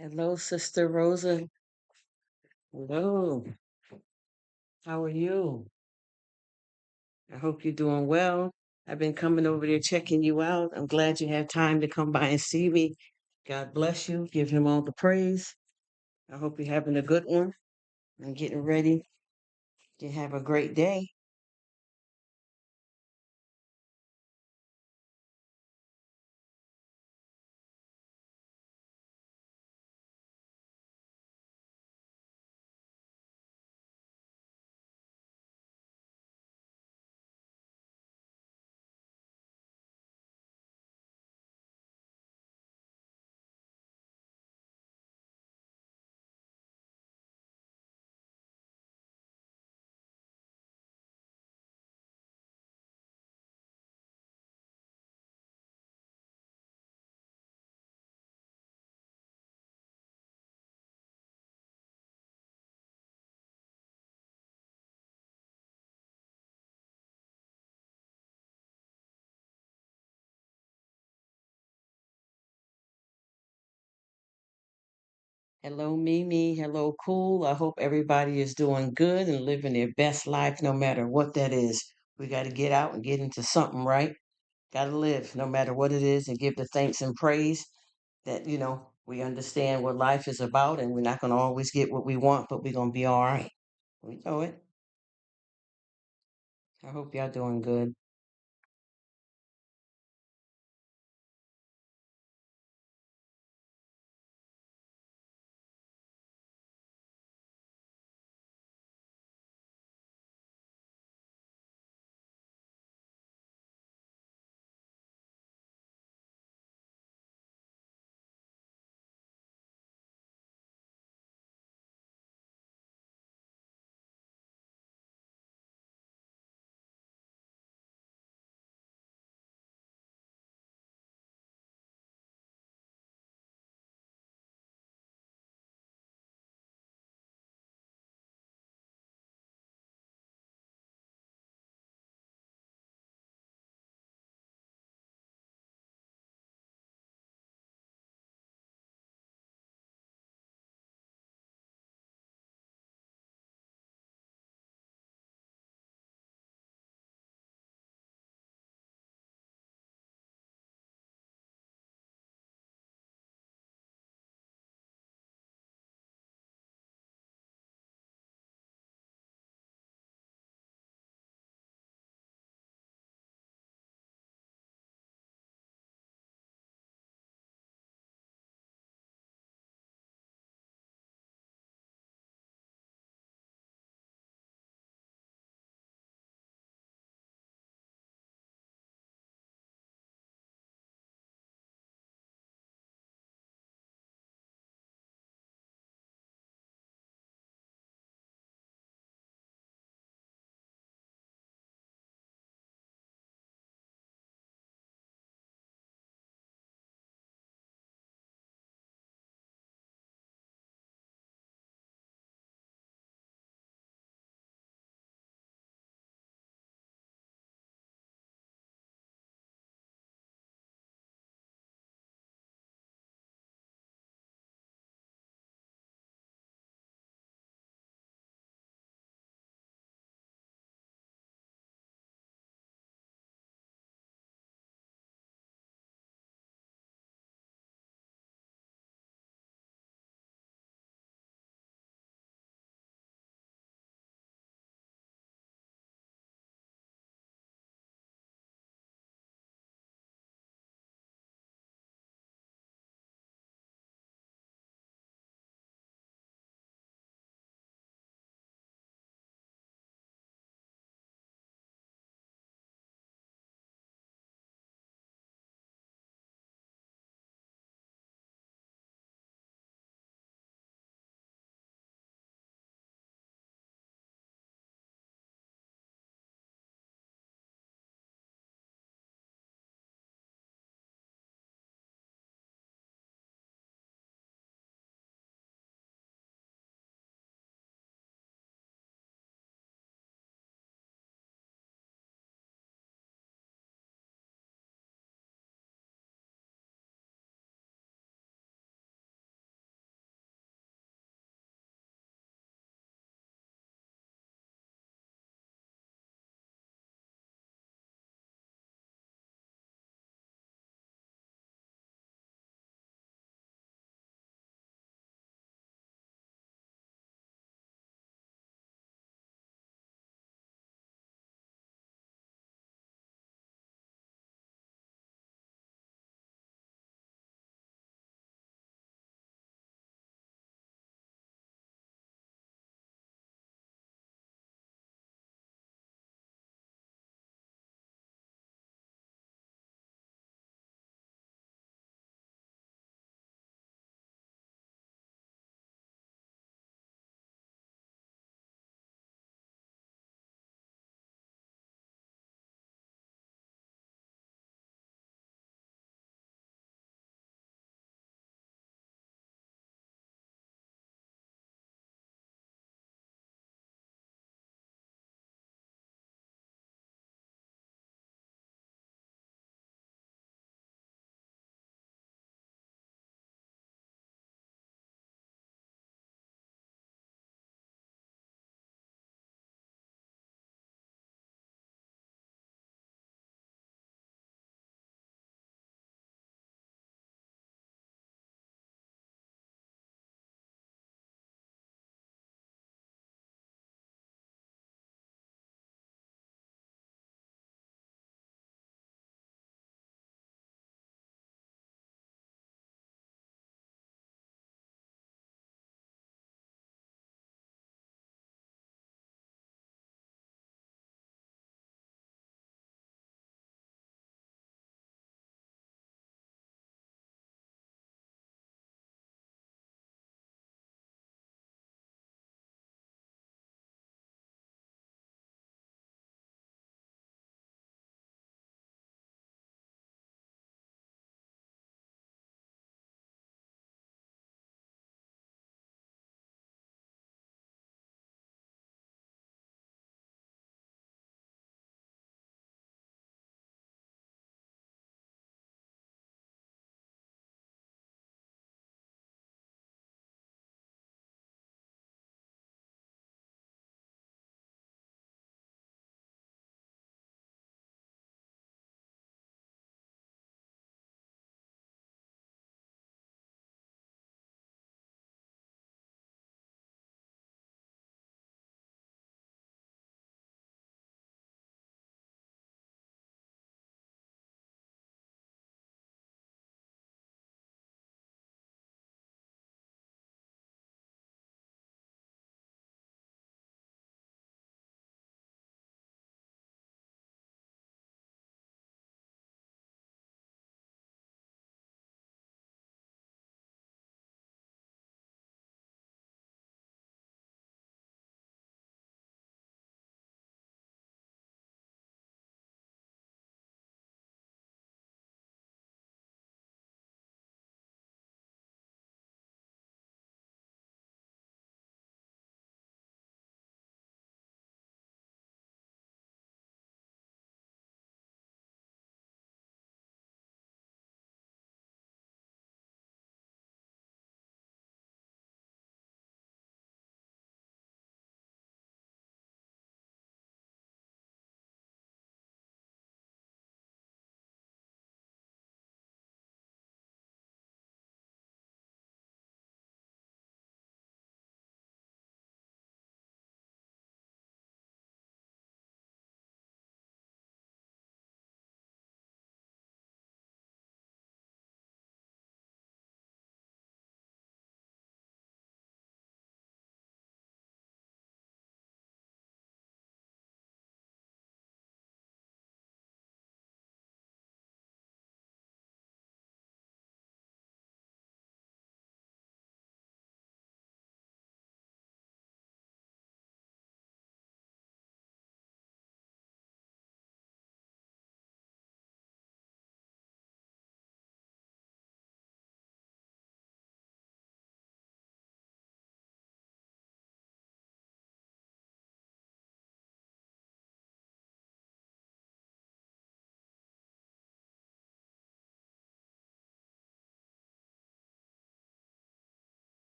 Hello, Sister Rosa. Hello. How are you? I hope you're doing well. I've been coming over there checking you out. I'm glad you have time to come by and see me. God bless you. Give him all the praise. I hope you're having a good one and getting ready to have a great day. Hello, Mimi. Hello, Cool. I hope everybody is doing good and living their best life, no matter what that is. We got to get out and get into something, right? Got to live no matter what it is and give the thanks and praise that, we understand what life is about and we're not going to always get what we want, but we're going to be all right. We know it. I hope y'all doing good.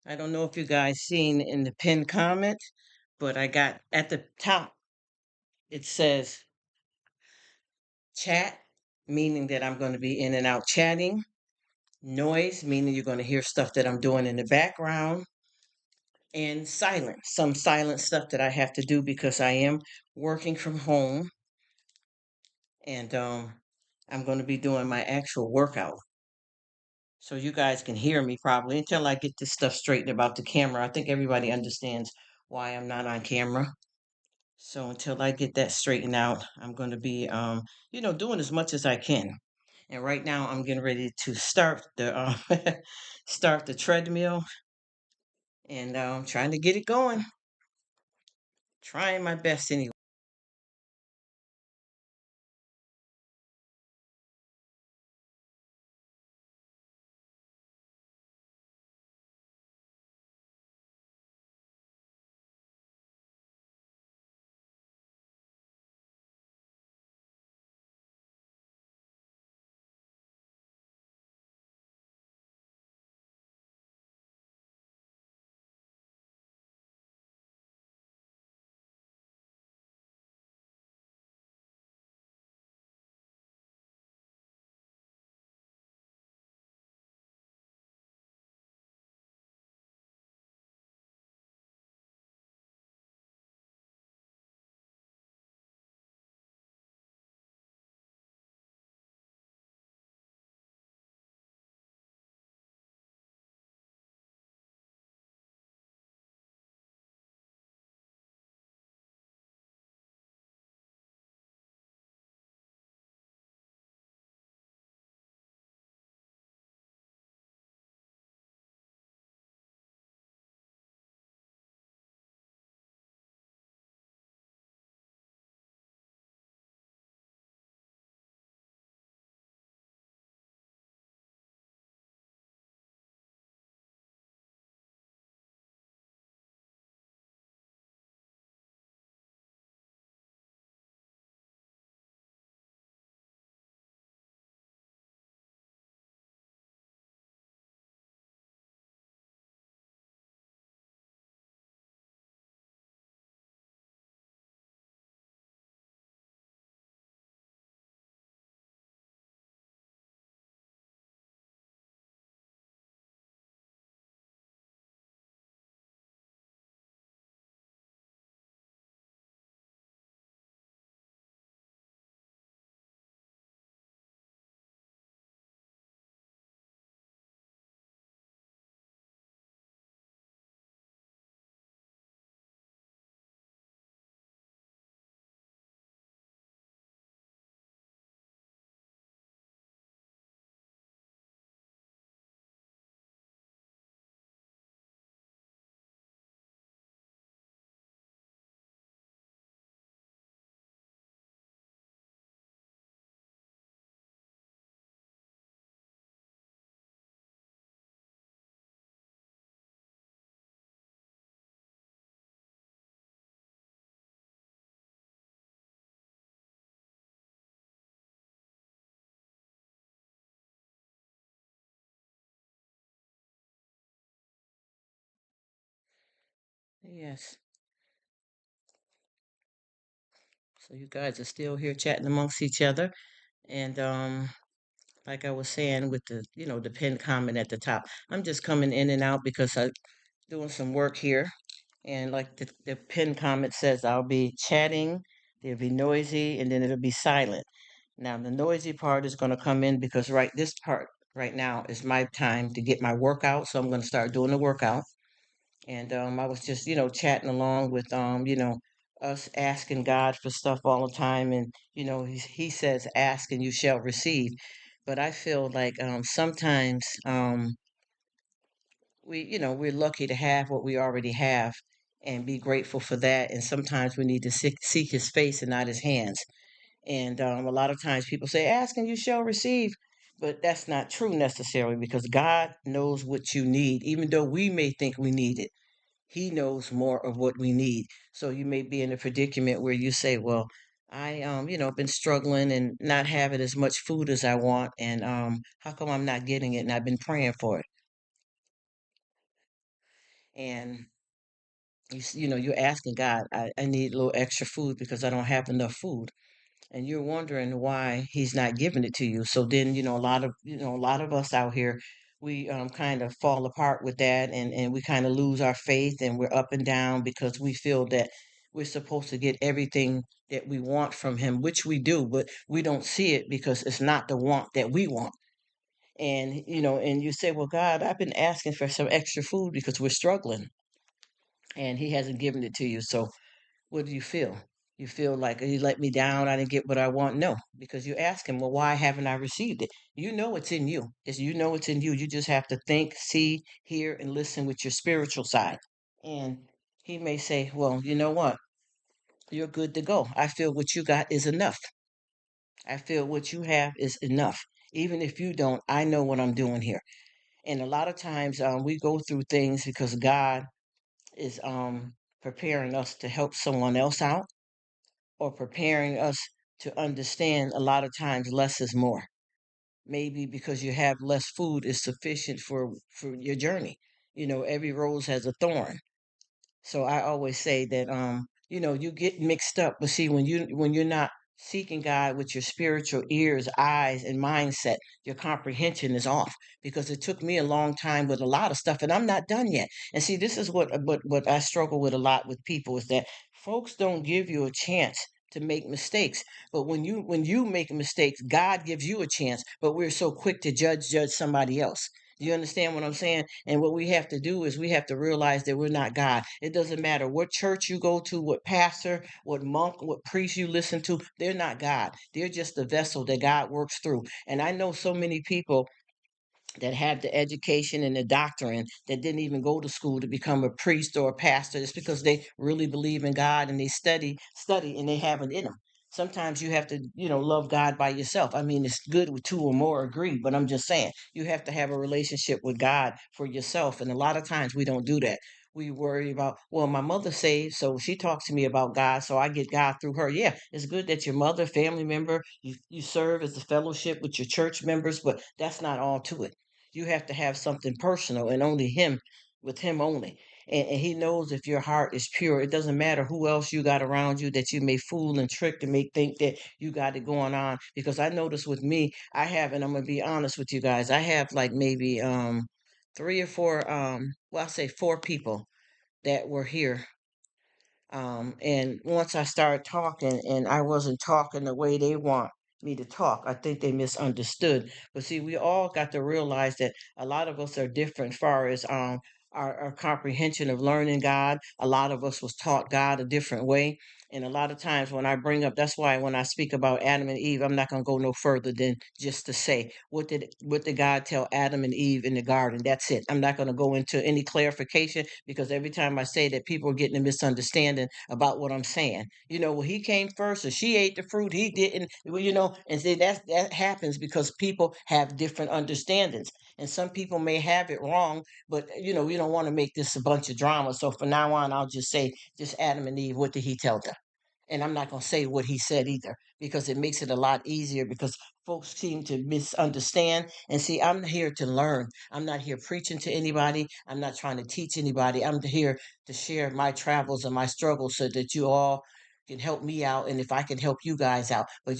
I don't know if you guys seen in the pinned comment, but I got at the top, it says chat, meaning that I'm going to be in and out chatting. Noise, meaning you're going to hear stuff that I'm doing in the background. And silent, some silent stuff that I have to do because I am working from home and I'm going to be doing my actual workout. So you guys can hear me probably until I get this stuff straightened about the camera. I think everybody understands why I'm not on camera. So until I get that straightened out, I'm going to be, doing as much as I can. And right now, I'm getting ready to start the start the treadmill, and trying to get it going. Trying my best anyway. Yes. So you guys are still here chatting amongst each other, and like I was saying with the the pinned comment at the top, I'm just coming in and out because I'm doing some work here. And like the pinned comment says, I'll be chatting, there'll be noisy, and then it'll be silent. Now, the noisy part is going to come in because this part right now is my time to get my workout. So I'm going to start doing the workout. And I was just, chatting along with, us asking God for stuff all the time. And, he says, ask and you shall receive. But I feel like sometimes we're lucky to have what we already have and be grateful for that. And sometimes we need to seek his face and not his hands. And a lot of times people say, ask and you shall receive. But that's not true necessarily because God knows what you need, even though we may think we need it. He knows more of what we need. So you may be in a predicament where you say, well, I been struggling and not having as much food as I want, and how come I'm not getting it? And I've been praying for it. and you're asking God, I need a little extra food because I don't have enough food, and you're wondering why He's not giving it to you. So then, a lot of us out here, we kind of fall apart with that, and we kind of lose our faith, and we're up and down because we feel that we're supposed to get everything that we want from Him, which we do, but we don't see it because it's not the want that we want. And you say, well, God, I've been asking for some extra food because we're struggling, and He hasn't given it to you. So what do you feel? You feel like He let me down, I didn't get what I want? No, because you ask Him, well, why haven't I received it? You know it's in you. It's in you. You just have to think, see, hear, and listen with your spiritual side. And He may say, well, you know what? You're good to go. I feel what you got is enough. I feel what you have is enough. Even if you don't, I know what I'm doing here. And a lot of times we go through things because God is preparing us to help someone else out, or preparing us to understand a lot of times less is more. Maybe because you have less food is sufficient for your journey. Every rose has a thorn. So I always say that you get mixed up, but see, when you're not seeking God with your spiritual ears, eyes, and mindset, your comprehension is off. Because it took me a long time with a lot of stuff, and I'm not done yet. And see, this is what I struggle with a lot with people, is that folks don't give you a chance to make mistakes. But when you make mistakes, God gives you a chance. But we're so quick to judge somebody else. Do you understand what I'm saying? And what we have to do is we have to realize that we're not God. It doesn't matter what church you go to, what pastor, what monk, what priest you listen to. They're not God. They're just the vessel that God works through. And I know so many people that have the education and the doctrine that didn't even go to school to become a priest or a pastor. It's because they really believe in God, and they study, and they have it in them. Sometimes you have to, love God by yourself. I mean, it's good with two or more agree, but I'm just saying you have to have a relationship with God for yourself. And a lot of times we don't do that. We worry about, well, my mother saved, so she talks to me about God, so I get God through her. Yeah, it's good that your mother, family member, you serve as a fellowship with your church members, but that's not all to it. You have to have something personal, and only Him, with Him only. And He knows if your heart is pure. It doesn't matter who else you got around you that you may fool and trick to make think that you got it going on. Because I notice with me, I have, and I'm gonna be honest with you guys, I have like maybe three or four, well, I say four people that were here, and once I started talking, and I wasn't talking the way they want me to talk, I think they misunderstood. But see, we all got to realize that a lot of us are different as far as our comprehension of learning God. A lot of us was taught God a different way. And a lot of times when I bring up, that's why when I speak about Adam and Eve, I'm not going to go no further than just to say, what did God tell Adam and Eve in the garden? That's it. I'm not going to go into any clarification, because every time I say that, people are getting a misunderstanding about what I'm saying. Well, he came first, or she ate the fruit, he didn't. Well, and see, that happens because people have different understandings, and some people may have it wrong. But we don't want to make this a bunch of drama. So from now on, I'll just say, just Adam and Eve. What did he tell them? And I'm not going to say what he said either, because it makes it a lot easier, because folks seem to misunderstand. And see, I'm here to learn. I'm not here preaching to anybody. I'm not trying to teach anybody. I'm here to share my travels and my struggles so that you all can help me out, and if I can help you guys out. But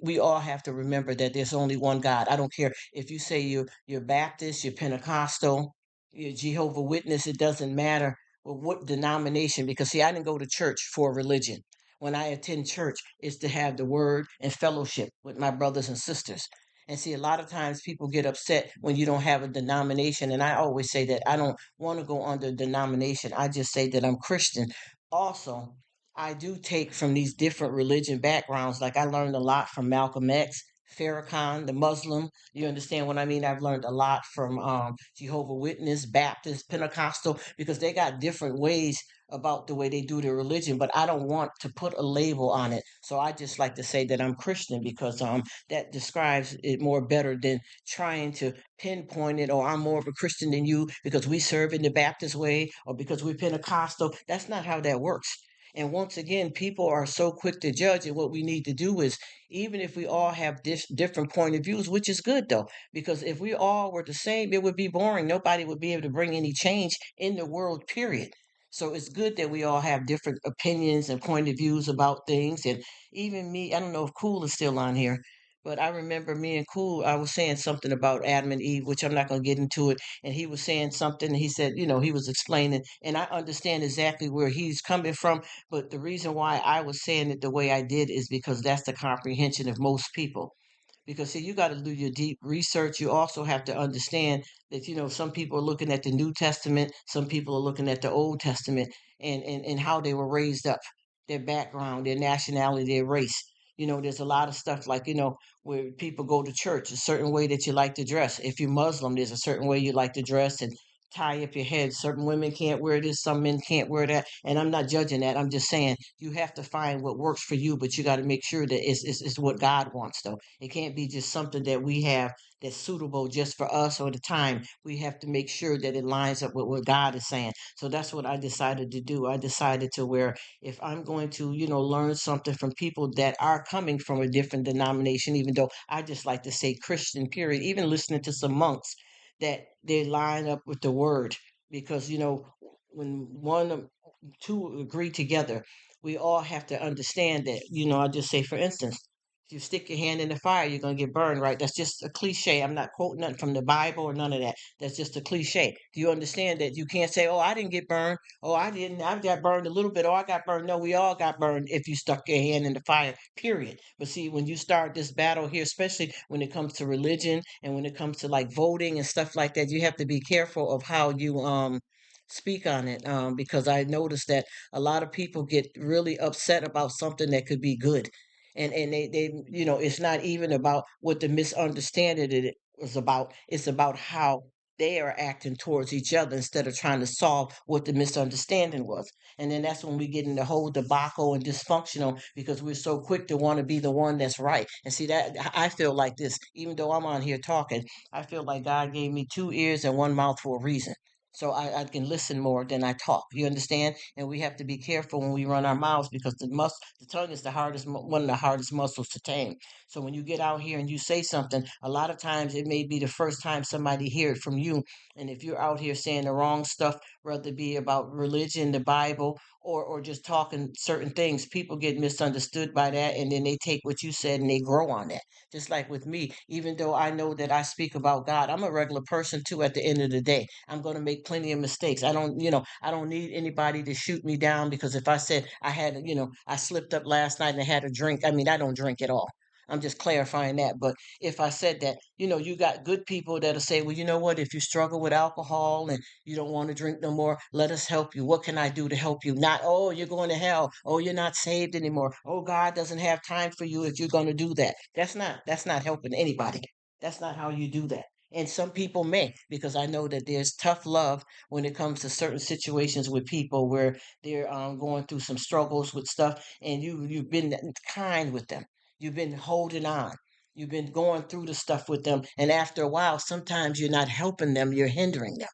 we all have to remember that there's only one God. I don't care if you say you're Baptist, you're Pentecostal, you're Jehovah Witness. It doesn't matter what denomination, because see, I didn't go to church for religion. When I attend church, is to have the word and fellowship with my brothers and sisters. And see, a lot of times people get upset when you don't have a denomination. And I always say that I don't want to go under denomination. I just say that I'm Christian. Also, I do take from these different religion backgrounds. Like, I learned a lot from Malcolm X, Farrakhan, the Muslim. You understand what I mean? I've learned a lot from Jehovah Witness, Baptist, Pentecostal, because they got different ways about the way they do their religion, but I don't want to put a label on it. So I just like to say that I'm Christian, because that describes it more better than trying to pinpoint it, or I'm more of a Christian than you because we serve in the Baptist way, or because we're Pentecostal. That's not how that works. And once again, people are so quick to judge, and what we need to do is, even if we all have different point of views, which is good though, because if we all were the same, it would be boring. Nobody would be able to bring any change in the world, period. So it's good that we all have different opinions and point of views about things. And even me, I don't know if Cool is still on here, but I remember me and Cool, I was saying something about Adam and Eve, which I'm not going to get into it. And he was saying something, and he said, he was explaining, and I understand exactly where he's coming from. But the reason why I was saying it the way I did is because that's the comprehension of most people. Because see, you got to do your deep research. You also have to understand that some people are looking at the New Testament, some people are looking at the Old Testament, and how they were raised up, their background, their nationality, their race. There's a lot of stuff like where people go to church, a certain way that you like to dress. If you're Muslim, there's a certain way you like to dress and tie up your head. Certain women can't wear this, some men can't wear that. And I'm not judging that. I'm just saying you have to find what works for you, but you got to make sure that it's what God wants, though. It can't be just something that we have that's suitable just for us or the time. We have to make sure that it lines up with what God is saying. So that's what I decided to do. I decided to where if I'm going to, learn something from people that are coming from a different denomination, even though I just like to say Christian, period, even listening to some monks that they line up with the word. Because, when two agree together, we all have to understand that, I'll just say, for instance, if you stick your hand in the fire, you're going to get burned, right? That's just a cliche. I'm not quoting nothing from the Bible or none of that. That's just a cliche. Do you understand that you can't say, oh, I didn't get burned. Oh, I didn't. I got burned a little bit. Oh, I got burned. No, we all got burned if you stuck your hand in the fire, period. But see, when you start this battle here, especially when it comes to religion and when it comes to like voting and stuff like that, you have to be careful of how you speak on it, because I noticed that a lot of people get really upset about something that could be good, and they it's not even about what the misunderstanding it was about. It's about how they are acting towards each other instead of trying to solve what the misunderstanding was. And then that's when we get in the whole debacle and dysfunctional because we're so quick to want to be the one that's right. And see that I feel like this, even though I'm on here talking, I feel like God gave me two ears and one mouth for a reason. So I can listen more than I talk. You understand? And we have to be careful when we run our mouths because the tongue is the hardest, one of the hardest muscles to tame. So when you get out here and you say something, a lot of times it may be the first time somebody hear it from you. And if you're out here saying the wrong stuff, whether it be about religion, the Bible, or just talking certain things, people get misunderstood by that, and then they take what you said and they grow on that. Just like with me, even though I know that I speak about God, I'm a regular person too at the end of the day. I'm going to make plenty of mistakes. I don't need anybody to shoot me down because if I said I slipped up last night and I had a drink, I mean, I don't drink at all. I'm just clarifying that. But if I said that, you got good people that'll say, well, you know what? If you struggle with alcohol and you don't want to drink no more, let us help you. What can I do to help you? Not, oh, you're going to hell. Oh, you're not saved anymore. Oh, God doesn't have time for you if you're going to do that. That's not helping anybody. That's not how you do that. And some people may, because I know that there's tough love when it comes to certain situations with people where they're going through some struggles with stuff, and you've been kind with them. You've been holding on. You've been going through the stuff with them, and after a while, sometimes you're not helping them, you're hindering them.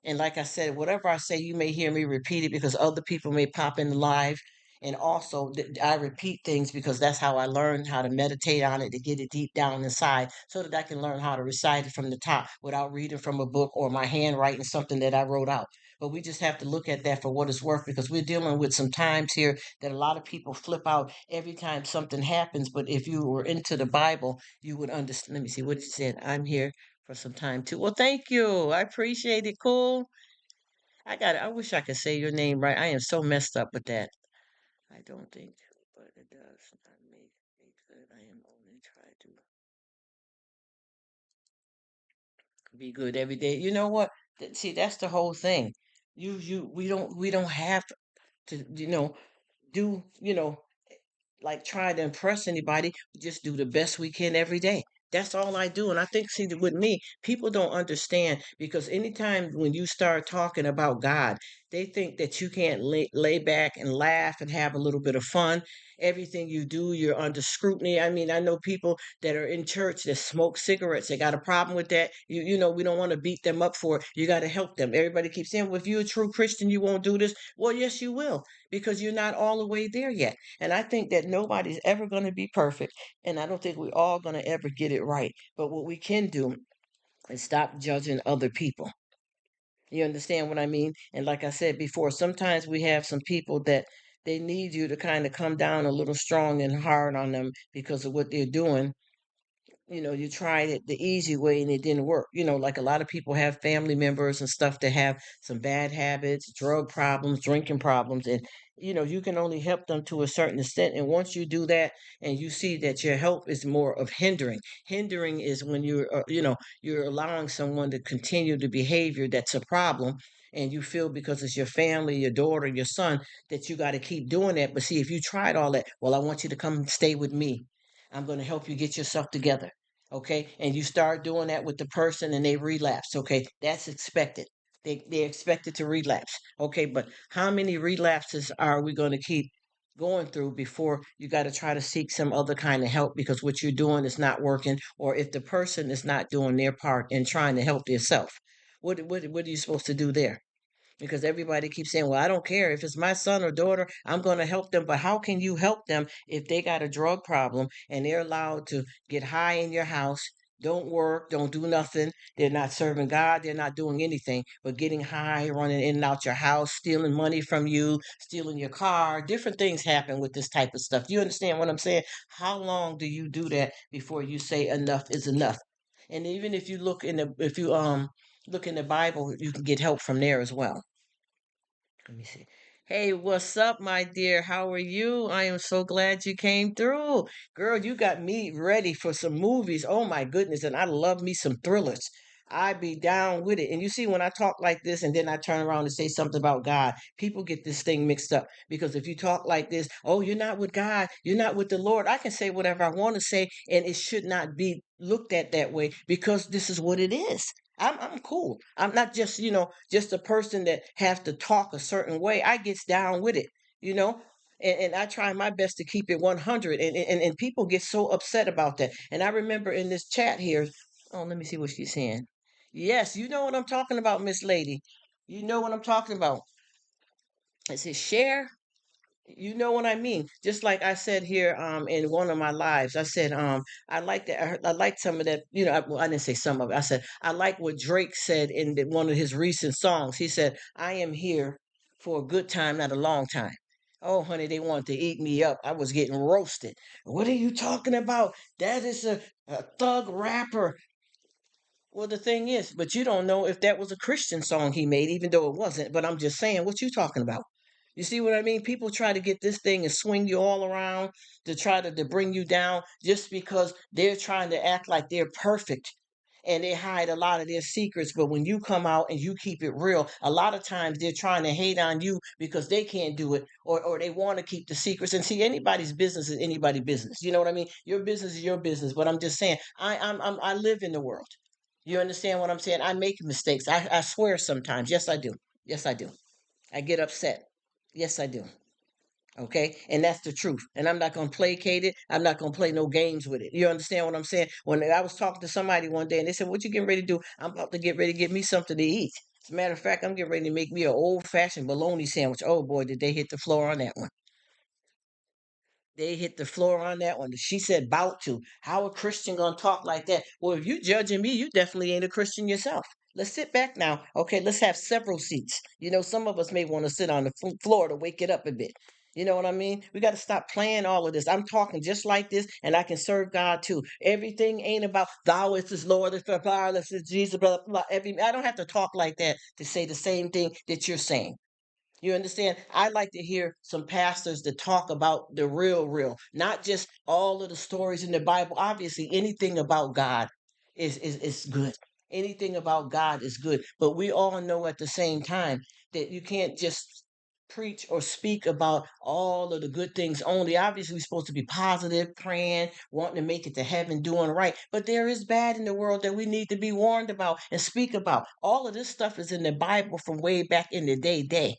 And like I said, whatever I say, you may hear me repeat it because other people may pop in live. And also, I repeat things because that's how I learned how to meditate on it to get it deep down inside so that I can learn how to recite it from the top without reading from a book or my handwriting something that I wrote out. But we just have to look at that for what it's worth because we're dealing with some times here that a lot of people flip out every time something happens. But if you were into the Bible, you would understand. Let me see what you said. I'm here for some time too. Well, thank you. I appreciate it. Cool. I wish I could say your name right. I am so messed up with that. I don't think, but it does not make me good. I am only trying to be good every day. You know what? See, that's the whole thing. We don't have to, do, like trying to impress anybody. We just do the best we can every day. That's all I do. And I think, see, with me, people don't understand because anytime when you start talking about God, They think that you can't lay back and laugh and have a little bit of fun. Everything you do, you're under scrutiny. I mean, I know people that are in church that smoke cigarettes. They got a problem with that. We don't want to beat them up for it. You got to help them. Everybody keeps saying, well, if you're a true Christian, you won't do this. Well, yes, you will, because you're not all the way there yet. And I think that nobody's ever going to be perfect. And I don't think we're all going to ever get it right. But what we can do is stop judging other people. You understand what I mean? And like I said before, sometimes we have some people that they need you to kind of come down a little strong and hard on them because of what they're doing. You tried it the easy way and it didn't work. Like a lot of people have family members and stuff that have some bad habits, drug problems, drinking problems, and you can only help them to a certain extent. And once you do that and you see that your help is more of hindering. Hindering is when you're allowing someone to continue the behavior that's a problem. And you feel because it's your family, your daughter, your son, that you got to keep doing that. But see, if you tried all that, well, I want you to come stay with me. I'm going to help you get yourself together. Okay. And you start doing that with the person and they relapse. Okay. That's expected. They're expected to relapse. Okay. But how many relapses are we going to keep going through before you got to try to seek some other kind of help because what you're doing is not working, or if the person is not doing their part in trying to help themselves? What are you supposed to do there? Because everybody keeps saying, well, I don't care if it's my son or daughter, I'm going to help them. But how can you help them if they got a drug problem and they're allowed to get high in your house, don't work, don't do nothing? They're not serving God, they're not doing anything but getting high, running in and out your house, stealing money from you, stealing your car. Different things happen with this type of stuff. You understand what I'm saying? How long do you do that before you say enough is enough? And even if you look in the if you look in the Bible, you can get help from there as well. Let me see. Hey, what's up, my dear? How are you? I am so glad you came through. Girl, you got me ready for some movies. Oh my goodness. And I love me some thrillers. I be down with it. And you see, when I talk like this and then I turn around and say something about God, people get this thing mixed up. Because if you talk like this, oh, you're not with God, you're not with the Lord. I can say whatever I want to say, and it should not be looked at that way because this is what it is. I'm cool. I'm not just, just a person that has to talk a certain way. I gets down with it, you know. And I try my best to keep it 100. And people get so upset about that. And I remember in this chat here, oh, let me see what she's saying. Yes, you know what I'm talking about, Miss Lady. You know what I'm talking about. It says share. You know what I mean? Just like I said here in one of my lives, I said I like that. I like some of that. Well, I didn't say some of it. I said I like what Drake said in one of his recent songs. He said, "I am here for a good time, not a long time." Oh, honey, they wanted to eat me up. I was getting roasted. What are you talking about? That is a thug rapper. Well, the thing is, but you don't know if that was a Christian song he made, even though it wasn't. But I'm just saying, what you talking about? You see what I mean? People try to get this thing and swing you all around to try to bring you down just because they're trying to act like they're perfect and they hide a lot of their secrets. But when you come out and you keep it real, a lot of times they're trying to hate on you because they can't do it, or they want to keep the secrets. And see, anybody's business is anybody's business. You know what I mean? Your business is your business. But I'm just saying, I live in the world. You understand what I'm saying? I make mistakes. I swear sometimes. Yes, I do. Yes, I do. I get upset. Yes, I do. Okay. And that's the truth. And I'm not going to placate it. I'm not going to play no games with it. You understand what I'm saying? When I was talking to somebody one day and they said, what you getting ready to do? I'm about to get ready to get me something to eat. As a matter of fact, I'm getting ready to make me an old fashioned bologna sandwich. Oh boy, did they hit the floor on that one. They hit the floor on that one. She said, "Bout to." How a Christian gonna talk like that? Well, if you judging me, you definitely ain't a Christian yourself. Let's sit back now. Okay, let's have several seats. Some of us may want to sit on the floor to wake it up a bit. You know what I mean? We got to stop playing all of this. I'm talking just like this, and I can serve God too. Everything ain't about thou is this Lord, this is Jesus, blah, blah, blah. I don't have to talk like that to say the same thing that you're saying. You understand? I like to hear some pastors that talk about the real, not just all of the stories in the Bible. Obviously, anything about God is good. Anything about God is good. But we all know at the same time that you can't just preach or speak about all of the good things only. Obviously, we're supposed to be positive, praying, wanting to make it to heaven, doing right. But there is bad in the world that we need to be warned about and speak about. All of this stuff is in the Bible from way back in the day.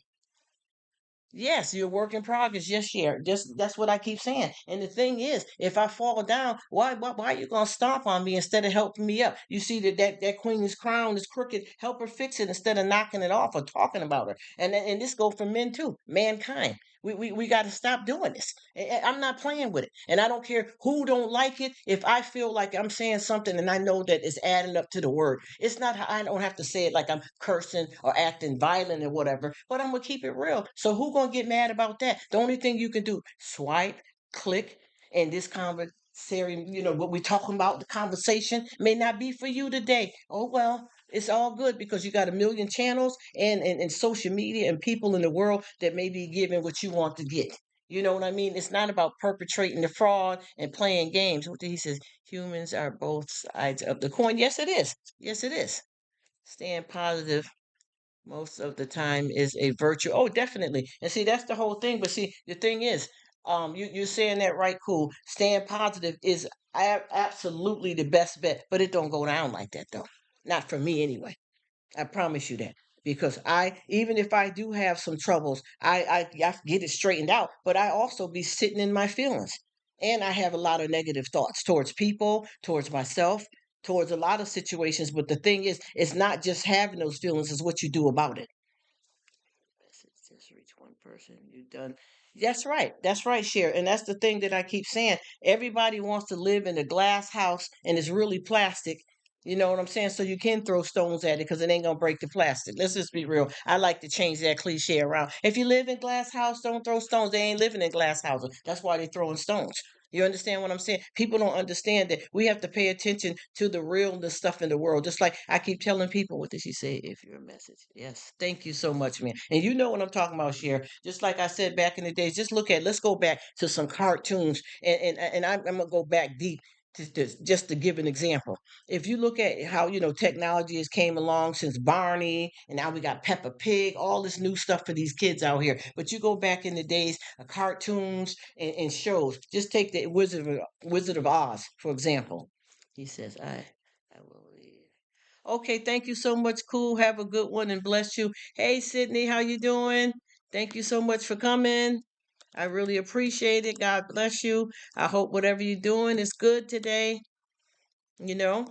Yes, you're a work in progress. Yes, share. Just that's what I keep saying. And the thing is, if I fall down, why are you gonna stomp on me instead of helping me up? You see that queen's crown is crooked. Help her fix it instead of knocking it off or talking about her. And this goes for men too, mankind. We got to stop doing this. I'm not playing with it, and I don't care who don't like it. If I feel like I'm saying something and I know that it's adding up to the word, it's not. I don't have to say it like I'm cursing or acting violent or whatever. But I'm gonna keep it real. So who gonna get mad about that? The only thing you can do, swipe, click, and this conversation. What we're talking about, the conversation may not be for you today. Oh well, it's all good because you got a million channels and social media and people in the world that may be giving what you want to get. You know what I mean? It's not about perpetrating the fraud and playing games. What did he says? Humans are both sides of the coin. Yes, it is. Yes, it is. Staying positive most of the time is a virtue. Oh, definitely. And see, that's the whole thing. But see, the thing is, you're saying that right, cool. Staying positive is absolutely the best bet, but it don't go down like that though. Not for me anyway. I promise you that. Because even if I do have some troubles, I get it straightened out, but I also be sitting in my feelings. And I have a lot of negative thoughts towards people, towards myself, towards a lot of situations. But the thing is, it's not just having those feelings, it's what you do about it. Just reach one person. You done. That's right. That's right, Cher. And that's the thing that I keep saying. Everybody wants to live in a glass house and it's really plastic. You know what I'm saying? So you can throw stones at it because it ain't gonna break the plastic. Let's just be real. I like to change that cliche around. If you live in glass house, don't throw stones. They ain't living in glass houses. That's why they throwing stones. You understand what I'm saying? People don't understand that we have to pay attention to the realness stuff in the world. Just like I keep telling people, what did she say? If your message. Yes. Thank you so much, man. And you know what I'm talking about, Cher. Just like I said back in the days, just let's go back to some cartoons. And I'm going to go back deep. Just to give an example, if you look at how technology has came along since Barney, and now we got Peppa Pig, all this new stuff for these kids out here. But you go back in the days of cartoons and shows. Just take the Wizard of Oz, for example. He says, I will leave. Okay, thank you so much, cool. Have a good one and bless you. Hey, Sydney, how you doing? Thank you so much for coming. I really appreciate it. God bless you. I hope whatever you're doing is good today. You know,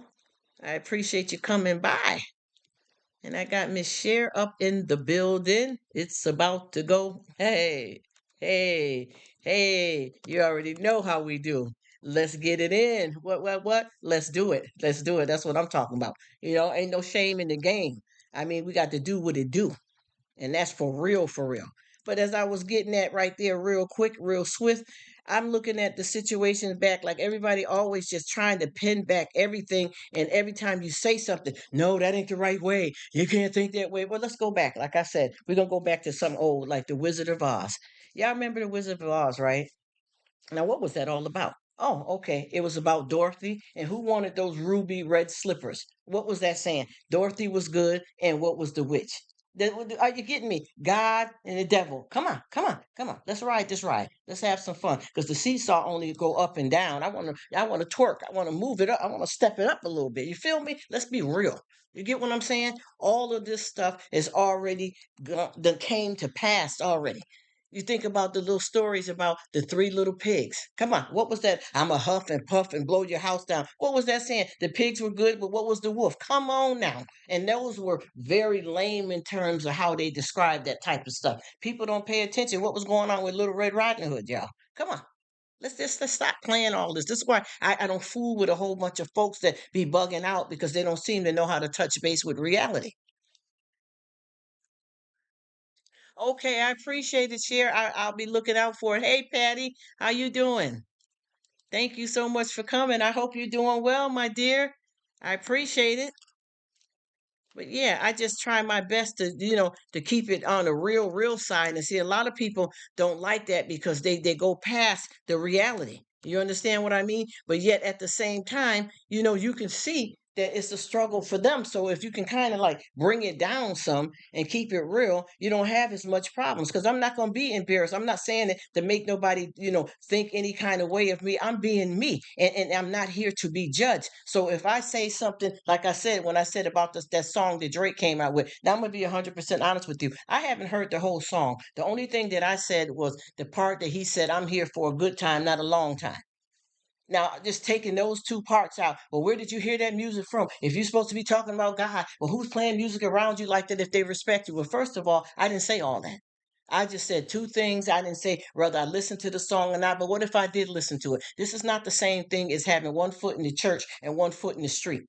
I appreciate you coming by. And I got Miss Cher up in the building. It's about to go. Hey, hey, hey. You already know how we do. Let's get it in. What? Let's do it. Let's do it. That's what I'm talking about. Ain't no shame in the game. I mean, we got to do what it do. And that's for real, for real. But as I was getting at right there, real quick, real swift, I'm looking at the situation back like everybody always just trying to pin back everything. And every time you say something, no, that ain't the right way. You can't think that way. Well, let's go back. Like I said, we're going to go back to some old, like the Wizard of Oz. Y'all remember the Wizard of Oz, right? Now, what was that all about? Oh, okay. It was about Dorothy and who wanted those ruby red slippers. What was that saying? Dorothy was good, and what was the witch? Are you getting me? God and the devil. Come on, come on, come on. Let's ride this ride. Let's have some fun. Because the seesaw only go up and down. I want to twerk. I want to move it up. I want to step it up a little bit. You feel me? Let's be real. You get what I'm saying? All of this stuff is already that came to pass already. You think about the little stories about the three little pigs. Come on, what was that? I'm a huff and puff and blow your house down. What was that saying? The pigs were good, but what was the wolf? Come on now. And those were very lame in terms of how they described that type of stuff. People don't pay attention. What was going on with Little Red Riding Hood, y'all? Come on. Let's stop playing all this. This is why I don't fool with a whole bunch of folks that be bugging out because they don't seem to know how to touch base with reality. Okay, I appreciate it, Cher. I'll be looking out for it. Hey, Patty, how you doing? Thank you so much for coming. I hope you're doing well, my dear. I appreciate it. But yeah, I just try my best to keep it on the real side. And see, a lot of people don't like that because they go past the reality. You understand what I mean? But yet at the same time, you can see that it's a struggle for them. So if you can kind of like bring it down some and keep it real, you don't have as much problems. Because I'm not going to be embarrassed. I'm not saying it to make nobody, think any kind of way of me. I'm being me, and I'm not here to be judged. So if I say something like I said when I said about that song that Drake came out with, now I'm gonna be 100% honest with you. I haven't heard the whole song. The only thing that I said was the part that he said, "I'm here for a good time, not a long time." Now, just taking those two parts out, well, where did you hear that music from? If you're supposed to be talking about God, well, who's playing music around you like that if they respect you? Well, first of all, I didn't say all that. I just said two things. I didn't say whether I listened to the song or not, but what if I did listen to it? This is not the same thing as having one foot in the church and one foot in the street.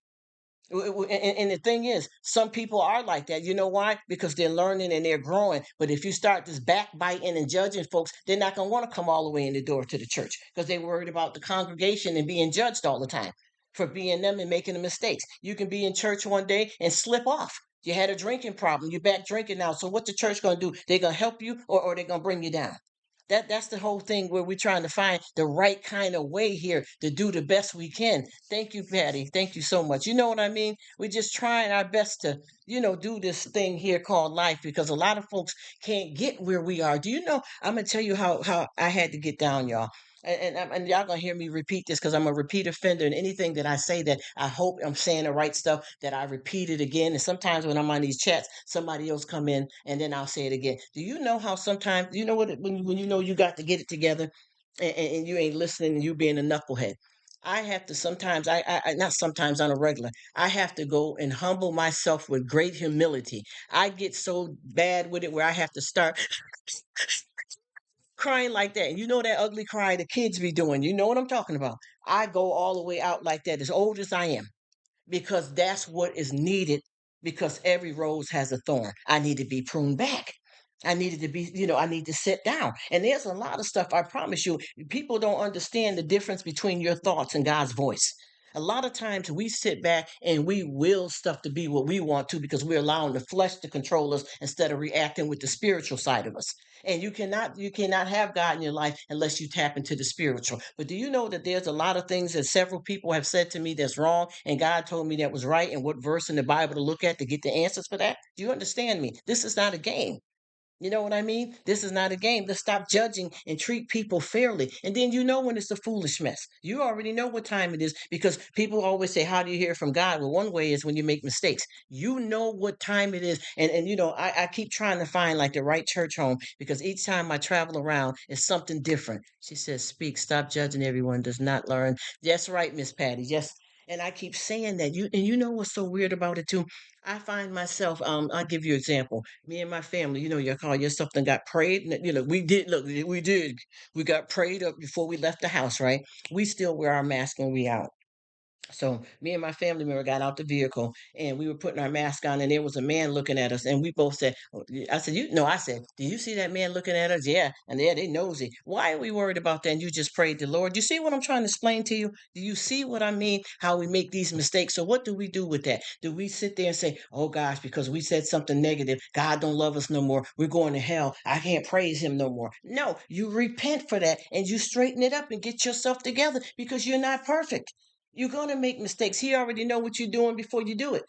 And the thing is, some people are like that. You know why? Because they're learning and they're growing. But if you start this backbiting and judging folks, they're not going to want to come all the way in the door to the church because they're worried about the congregation and being judged all the time for being them and making the mistakes. You can be in church one day and slip off. You had a drinking problem. You're back drinking now. So what the church going to do? They're going to help you, or they're going to bring you down. That's the whole thing where we're trying to find the right kind of way here to do the best we can. Thank you, Patty. Thank you so much. You know what I mean? We're just trying our best to, do this thing here called life because a lot of folks can't get where we are. Do you know? I'm gonna tell you how I had to get down, y'all. And y'all gonna hear me repeat this because I'm a repeat offender, and anything that I say that I hope I'm saying the right stuff, that I repeat it again. And sometimes when I'm on these chats, somebody else come in and then I'll say it again. Do you know how sometimes, you know what when you know you got to get it together, and you ain't listening and you being a knucklehead? I have to sometimes, not sometimes, on a regular, I have to go and humble myself with great humility. I get so bad with it where I have to start crying like that. And you know that ugly cry the kids be doing. You know what I'm talking about. I go all the way out like that, as old as I am, because that's what is needed, because every rose has a thorn. I need to be pruned back. I needed to be, I need to sit down. And there's a lot of stuff, I promise you, people don't understand the difference between your thoughts and God's voice. A lot of times we sit back and we will stuff to be what we want to because we're allowing the flesh to control us instead of reacting with the spiritual side of us. And you cannot have God in your life unless you tap into the spiritual. But do you know that there's a lot of things that several people have said to me that's wrong, and God told me that was right, and what verse in the Bible to look at to get the answers for that? Do you understand me? This is not a game. You know what I mean? This is not a game. Let's stop judging and treat people fairly. And then you know when it's a foolish mess. You already know what time it is because people always say, "How do you hear from God?" Well, one way is when you make mistakes. You know what time it is. And I keep trying to find like the right church home because each time I travel around, it's something different. She says, "Speak, stop judging everyone, does not learn." That's right, Miss Patty. Yes. And I keep saying that. You know what's so weird about it too? I find myself, I'll give you an example. Me and my family, you call your something got prayed. We did look, we did. We got prayed up before we left the house, right? We still wear our mask when we out. So me and my family member got out the vehicle and we were putting our mask on and there was a man looking at us and we both said, I said, I said, "Do you see that man looking at us?" Yeah. And yeah, they nosy. Why are we worried about that? And you just prayed the Lord. You see what I'm trying to explain to you? Do you see what I mean? How we make these mistakes. So what do we do with that? Do we sit there and say, "Oh gosh, because we said something negative, God don't love us no more. We're going to hell. I can't praise him no more." No, you repent for that and you straighten it up and get yourself together because you're not perfect. You're going to make mistakes. He already know what you're doing before you do it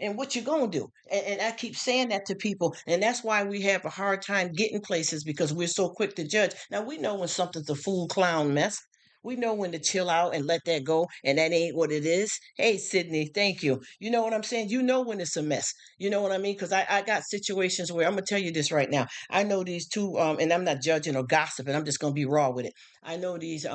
and what you're going to do. And I keep saying that to people. And that's why we have a hard time getting places because we're so quick to judge. Now, we know when something's a fool clown mess. We know when to chill out and let that go, and that ain't what it is. Hey, Sydney, thank you. You know what I'm saying? You know when it's a mess. You know what I mean? Because I got situations where I'm going to tell you this right now. I know these two, and I'm not judging or gossiping. I'm just going to be raw with it. I know these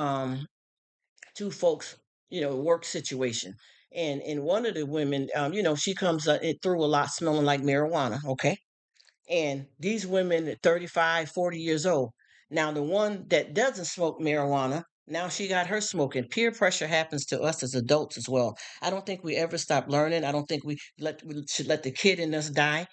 two folks, work situation. And one of the women, she comes it through a lot smelling like marijuana, okay? And these women at 35, 40 years old. Now, the one that doesn't smoke marijuana, now she got her smoking. Peer pressure happens to us as adults as well. I don't think we ever stop learning. I don't think we should let the kid in us die.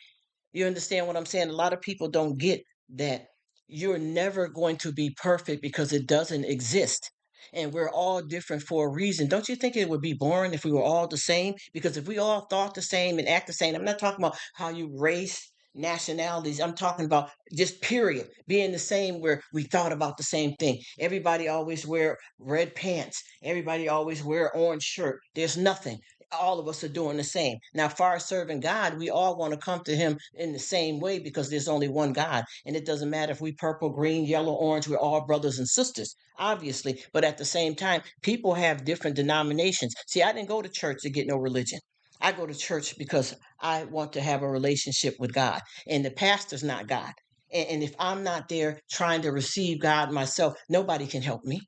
You understand what I'm saying? A lot of people don't get that you're never going to be perfect because it doesn't exist. And we're all different for a reason. Don't you think it would be boring if we were all the same? Because if we all thought the same and act the same, I'm not talking about how you race, nationalities. I'm talking about just period, being the same where we thought about the same thing. Everybody always wear red pants. Everybody always wear orange shirt. There's nothing. all of us are doing the same. Now, far as serving God, we all want to come to Him in the same way because there's only one God. And it doesn't matter if we purple, green, yellow, orange, we're all brothers and sisters, obviously. But at the same time, people have different denominations. See, I didn't go to church to get no religion. I go to church because I want to have a relationship with God. And the pastor's not God. And if I'm not there trying to receive God myself, nobody can help me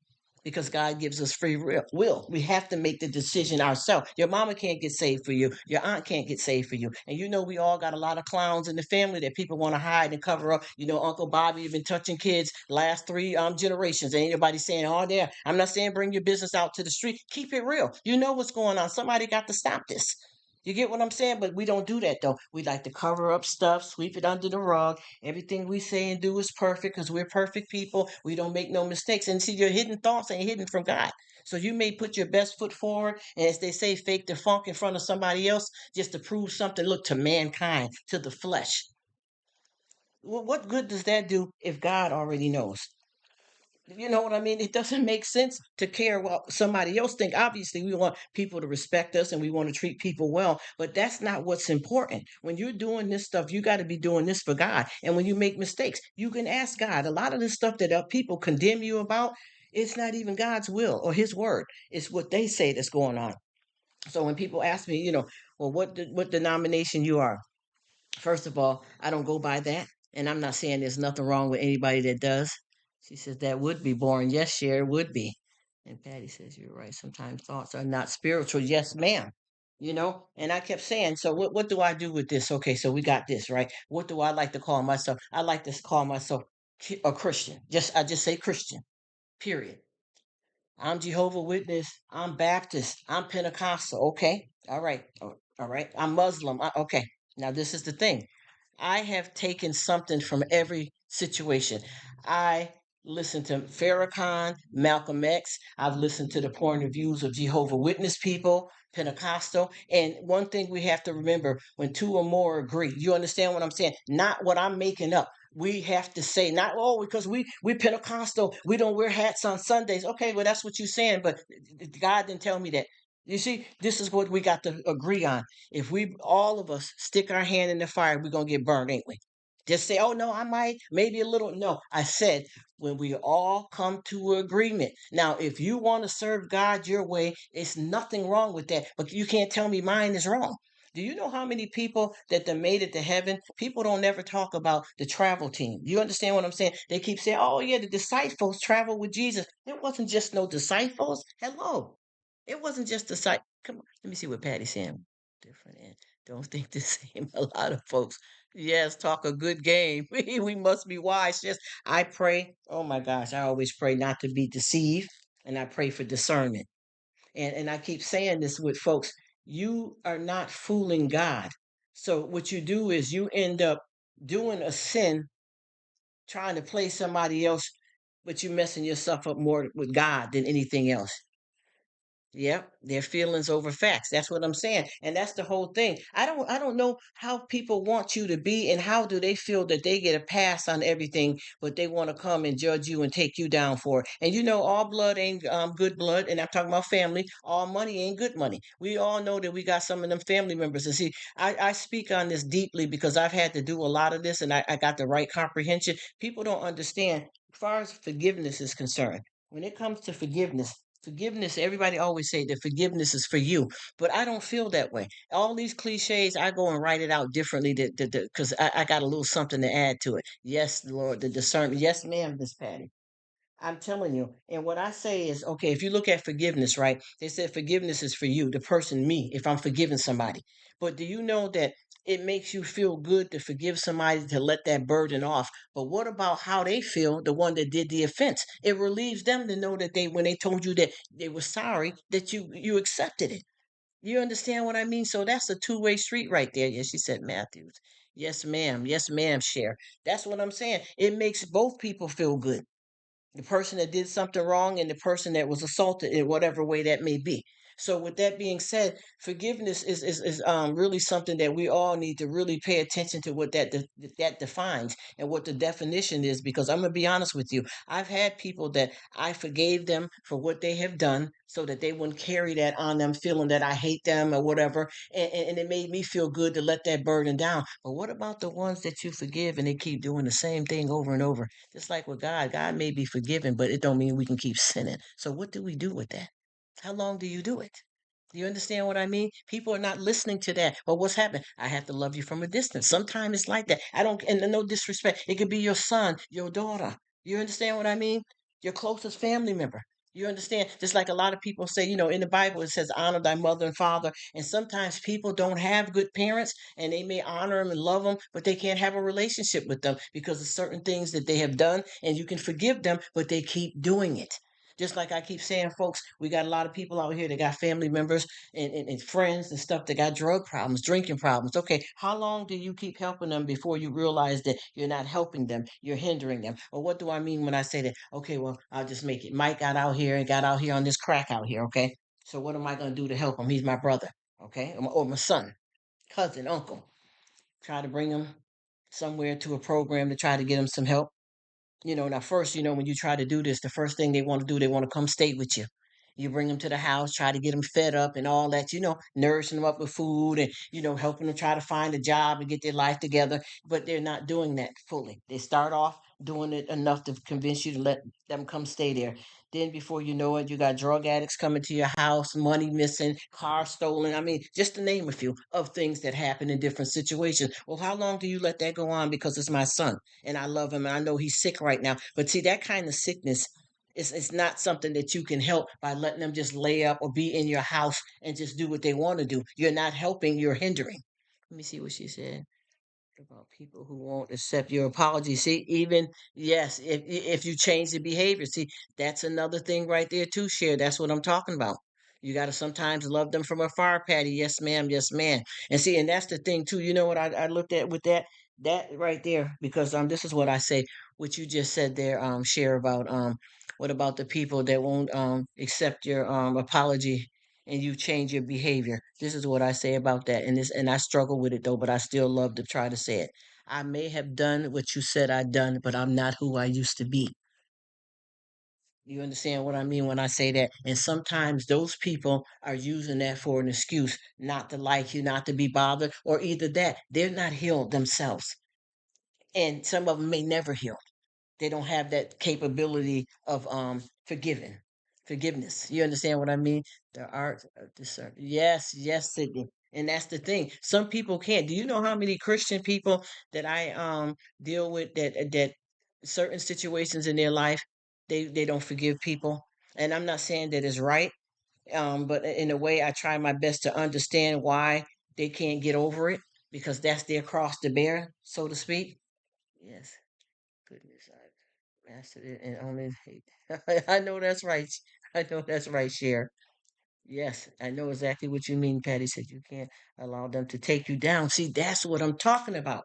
because God gives us free will. We have to make the decision ourselves. Your mama can't get saved for you. Your aunt can't get saved for you. And you know we all got a lot of clowns in the family that people want to hide and cover up. You know, Uncle Bobby has been touching kids last three generations. Ain't anybody saying, oh, there. I'm not saying bring your business out to the street. Keep it real. You know what's going on. Somebody got to stop this. You get what I'm saying? But we don't do that though. We like to cover up stuff, sweep it under the rug. Everything we say and do is perfect because we're perfect people. We don't make no mistakes. And see, your hidden thoughts ain't hidden from God. So you may put your best foot forward, and as they say, fake the funk in front of somebody else just to prove something, look, to mankind, to the flesh. Well, what good does that do if God already knows? You know what I mean? It doesn't make sense to care what somebody else think. Obviously, we want people to respect us and we want to treat people well, but that's not what's important. When you're doing this stuff, you got to be doing this for God. And when you make mistakes, you can ask God. A lot of the stuff that people condemn you about, it's not even God's will or His word. It's what they say that's going on. So when people ask me, well, what denomination you are? First of all, I don't go by that. And I'm not saying there's nothing wrong with anybody that does. She says, that would be boring. Yes, Cher, it would be. And Patty says, you're right. Sometimes thoughts are not spiritual. Yes, ma'am. And I kept saying, so what do I do with this? Okay, so we got this, right? What do I like to call myself? I like to call myself a Christian. I just say Christian, period. I'm Jehovah Witness. I'm Baptist. I'm Pentecostal. Okay. All right. All right. I'm Muslim. Okay. Now, this is the thing. I have taken something from every situation. I listened to Farrakhan, Malcolm X. I've listened to the point of views of Jehovah Witness people, Pentecostal. And one thing we have to remember when two or more agree, you understand what I'm saying? Not what I'm making up. We have to say, not, oh, because we Pentecostal, we don't wear hats on Sundays. Okay, well, that's what you're saying, but God didn't tell me that. You see, this is what we got to agree on. If we all of us stick our hand in the fire, we're gonna get burned, ain't we? Just say, oh no, I might, maybe a little. No, I said when we all come to agreement. Now, if you want to serve God your way, it's nothing wrong with that. But you can't tell me mine is wrong. Do you know how many people that they made it to heaven? People don't ever talk about the travel team. You understand what I'm saying? They keep saying, oh yeah, the disciples traveled with Jesus. It wasn't just no disciples. Hello. It wasn't just the. Come on, let me see what Patty's saying. Different and don't think the same. A lot of folks, yes, talk a good game. We must be wise. Yes, I pray. Oh my gosh, I always pray not to be deceived, and I pray for discernment. And I keep saying this with folks. You are not fooling God. So what you do is you end up doing a sin, trying to play somebody else, but you're messing yourself up more with God than anything else. Yep, their feelings over facts. That's what I'm saying. And that's the whole thing. I don't know how people want you to be and how do they feel that they get a pass on everything, but they want to come and judge you and take you down for it. And all blood ain't good blood, and I'm talking about family. All money ain't good money. We all know that we got some of them family members. And see, I speak on this deeply because I've had to do a lot of this and I got the right comprehension. People don't understand as far as forgiveness is concerned. When it comes to forgiveness, everybody always say that forgiveness is for you, but I don't feel that way. All these cliches, I go and write it out differently because I got a little something to add to it. Yes, Lord, the discernment. Yes, ma'am, Miss Patty. I'm telling you. And what I say is, okay, if you look at forgiveness, right? They said forgiveness is for you, the person, me, if I'm forgiving somebody. But do you know that it makes you feel good to forgive somebody to let that burden off? But what about how they feel, the one that did the offense? It relieves them to know that when they told you that they were sorry, that you accepted it. You understand what I mean? So that's a two-way street right there. Yes, she said Matthews. Yes, ma'am. Yes, ma'am, Cher. That's what I'm saying. It makes both people feel good, the person that did something wrong and the person that was assaulted in whatever way that may be. So with that being said, forgiveness is really something that we all need to really pay attention to what that defines and what the definition is. Because I'm gonna be honest with you, I've had people that I forgave them for what they have done, so that they wouldn't carry that on them, feeling that I hate them or whatever, and it made me feel good to let that burden down. But what about the ones that you forgive and they keep doing the same thing over and over? Just like with God, God may be forgiven, but it don't mean we can keep sinning. So what do we do with that? How long do you do it? Do you understand what I mean? People are not listening to that. But what's happened? I have to love you from a distance. Sometimes it's like that. I don't, and no disrespect. It could be your son, your daughter. You understand what I mean? Your closest family member. You understand? Just like a lot of people say, in the Bible, it says, honor thy mother and father. And sometimes people don't have good parents and they may honor them and love them, but they can't have a relationship with them because of certain things that they have done. And you can forgive them, but they keep doing it. Just like I keep saying, folks, we got a lot of people out here that got family members and friends and stuff that got drug problems, drinking problems. Okay, how long do you keep helping them before you realize that you're not helping them, you're hindering them? Or what do I mean when I say that? Okay, well, I'll just make it. Mike got out here on this crack out here, okay? So what am I going to do to help him? He's my brother, okay? Or my son, cousin, uncle. Try to bring him somewhere to a program to try to get him some help. Now first, when you try to do this, the first thing they want to do, they want to come stay with you. You bring them to the house, try to get them fed up and all that, nourishing them up with food and, helping them try to find a job and get their life together. But they're not doing that fully. They start off doing it enough to convince you to let them come stay there. Then before you know it, you got drug addicts coming to your house, money missing, car stolen. I mean, just to name a few of things that happen in different situations. Well, how long do you let that go on? Because it's my son and I love him and I know he's sick right now. But see, that kind of sickness is not something that you can help by letting them just lay up or be in your house and just do what they want to do. You're not helping, you're hindering. Let me see what she said about people who won't accept your apology. See, even yes, if you change the behavior, see, that's another thing right there too. Share. That's what I'm talking about. You got to sometimes love them from afar, Patty. Yes, ma'am. Yes, ma'am. And see, and that's the thing too. You know what I looked at with that right there, because this is what I say. What you just said there, share about what about the people that won't accept your apology and you change your behavior. This is what I say about that. And I struggle with it though, but I still love to try to say it. I may have done what you said I done, but I'm not who I used to be. You understand what I mean when I say that? And sometimes those people are using that for an excuse not to like you, not to be bothered, or either that they're not healed themselves. And some of them may never heal. They don't have that capability of forgiveness. You understand what I mean? The art of discernment. Yes, yes, Sydney. And that's the thing. Some people can't. Do you know how many Christian people that I deal with that certain situations in their life they don't forgive people? And I'm not saying that it's right, but in a way I try my best to understand why they can't get over it, because that's their cross to bear, so to speak. Yes. Goodness, I mastered it and only hate. I know that's right. I know that's right, Cher. Yes, I know exactly what you mean, Patty said you can't allow them to take you down. See, that's what I'm talking about.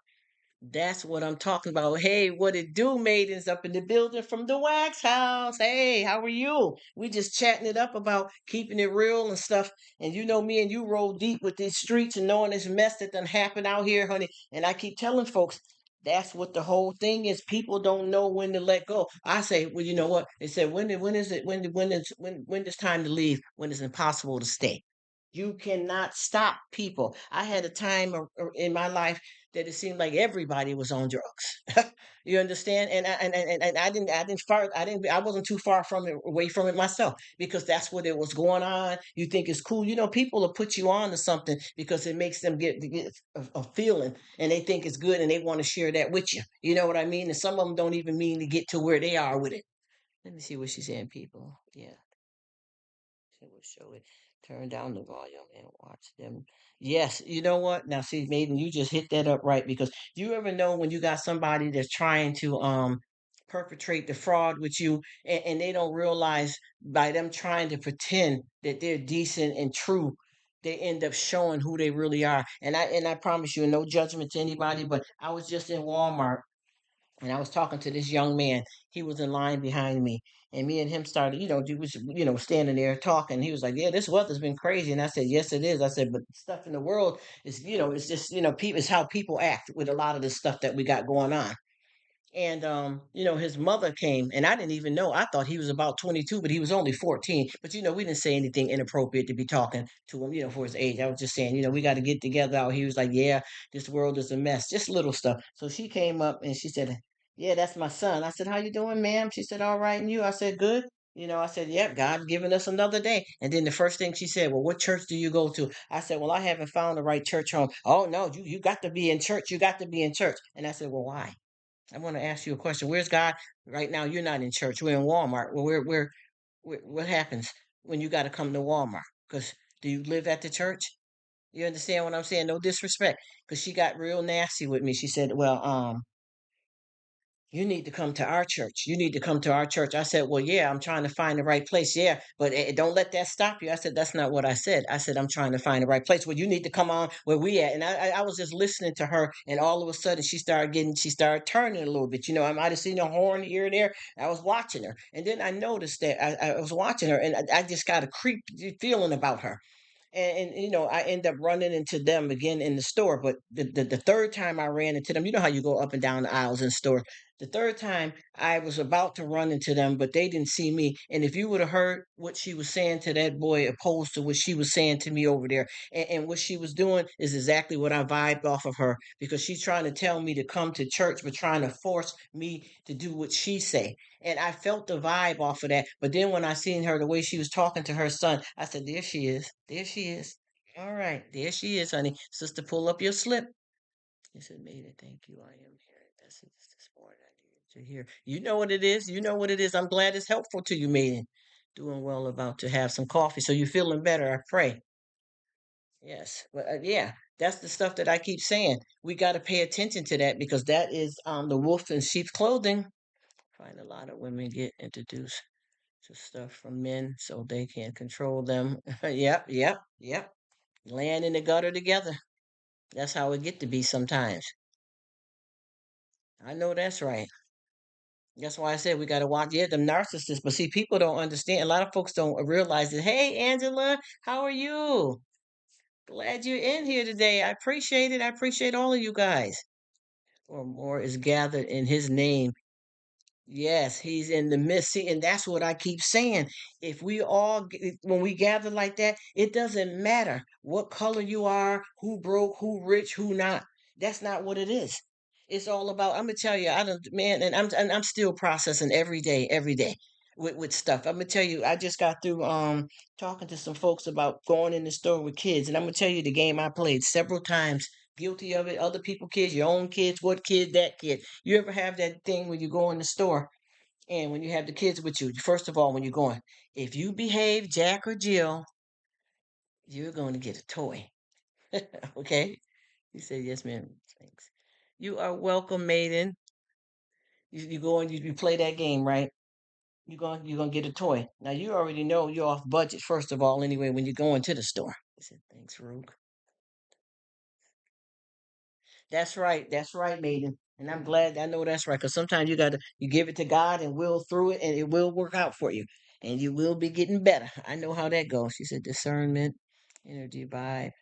That's what I'm talking about. Hey, what it do, maidens up in the building from the Wax House. Hey, how are you? We just chatting it up about keeping it real and stuff. And you know me and you roll deep with these streets and knowing this mess that done happened out here, honey. And I keep telling folks, that's what the whole thing is. People don't know when to let go. I say, well, you know what? They said, when is it when it's time to leave? When it's impossible to stay. You cannot stop people. I had a time in my life that it seemed like everybody was on drugs. You understand? And I wasn't too far from it, away from it myself, because that's what it was going on. You think it's cool. People will put you on to something because it makes them get a feeling and they think it's good and they want to share that with you. You know what I mean? And some of them don't even mean to get to where they are with it. Let me see what she's saying, people. Yeah. It will show it. Turn down the volume and watch them. Yes, you know what? Now, see, Maiden, you just hit that up right, because you ever know when you got somebody that's trying to perpetrate the fraud with you, and they don't realize by them trying to pretend that they're decent and true, they end up showing who they really are. And I promise you, no judgment to anybody, but I was just in Walmart and I was talking to this young man. He was in line behind me, and me and him started, he was, standing there talking. He was like, "Yeah, this weather's been crazy," and I said, "Yes, it is." I said, "But stuff in the world is, it's just, people, it's how people act with a lot of the stuff that we got going on." And his mother came, and I didn't even know. I thought he was about 22, but he was only 14. But we didn't say anything inappropriate to be talking to him, for his age. I was just saying, we got to get together out. He was like, "Yeah, this world is a mess," just little stuff. So she came up and she said, "Yeah, that's my son." I said, "How you doing, ma'am?" She said, "All right, and you?" I said, "Good." I said, "Yeah, God giving us another day." And then the first thing she said, "Well, what church do you go to?" I said, "Well, I haven't found the right church home." "Oh no, you got to be in church. You got to be in church." And I said, "Well, why?" I want to ask you a question. Where's God right now? You're not in church. We're in Walmart. Well, what happens when you got to come to Walmart? Because do you live at the church? You understand what I'm saying? No disrespect. Because she got real nasty with me. She said, "Well, you need to come to our church. You need to come to our church." I said, "Well, yeah, I'm trying to find the right place. Yeah, but don't let that stop you." I said, "That's not what I said. I said, I'm trying to find the right place. Well, you need to come on where we at." And I was just listening to her, and all of a sudden she started turning a little bit. I might have seen a horn here and there. I was watching her. And then I noticed that I was watching her, and I just got a creep feeling about her. And I end up running into them again in the store. But the third time I ran into them, you know how you go up and down the aisles in the store. The third time I was about to run into them, but they didn't see me. And if you would have heard what she was saying to that boy opposed to what she was saying to me over there, and what she was doing is exactly what I vibed off of her, because she's trying to tell me to come to church but trying to force me to do what she say. And I felt the vibe off of that. But then when I seen her, the way she was talking to her son, I said, "There she is. There she is. All right, there she is, honey. Sister, pull up your slip." He said, "Maiden, thank you. I am here. This is this morning. I needed to hear. You know what it is. You know what it is. I'm glad it's helpful to you, Maiden. Doing well, about to have some coffee. So you're feeling better, I pray." Yes. But yeah, that's the stuff that I keep saying. We got to pay attention to that, because that is the wolf in sheep's clothing. Find a lot of women get introduced to stuff from men so they can control them. Yep, yep, yep. Laying in the gutter together. That's how it get to be sometimes. I know that's right. That's why I said we got to watch. Yeah, them narcissists. But see, people don't understand. A lot of folks don't realize that. Hey, Angela, how are you? Glad you're in here today. I appreciate it. I appreciate all of you guys. Or more is gathered in his name. Yes, he's in the midst. See, and that's what I keep saying. If we all, when we gather like that, it doesn't matter what color you are, who broke, who rich, who not. That's not what it is. It's all about. I'm gonna tell you, I don't, man, and I'm still processing every day with stuff. I'm gonna tell you, I just got through talking to some folks about going in the store with kids, and I'm gonna tell you the game I played several times. Guilty of it. Other people, kids, your own kids, what kid, that kid. You ever have that thing when you go in the store and when you have the kids with you? First of all, when you're going, if you behave, Jack or Jill, you're going to get a toy. Okay? You say, "Yes, ma'am." Thanks. You are welcome, maiden. You go and you play that game, right? You're gonna get a toy. Now you already know you're off budget, first of all, anyway, when you go into the store. I said, "Thanks, Rruk." That's right. That's right, maiden. And I'm glad I know that's right. Because sometimes you give it to God and will through it, and it will work out for you. And you will be getting better. I know how that goes. She said, "Discernment, energy, vibe."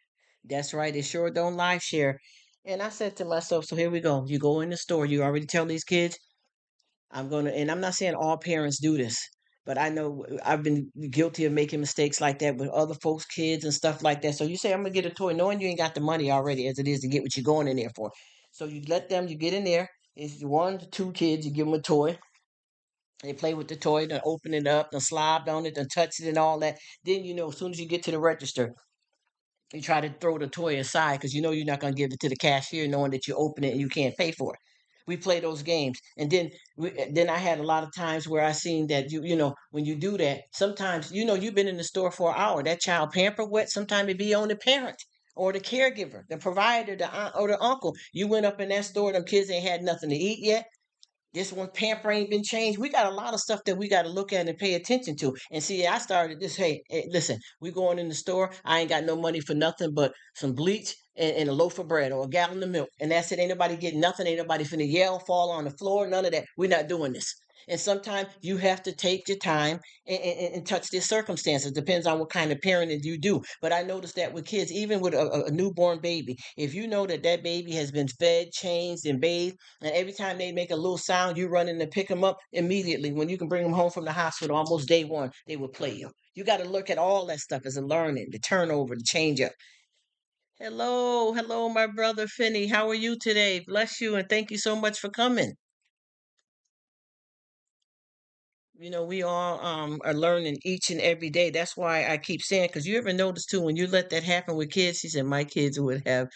That's right. It sure don't lie share. And I said to myself, so here we go. You go in the store, you already tell these kids, and I'm not saying all parents do this, but I know I've been guilty of making mistakes like that with other folks' kids and stuff like that. So you say, "I'm gonna get a toy," knowing you ain't got the money already as it is to get what you're going in there for. So you let them, you get in there. It's one to two kids, you give them a toy. They play with the toy, then open it up, then slob on it, then touch it and all that. Then as soon as you get to the register, you try to throw the toy aside because you know you're not going to give it to the cashier, knowing that you open it and you can't pay for it. We play those games, and then I had a lot of times where I seen that when you do that, sometimes you've been in the store for an hour. That child pampered wet. Sometimes it be on the parent or the caregiver, the provider, the aunt or the uncle. You went up in that store, them kids ain't had nothing to eat yet. This one pamper ain't been changed. We got a lot of stuff that we got to look at and pay attention to. And see, I started this. Hey, listen, we going in the store. I ain't got no money for nothing but some bleach and a loaf of bread or a gallon of milk, and that's it. Ain't nobody getting nothing. Ain't nobody finna yell, fall on the floor, none of that. We're not doing this. And sometimes you have to take your time and touch their circumstances. Depends on what kind of parenting you do. But I noticed that with kids, even with a newborn baby, if you know that that baby has been fed, changed, and bathed, and every time they make a little sound, you run in to pick them up immediately. When you can bring them home from the hospital, almost day one, they will play you. You got to look at all that stuff as a learning, the turnover, the change up. Hello, hello, my brother Finney. How are you today? Bless you, and thank you so much for coming. We all are learning each and every day. That's why I keep saying, because you ever notice too, when you let that happen with kids, she said my kids would have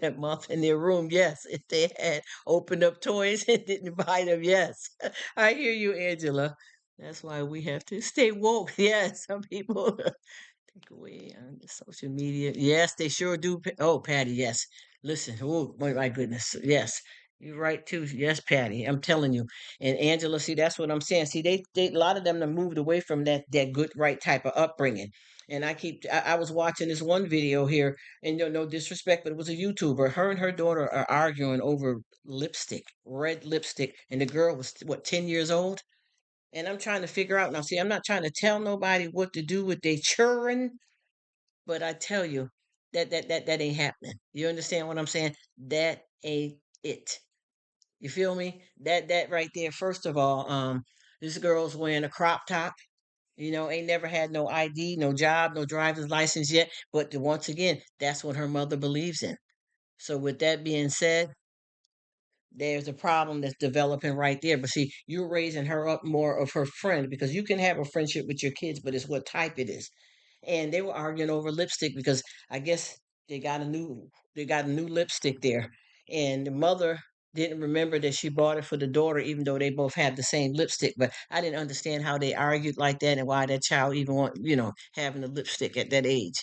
a moth in their room. Yes, if they had opened up toys and didn't buy them. Yes, I hear you, Angela. That's why we have to stay woke. Yes, some people take away on the social media. Yes, they sure do. Oh, Patty, yes. Listen, oh my goodness. Yes. You're right too. Yes, Patty. I'm telling you. And Angela, see, that's what I'm saying. See, they a lot of them have moved away from that good right type of upbringing. And I was watching this one video here, and no disrespect, but it was a YouTuber. Her and her daughter are arguing over lipstick, red lipstick, and the girl was what, 10 years old? And I'm trying to figure out now. See, I'm not trying to tell nobody what to do with their children, but I tell you that ain't happening. You understand what I'm saying? That ain't it. You feel me? That right there. First of all, this girl's wearing a crop top. Ain't never had no ID, no job, no driver's license yet. But once again, that's what her mother believes in. So with that being said, there's a problem that's developing right there. But see, you're raising her up more of her friend because you can have a friendship with your kids, but it's what type it is. And they were arguing over lipstick because I guess they got a new they got a new lipstick there, and the mother didn't remember that she bought it for the daughter, even though they both had the same lipstick. But I didn't understand how they argued like that and why that child even want having a lipstick at that age.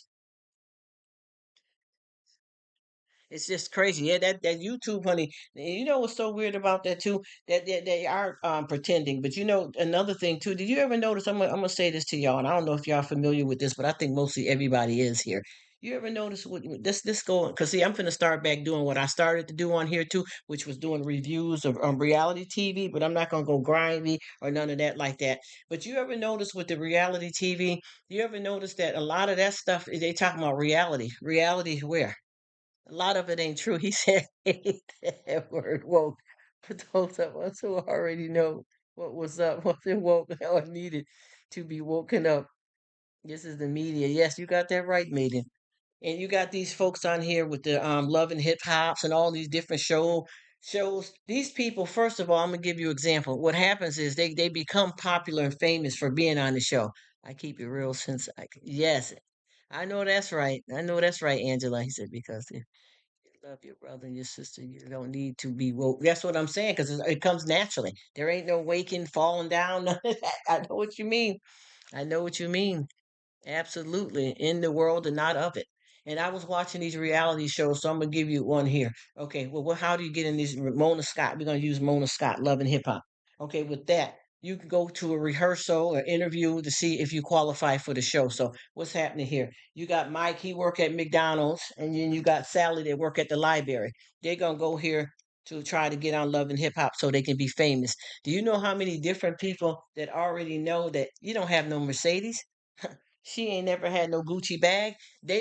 It's just crazy. Yeah, that YouTube, honey. And you know what's so weird about that too? That they are pretending. But another thing too. Did you ever notice? I'm gonna say this to y'all, and I don't know if y'all familiar with this, but I think mostly everybody is here. You ever notice what this going? Because see, I'm gonna start back doing what I started to do on here too, which was doing reviews of reality TV. But I'm not gonna go grindy or none of that like that. But you ever notice with the reality TV? You ever notice that a lot of that stuff they talking about reality? Reality where? A lot of it ain't true. He said that word woke. For those of us who already know what was up, wasn't woke or needed to be woken up. This is the media. Yes, you got that right, Megan. And you got these folks on here with the love and hip hops and all these different shows. These people, first of all, I'm gonna give you an example. What happens is they become popular and famous for being on the show. I keep it real since yes, I know that's right. I know that's right, Angela. He said because love your brother and your sister. You don't need to be woke. That's what I'm saying because it comes naturally. There ain't no waking, falling down. None of that. I know what you mean. I know what you mean. Absolutely. In the world and not of it. And I was watching these reality shows, so I'm gonna give you one here. Okay, well, how do you get in these Mona Scott? We're gonna use Mona Scott, Love and Hip Hop. Okay, with that, you can go to a rehearsal or interview to see if you qualify for the show. So what's happening here? You got Mike, he work at McDonald's, and then you got Sally that work at the library. They're gonna go here to try to get on Love and Hip Hop so they can be famous. Do you know how many different people that already know that you don't have no Mercedes? She ain't never had no Gucci bag.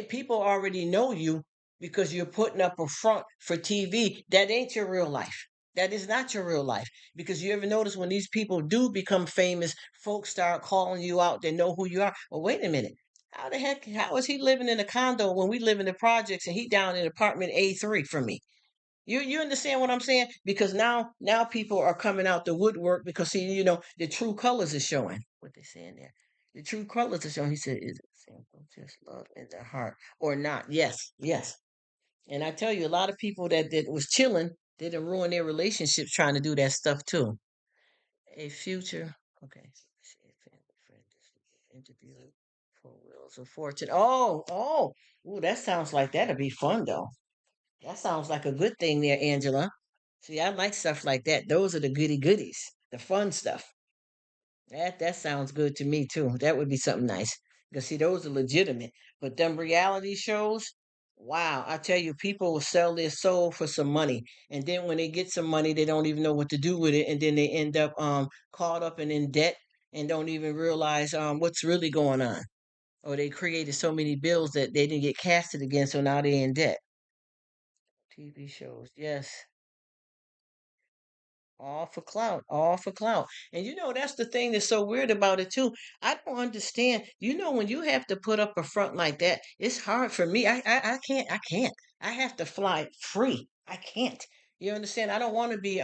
People already know you because you're putting up a front for TV. That ain't your real life. That is not your real life. Because you ever notice when these people do become famous, folks start calling you out. They know who you are. Well, wait a minute. How the heck? How is he living in a condo when we live in the projects and he down in apartment A3 from me? You understand what I'm saying? Because now people are coming out the woodwork because see, the true colors is showing. What they saying there. The true colors are showing. He said, is it simple, just love in their heart or not? Yes, yes. And I tell you, a lot of people that was chilling, they didn't ruin their relationships trying to do that stuff too. A future, okay. Interview for Wheels of Fortune. Oh, that sounds like that'd be fun though. That sounds like a good thing there, Angela. See, I like stuff like that. Those are the goody goodies, the fun stuff. That sounds good to me too. That would be something nice. Because see, those are legitimate. But them reality shows, Wow, I tell you, people will sell their soul for some money, and then when they get some money, they don't even know what to do with it, and then they end up caught up and in debt and don't even realize what's really going on. Or they created so many bills that they didn't get casted again, so now they're in debt. TV shows, yes. All for clout, all for clout. And that's the thing that's so weird about it too. I don't understand. When you have to put up a front like that, it's hard for me. I can't, I can't. I have to fly free. I can't. You understand? I don't want to be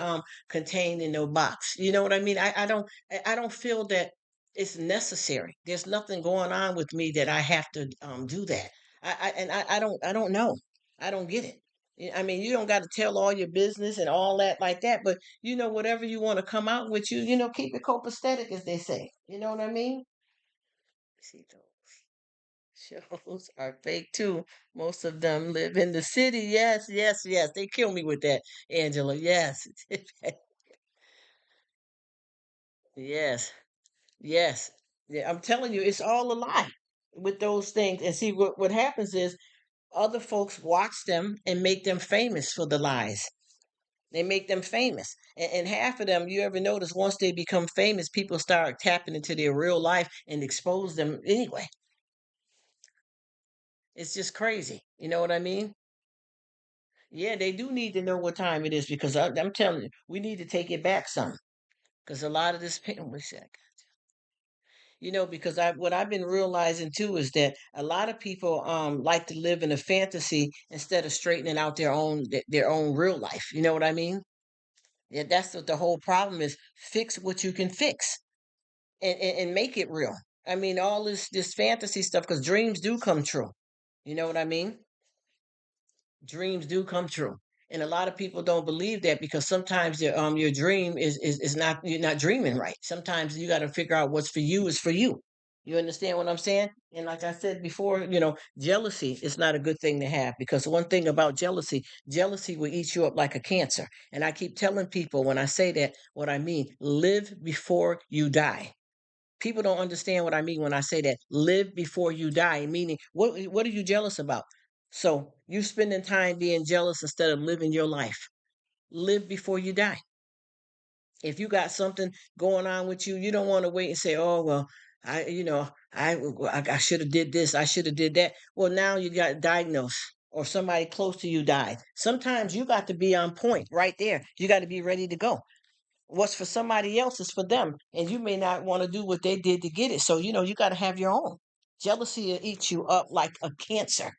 contained in no box. You know what I mean? I don't feel that it's necessary. There's nothing going on with me that I have to do that. I don't know. I don't get it. I mean, you don't got to tell all your business and all that like that, but whatever you want to come out with, keep it copacetic, as they say. You know what I mean? See, those shows are fake too. Most of them live in the city. Yes, yes, yes. They kill me with that, Angela. Yes, yes, yes. Yeah, I'm telling you, it's all a lie with those things. And see, what happens is other folks watch them and make them famous for the lies. They make them famous. And half of them, you ever notice, once they become famous, people start tapping into their real life and expose them anyway. It's just crazy. You know what I mean? Yeah, they do need to know what time it is because I'm telling you, we need to take it back some. Because a lot of this, what's that? Because what I've been realizing too is that a lot of people like to live in a fantasy instead of straightening out their own real life. You know what I mean? Yeah, that's what the whole problem is. Fix what you can fix. And make it real. I mean, all this fantasy stuff, because dreams do come true. You know what I mean? Dreams do come true, and a lot of people don't believe that because sometimes your dream is not, you're not dreaming right. Sometimes you got to figure out what's for you is for you. You understand what I'm saying? And like I said before, jealousy is not a good thing to have because one thing about jealousy, jealousy will eat you up like a cancer. And I keep telling people when I say that, what I mean, live before you die. People don't understand what I mean when I say that. Live before you die, meaning what are you jealous about? So you spending time being jealous instead of living your life. Live before you die. If you got something going on with you, you don't want to wait and say, "Oh well, I should have did this, I should have did that." Well, now you got diagnosed or somebody close to you died. Sometimes you got to be on point right there. You got to be ready to go. What's for somebody else is for them, and you may not want to do what they did to get it. So you got to have your own. Jealousy will eat you up like a cancer.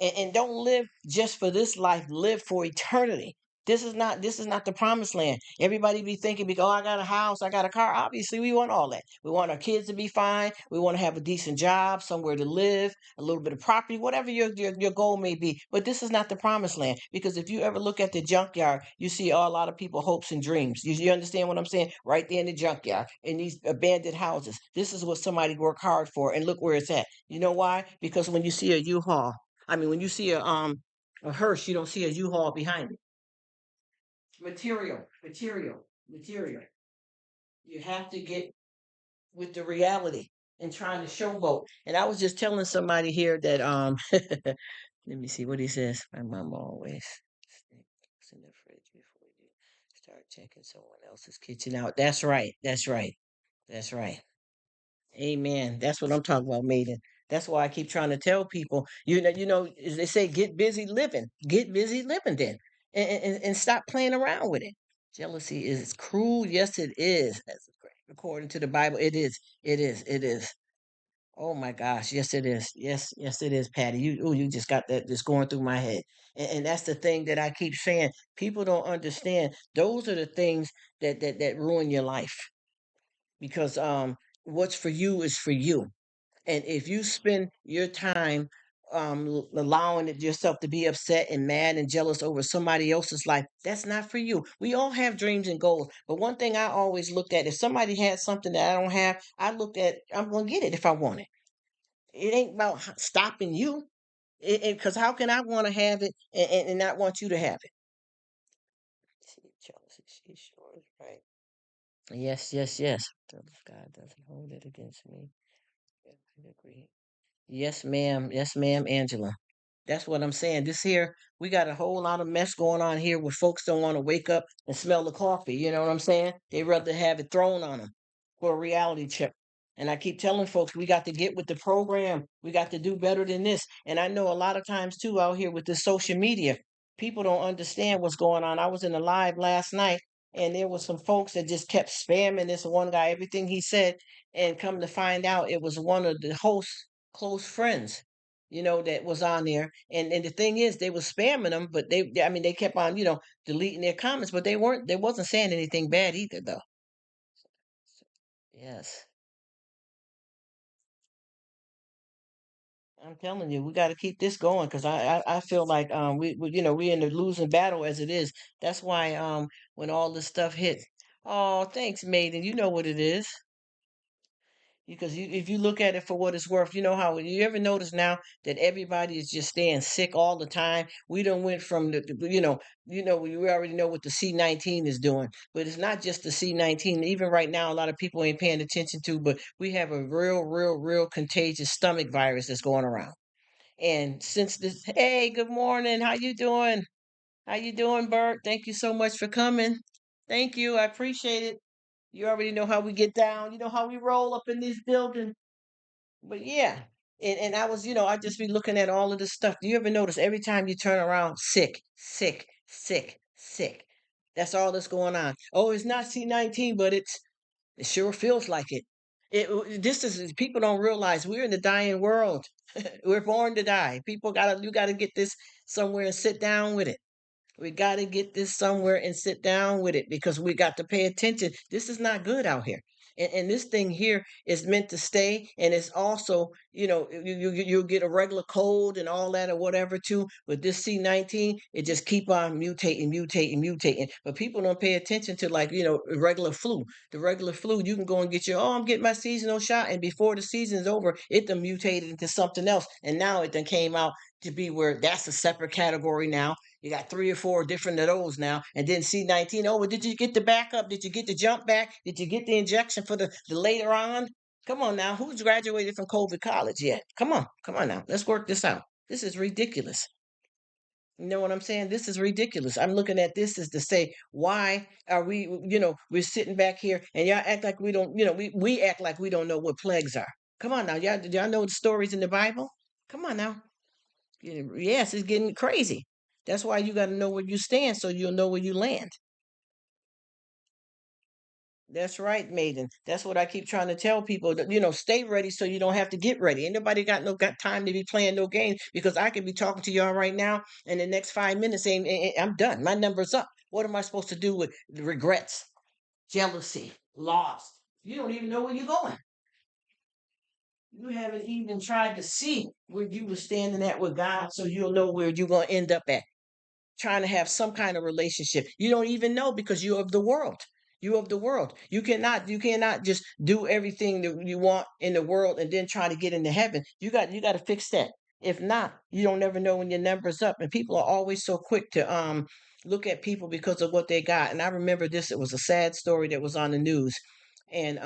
And don't live just for this life, live for eternity. This is not the promised land. Everybody be thinking because, oh, I got a house, I got a car. Obviously we want all that. We want our kids to be fine, we want to have a decent job, somewhere to live, a little bit of property, whatever your goal may be. But this is not the promised land, because if you ever look at the junkyard, you see a lot of people hopes and dreams. You understand what I'm saying? Right there in the junkyard, in these abandoned houses, this is what somebody worked hard for, and look where it's at. You know why? Because when you see a U-Haul, I mean, when you see a hearse, you don't see a U-Haul behind it. Material, material, material. You have to get with the reality and trying to showboat. And I was just telling somebody here that let me see what he says. My mom always sticks in the fridge before you start checking someone else's kitchen out. That's right. That's right. That's right. Amen. That's what I'm talking about, maiden. That's why I keep trying to tell people, as they say, get busy living. Get busy living then. And stop playing around with it. Jealousy is cruel. Yes, it is. According to the Bible, it is. It is. It is. Oh my gosh. Yes, it is. Yes, yes, it is, Patty. You just got that just going through my head. And that's the thing that I keep saying. People don't understand. Those are the things that ruin your life, because what's for you is for you. And if you spend your time allowing yourself to be upset and mad and jealous over somebody else's life, that's not for you. We all have dreams and goals, but one thing I always looked at, if somebody had something that I don't have, I looked at, I'm gonna get it if I want it. It ain't about stopping you, because how can I want to have it and not want you to have it? See, jealousy, she sure is right. Yes, yes, yes. God doesn't hold it against me. Yeah, I agree. Yes, ma'am. Yes, ma'am, Angela. That's what I'm saying. This here, we got a whole lot of mess going on here where folks don't want to wake up and smell the coffee. You know what I'm saying? They rather have it thrown on them for a reality check. And I keep telling folks, we got to get with the program. We got to do better than this. And I know a lot of times too out here with this social media, people don't understand what's going on. I was in a live last night and there was some folks that just kept spamming this one guy, everything he said. And come to find out, it was one of the host's close friends, that was on there. And the thing is, they were spamming them, but I mean, they kept on, deleting their comments, but they wasn't saying anything bad either, though. Yes. I'm telling you, we got to keep this going because I feel like we in the losing battle as it is. That's why when all this stuff hits, oh thanks, Maiden. You know what it is. Because if you look at it for what it's worth, you know how you ever notice now that everybody is just staying sick all the time. We don't went from we already know what the C-19 is doing, but it's not just the C-19. Even right now, a lot of people ain't paying attention to, but we have a real contagious stomach virus that's going around. And since this, hey, good morning. How you doing? How you doing, Bert? Thank you so much for coming. Thank you. I appreciate it. You already know how we get down. You know how we roll up in these buildings. But yeah, and I was, I just be looking at all of this stuff. Do you ever notice every time you turn around, sick, sick, sick, sick? That's all that's going on. Oh, it's not C-19, but it sure feels like it. This is people don't realize we're in the dying world. We're born to die. You gotta get this somewhere and sit down with it. We got to get this somewhere and sit down with it because we got to pay attention. This is not good out here. And this thing here is meant to stay. And it's also, you'll get a regular cold and all that or whatever too. But this C-19, it just keep on mutating. But people don't pay attention to like, regular flu. The regular flu, you can go and get I'm getting my seasonal shot. And before the season's over, it done mutated into something else. And now it done came out to be where that's a separate category now. You got three or four different of those now. And then C-19. Oh, well, did you get the backup? Did you get the jump back? Did you get the injection for the later on? Come on now. Who's graduated from COVID college yet? Come on. Come on now. Let's work this out. This is ridiculous. You know what I'm saying? This is ridiculous. I'm looking at this as to say, why are we, we're sitting back here and y'all act like we don't, we act like we don't know what plagues are. Come on now. Y'all know the stories in the Bible? Come on now. Yes, it's getting crazy. That's why you got to know where you stand so you'll know where you land. That's right, Maiden. That's what I keep trying to tell people that, stay ready so you don't have to get ready. Ain't nobody got time to be playing no games because I could be talking to y'all right now and the next 5 minutes I'm done. My number's up. What am I supposed to do with the regrets, jealousy, loss? You don't even know where you're going. You haven't even tried to see where you were standing at with God so you'll know where you're going to end up at. Trying to have some kind of relationship. You don't even know because you're of the world. You of the world. You cannot just do everything that you want in the world and then try to get into heaven. You got to fix that. If not, you don't never know when your number's up. And people are always so quick to look at people because of what they got. And I remember this, it was a sad story that was on the news. And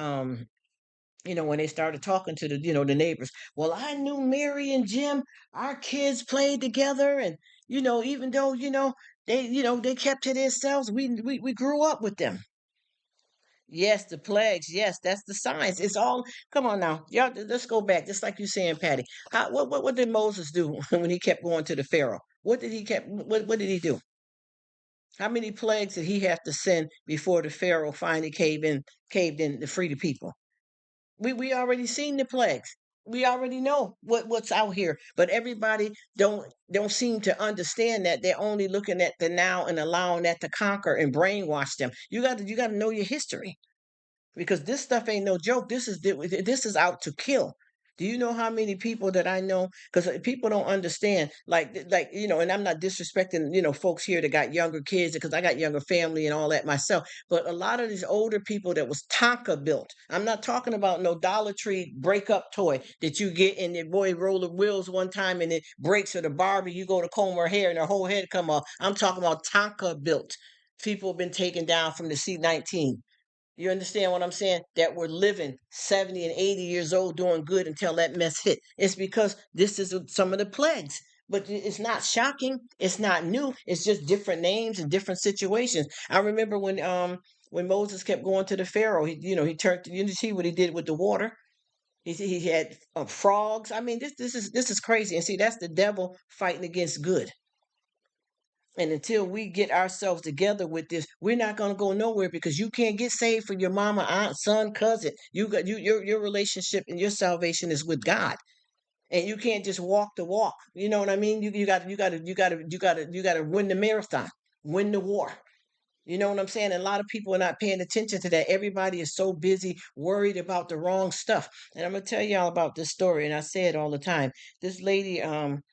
when they started talking to the neighbors. Well, I knew Mary and Jim, our kids played together, and even though they kept to themselves, we grew up with them. Yes, the plagues. Yes, that's the signs. It's all. Come on now, y'all. Let's go back. Just like you saying, Patty. What did Moses do when he kept going to the Pharaoh? What did he do? How many plagues did he have to send before the Pharaoh finally caved in to free the people? We already seen the plagues. We already know what's out here, but everybody don't seem to understand that. They're only looking at the now and allowing that to conquer and brainwash them. You got to know your history because this stuff ain't no joke. This is out to kill. Do you know how many people that I know? Because people don't understand, and I'm not disrespecting, folks here that got younger kids because I got younger family and all that myself. But a lot of these older people that was Tonka built. I'm not talking about no Dollar Tree breakup toy that you get and the boy roll the wheels one time and it breaks, or the Barbie you go to comb her hair and her whole head come off. I'm talking about Tonka built. People have been taken down from the C-19. You understand what I'm saying? That we're living 70 and 80 years old doing good until that mess hit. It's because this is some of the plagues. But it's not shocking. It's not new. It's just different names and different situations. I remember when Moses kept going to the Pharaoh, he turned. You see what he did with the water. He had frogs. I mean, this is crazy. And see, that's the devil fighting against good. And until we get ourselves together with this, we're not going to go nowhere because you can't get saved for your mama, aunt, son, cousin. You got your relationship and your salvation is with God, and you can't just walk the walk. You know what I mean? You got to win the marathon, win the war. You know what I'm saying? A lot of people are not paying attention to that. Everybody is so busy worried about the wrong stuff. And I'm gonna tell y'all about this story, and I say it all the time. This lady,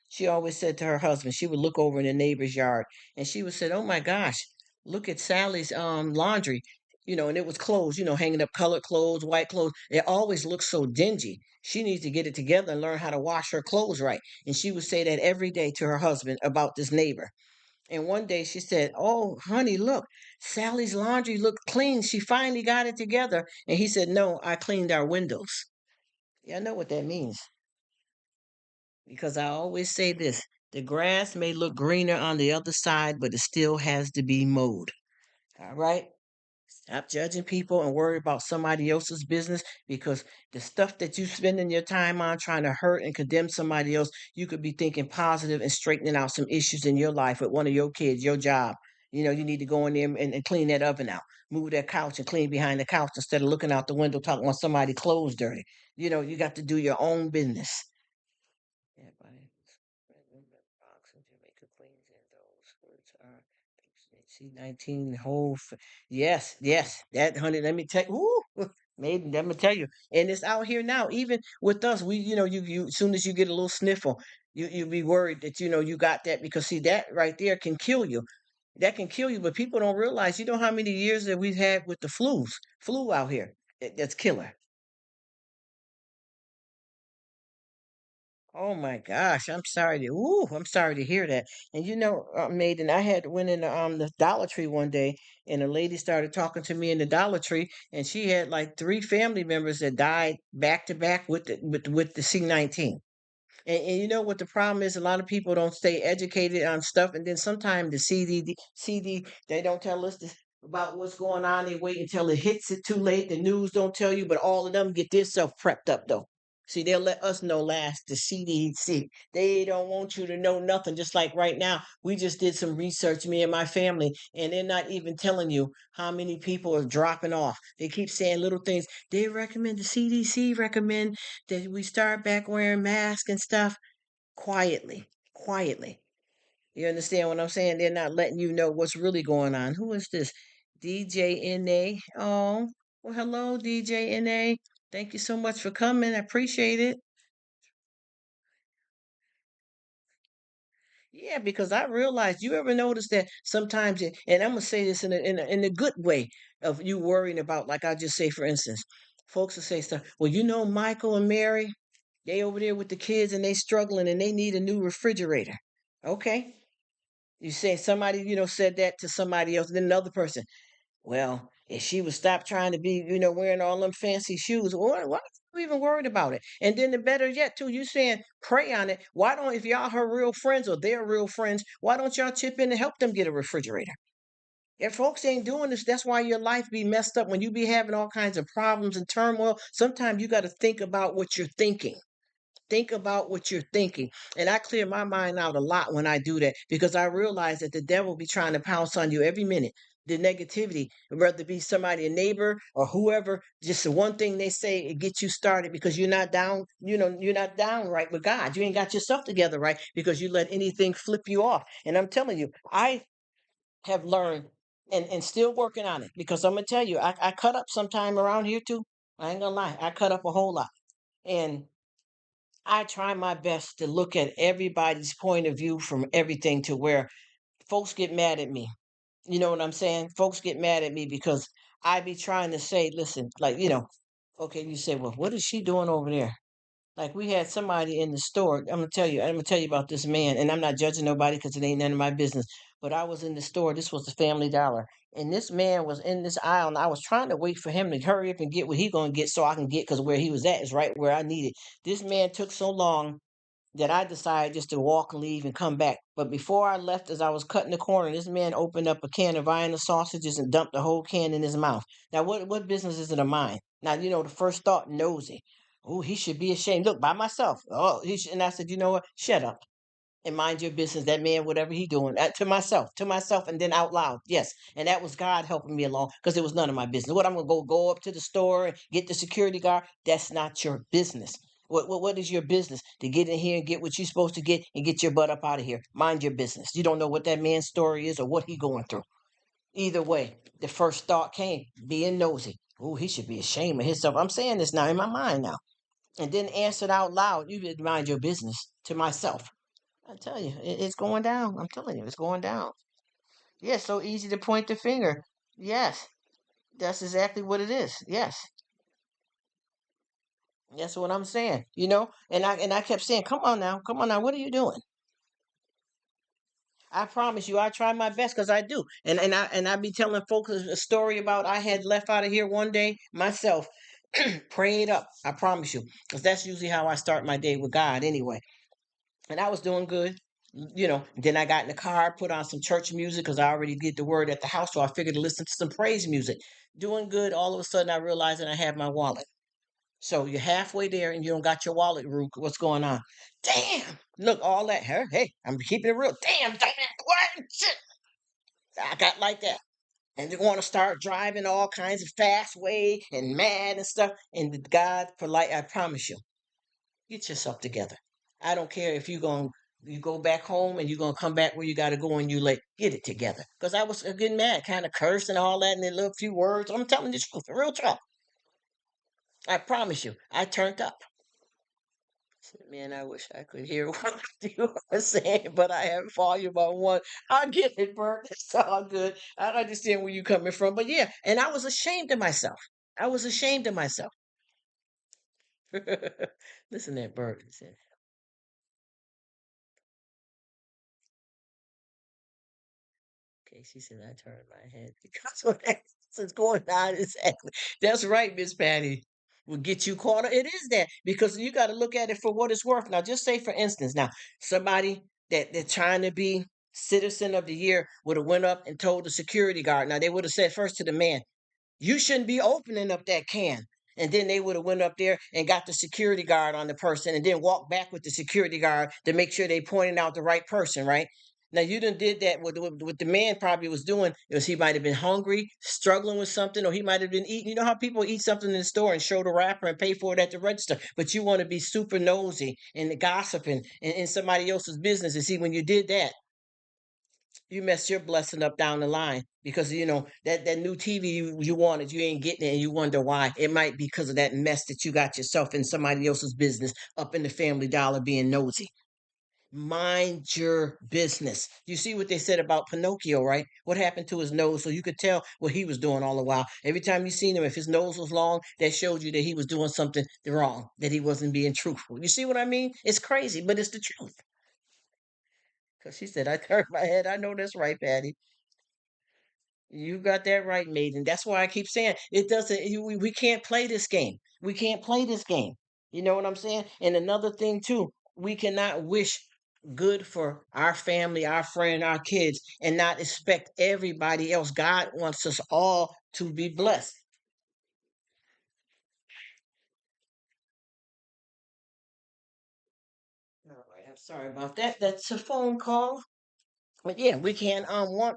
she always said to her husband, she would look over in the neighbor's yard, and she would say, "Oh my gosh, look at Sally's laundry." And it was clothes, hanging up colored clothes, white clothes. It always looks so dingy. She needs to get it together and learn how to wash her clothes right. And she would say that every day to her husband about this neighbor. And one day she said, "Oh, honey, look, Sally's laundry looked clean. She finally got it together." And he said, "No, I cleaned our windows." Yeah, I know what that means because I always say this: the grass may look greener on the other side, but it still has to be mowed. All right? Stop judging people and worry about somebody else's business because the stuff that you spending your time on trying to hurt and condemn somebody else, you could be thinking positive and straightening out some issues in your life with one of your kids, your job. You need to go in there and clean that oven out, move that couch and clean behind the couch instead of looking out the window talking about somebody clothes dirty. You got to do your own business. Yeah, buddy. Box and Jamaica Queens and those words are C19 whole. Yes, yes. That honey, let me tell you. Maybe let me tell you. And it's out here now. Even with us, you as soon as you get a little sniffle, you be worried that you got that because see that right there can kill you. That can kill you, but people don't realize. You know how many years that we've had with the flu out here. That's killer. Oh my gosh, I'm sorry to hear that. And Maiden, I had went in the Dollar Tree one day, and a lady started talking to me in the Dollar Tree, and she had like three family members that died back to back with the C19. And you know what the problem is? A lot of people don't stay educated on stuff, and then sometimes the CD they don't tell us this, about what's going on. They wait until it hits it too late. The news don't tell you, but all of them get themselves prepped up though. See, they'll let us know last. The CDC, they don't want you to know nothing. Just like right now, we just did some research, me and my family, and they're not even telling you how many people are dropping off. They keep saying little things. They recommend the CDC recommend that we start back wearing masks and stuff quietly, quietly. You understand what I'm saying? They're not letting you know what's really going on. Who is this? DJNA. Oh, well, hello, DJNA. Thank you so much for coming. I appreciate it. Yeah, because I realized you ever notice that sometimes, and I'm gonna say this in a good way of you worrying about, like I just say, for instance, folks will say stuff. Well, Michael and Mary, they over there with the kids and they struggling and they need a new refrigerator. Okay, you say somebody said that to somebody else, then another person. Well, if she would stop trying to be, wearing all them fancy shoes, why are you even worried about it? And then the better yet, too, you saying pray on it. Why don't, if y'all her real friends or they're real friends, why don't y'all chip in and help them get a refrigerator? If folks ain't doing this, that's why your life be messed up. When you be having all kinds of problems and turmoil, sometimes you got to think about what you're thinking. Think about what you're thinking. And I clear my mind out a lot when I do that because I realize that the devil be trying to pounce on you every minute. The negativity, whether it be somebody, a neighbor or whoever, just the one thing they say, it gets you started because you're not down, you're not down right with God. You ain't got yourself together right because you let anything flip you off. And I'm telling you, I have learned and still working on it because I'm gonna tell you, I cut up sometime around here too. I ain't gonna lie, I cut up a whole lot. And I try my best to look at everybody's point of view from everything to where folks get mad at me. You know what I'm saying? Folks get mad at me because I be trying to say, listen, like, okay, you say, well, what is she doing over there? Like we had somebody in the store. I'm gonna tell you about this man, and I'm not judging nobody because it ain't none of my business. But I was in the store. This was the Family Dollar, and this man was in this aisle, and I was trying to wait for him to hurry up and get what he gonna get so I can get because where he was at is right where I needed. This man took so long. that I decided just to walk and leave and come back. But before I left, as I was cutting the corner, this man opened up a can of Vienna sausages and dumped the whole can in his mouth. Now, what business is it of mine? Now, the first thought, nosy. Oh, he should be ashamed. Look, by myself. Oh, and I said, you know what? Shut up and mind your business. That man, whatever he doing, to myself, and then out loud. Yes, and that was God helping me along because it was none of my business. What I'm gonna go up to the store and get the security guard? That's not your business. What is your business to get in here and get what you're supposed to get and get your butt up out of here? Mind your business. You don't know what that man's story is or what he going through. Either way, the first thought came being nosy. Oh, he should be ashamed of himself. I'm saying this now in my mind now, and then answered out loud. You mind your business to myself. I tell you, it's going down. I'm telling you, it's going down. Yeah, it's so easy to point the finger. Yes, that's exactly what it is. Yes, that's what I'm saying. And I kept saying, come on now, what are you doing? I promise you, I try my best because I do. And I be telling folks a story about I had left out of here one day myself, prayed up. I promise you, because that's usually how I start my day with God anyway. And I was doing good. Then I got in the car, put on some church music because I already did the word at the house, so I figured to listen to some praise music. Doing good. All of a sudden, I realized that I had my wallet. So you're halfway there and you don't got your wallet, Rruk. What's going on? Damn! Look, all that. Hey, I'm keeping it real. Damn, what? Shit! I got like that. And they want to start driving all kinds of fast way and mad and stuff. And God, polite, I promise you. Get yourself together. I don't care if you go back home and you're gonna come back where you gotta go and you late. Get it together. Because I was getting mad, kind of cursing and all that, and then little few words. I'm telling you the truth, the real truth. I promise you, I turned up. Man, I wish I could hear what you are saying, but I have volume on one. I get it, Bert. It's all good. I understand where you're coming from. But yeah, and I was ashamed of myself. I was ashamed of myself. Listen to that Bert. Okay, she said I turned my head because what is going on exactly. That's right, Miss Patty. Will get you caught up. It is that because you got to look at it for what it's worth. Now, just say for instance, now somebody that they're trying to be citizen of the year would have went up and told the security guard. Now they would have said first to the man, you shouldn't be opening up that can. And then they would have went up there and got the security guard on the person and then walked back with the security guard to make sure they pointed out the right person, right? Now you done did that. What the man probably was doing is he might have been hungry, struggling with something, or he might have been eating. You know how people eat something in the store and show the wrapper and pay for it at the register, but you want to be super nosy and gossiping in somebody else's business. And see, when you did that, you mess your blessing up down the line because that new TV you wanted, you ain't getting it, and you wonder why. It might be because of that mess that you got yourself in somebody else's business up in the Family Dollar being nosy. Mind your business. You see what they said about Pinocchio, right? What happened to his nose? So you could tell what he was doing all the while. Every time you seen him, if his nose was long, that showed you that he was doing something wrong, that he wasn't being truthful. You see what I mean? It's crazy, but it's the truth. Because she said, I turned my head. I know that's right, Patty. You got that right, maiden. That's why I keep saying it doesn't. We can't play this game. We can't play this game. You know what I'm saying? And another thing too, we cannot wish good for our family, our friend, our kids, and not expect everybody else. God wants us all to be blessed. All right, I'm sorry about that. That's a phone call. But yeah, we can't want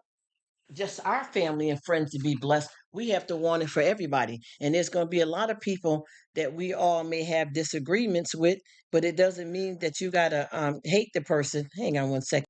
just our family and friends to be blessed. We have to want it for everybody. And there's going to be a lot of people that we all may have disagreements with, but it doesn't mean that you got to hate the person. Hang on one second.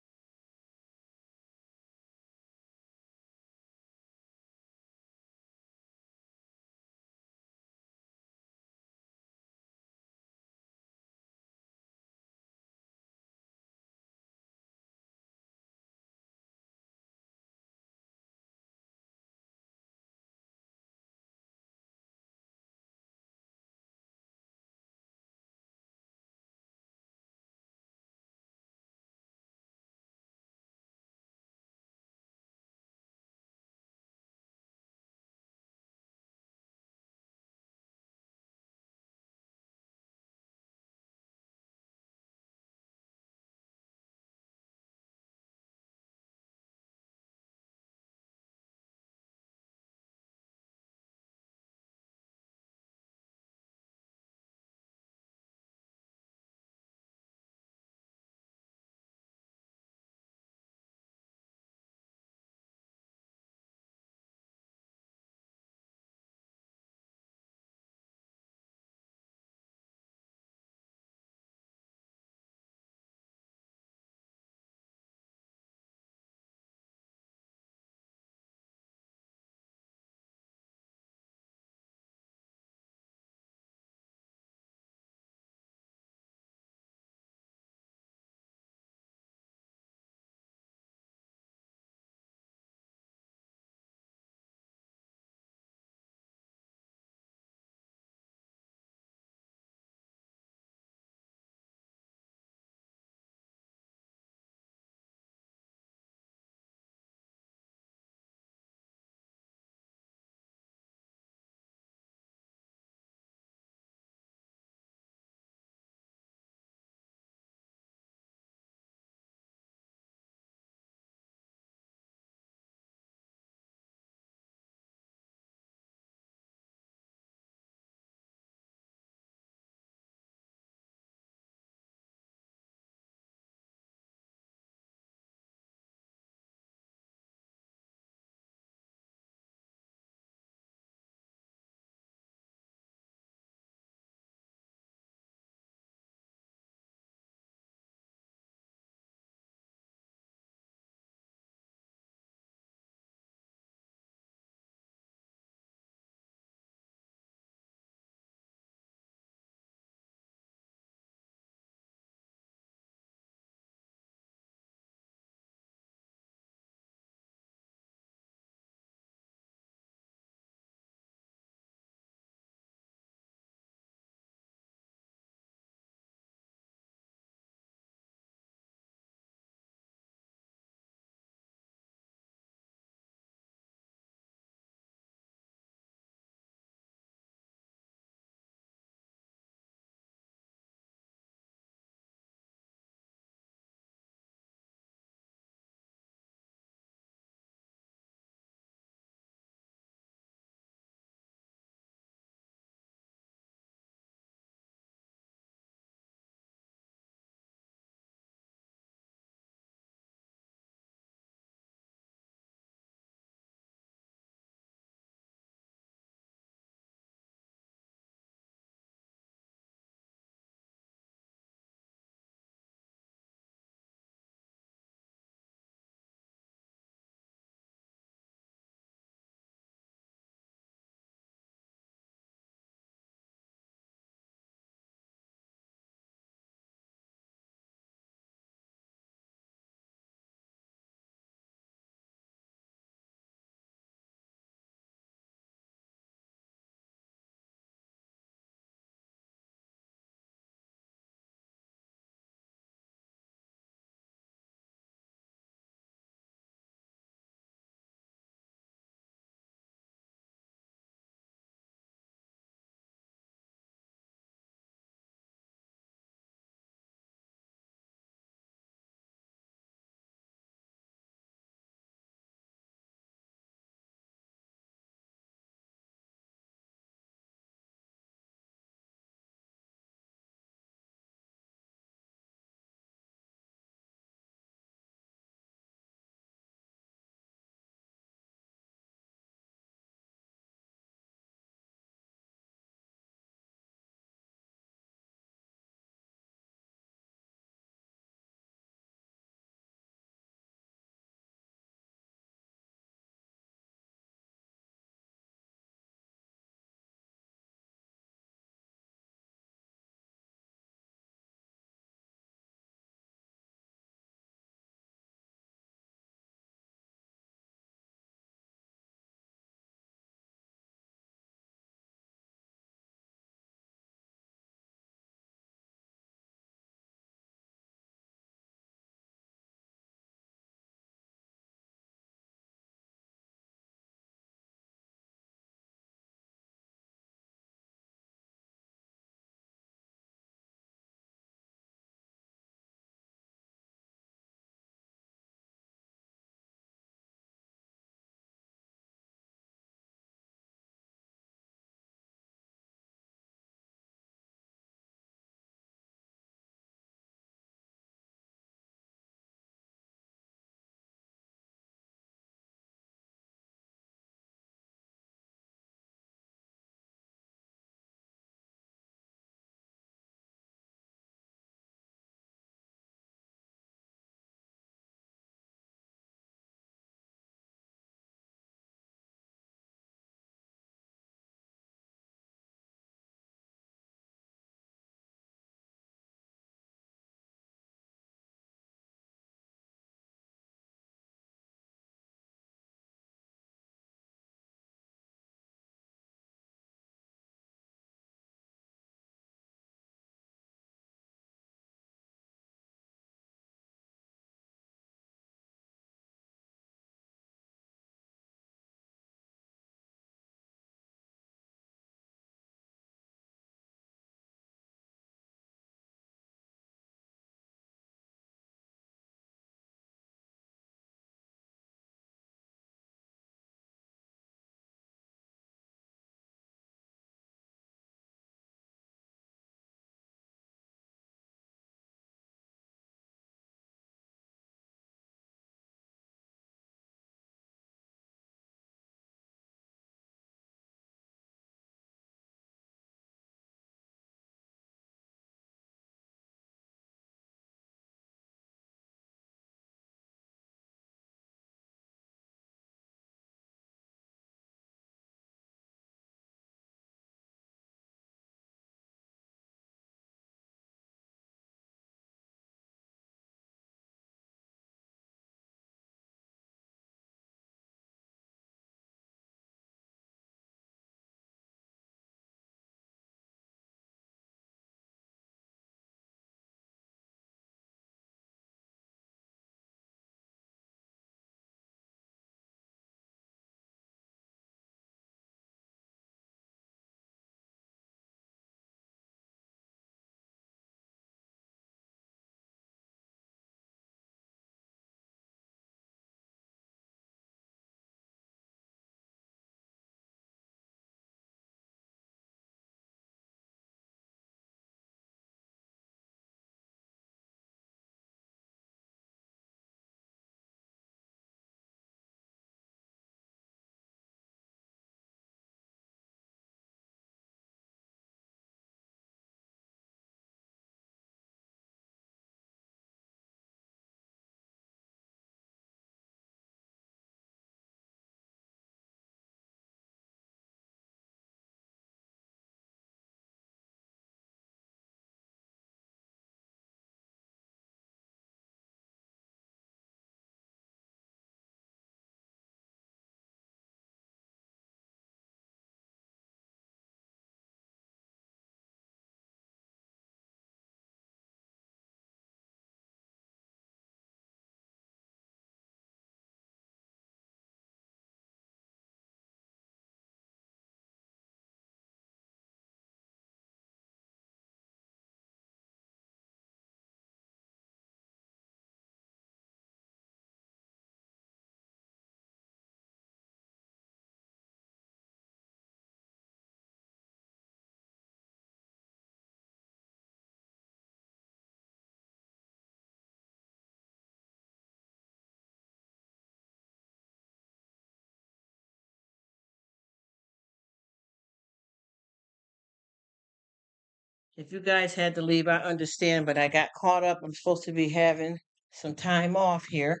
If you guys had to leave, I understand, but I got caught up. I'm supposed to be having some time off here,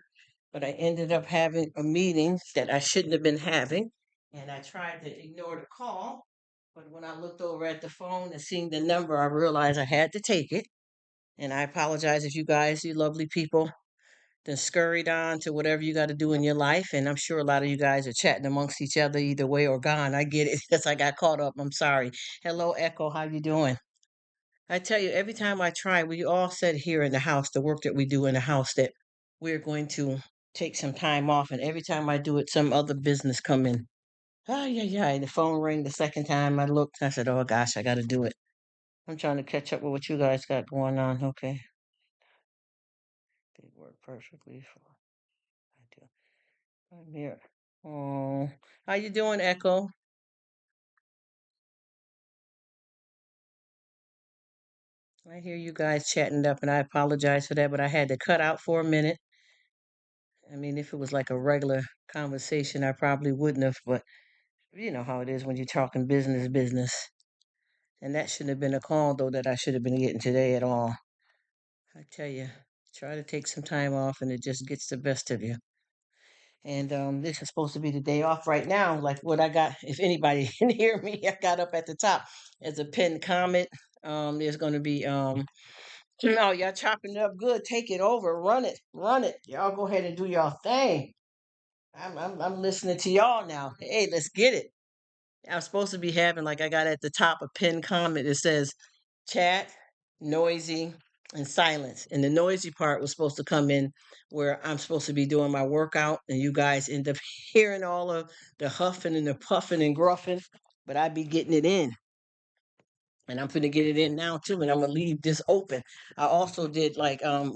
but I ended up having a meeting that I shouldn't have been having, and I tried to ignore the call. But when I looked over at the phone and seeing the number, I realized I had to take it. And I apologize if you guys, you lovely people, then scurried on to whatever you got to do in your life. And I'm sure a lot of you guys are chatting amongst each other either way or gone. I get it because I got caught up. I'm sorry. Hello, Echo. How you doing? I tell you, every time I try, we all said here in the house, the work that we do in the house, that we're going to take some time off. And every time I do it, some other business come in. Oh, yeah, yeah. And the phone rang the second time I looked. I said, oh, gosh, I got to do it. I'm trying to catch up with what you guys got going on. Okay. They work perfectly for I do. I'm here. Oh, how you doing, Echo? I hear you guys chatting up, and I apologize for that, but I had to cut out for a minute. I mean, if it was like a regular conversation, I probably wouldn't have, but you know how it is when you're talking business. And that shouldn't have been a call, though, that I should have been getting today at all. I tell you, try to take some time off, and it just gets the best of you. And this is supposed to be the day off right now. Like what I got, if anybody can hear me, I got up at the top as a pinned comment. There's going to be no, y'all chopping it up good. Take it over, run it. Y'all go ahead and do y'all thing. I'm listening to y'all now. Hey, let's get it. I'm supposed to be having, like, I got at the top a pinned comment that says chat, noisy, and silence. And the noisy part was supposed to come in where I'm supposed to be doing my workout, and you guys end up hearing all of the huffing and the puffing and gruffing, but I be getting it in. And I'm finna get it in now too, and I'm gonna leave this open. I also did like a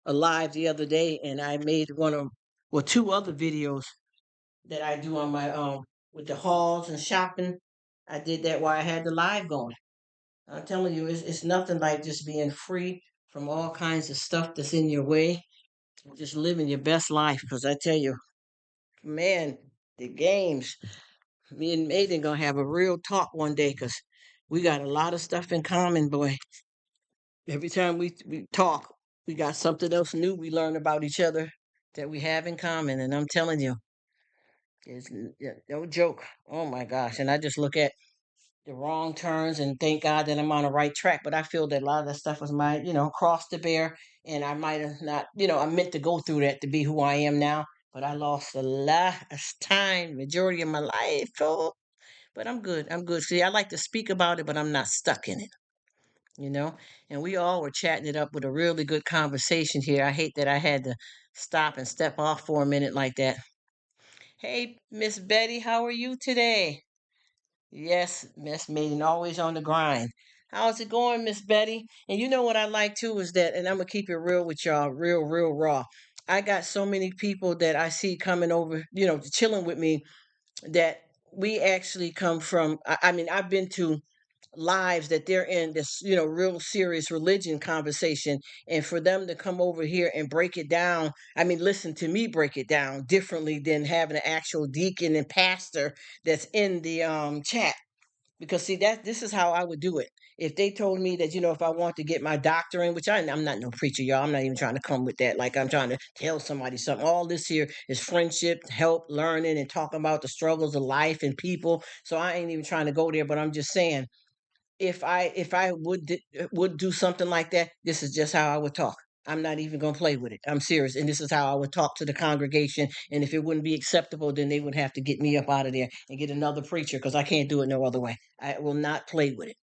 live the other day, and I made two other videos that I do on my with the hauls and shopping. I did that while I had the live going. I'm telling you, it's nothing like just being free from all kinds of stuff that's in your way. Just living your best life. Because I tell you, man, the games. Me and Maiden gonna have a real talk one day. Because we got a lot of stuff in common, boy. Every time we talk, we got something else new we learn about each other that we have in common. And I'm telling you, yeah, no joke. Oh my gosh. And I just look at the wrong turns and thank God that I'm on the right track. But I feel that a lot of that stuff was my, cross to bear. And I might have not, I meant to go through that to be who I am now. But I lost a lot of time, majority of my life. Oh, but I'm good. I'm good. See, I like to speak about it, but I'm not stuck in it, you know? And we all were chatting it up with a really good conversation here. I hate that I had to stop and step off for a minute like that. Hey, Miss Betty, how are you today? Yes, Miss Maiden, always on the grind. How's it going, Miss Betty? And you know what I like too is that, and I'm gonna keep it real with y'all, real raw. I got so many people that I see coming over, chilling with me that we actually come from. I mean, I've been to lives that they're in this, real serious religion conversation, and for them to come over here and break it down. I mean, listen to me break it down differently than having an actual deacon and pastor that's in the chat, because see that this is how I would do it. If they told me that, if I want to get my doctorate, which I'm not no preacher, y'all. I'm not even trying to come with that. Like I'm trying to tell somebody something. All this here is friendship, help, learning, and talking about the struggles of life and people. So I ain't even trying to go there. But I'm just saying, if I would do something like that, this is just how I would talk. I'm not even gonna play with it. I'm serious, and this is how I would talk to the congregation. And if it wouldn't be acceptable, then they would have to get me up out of there and get another preacher because I can't do it no other way. I will not play with it.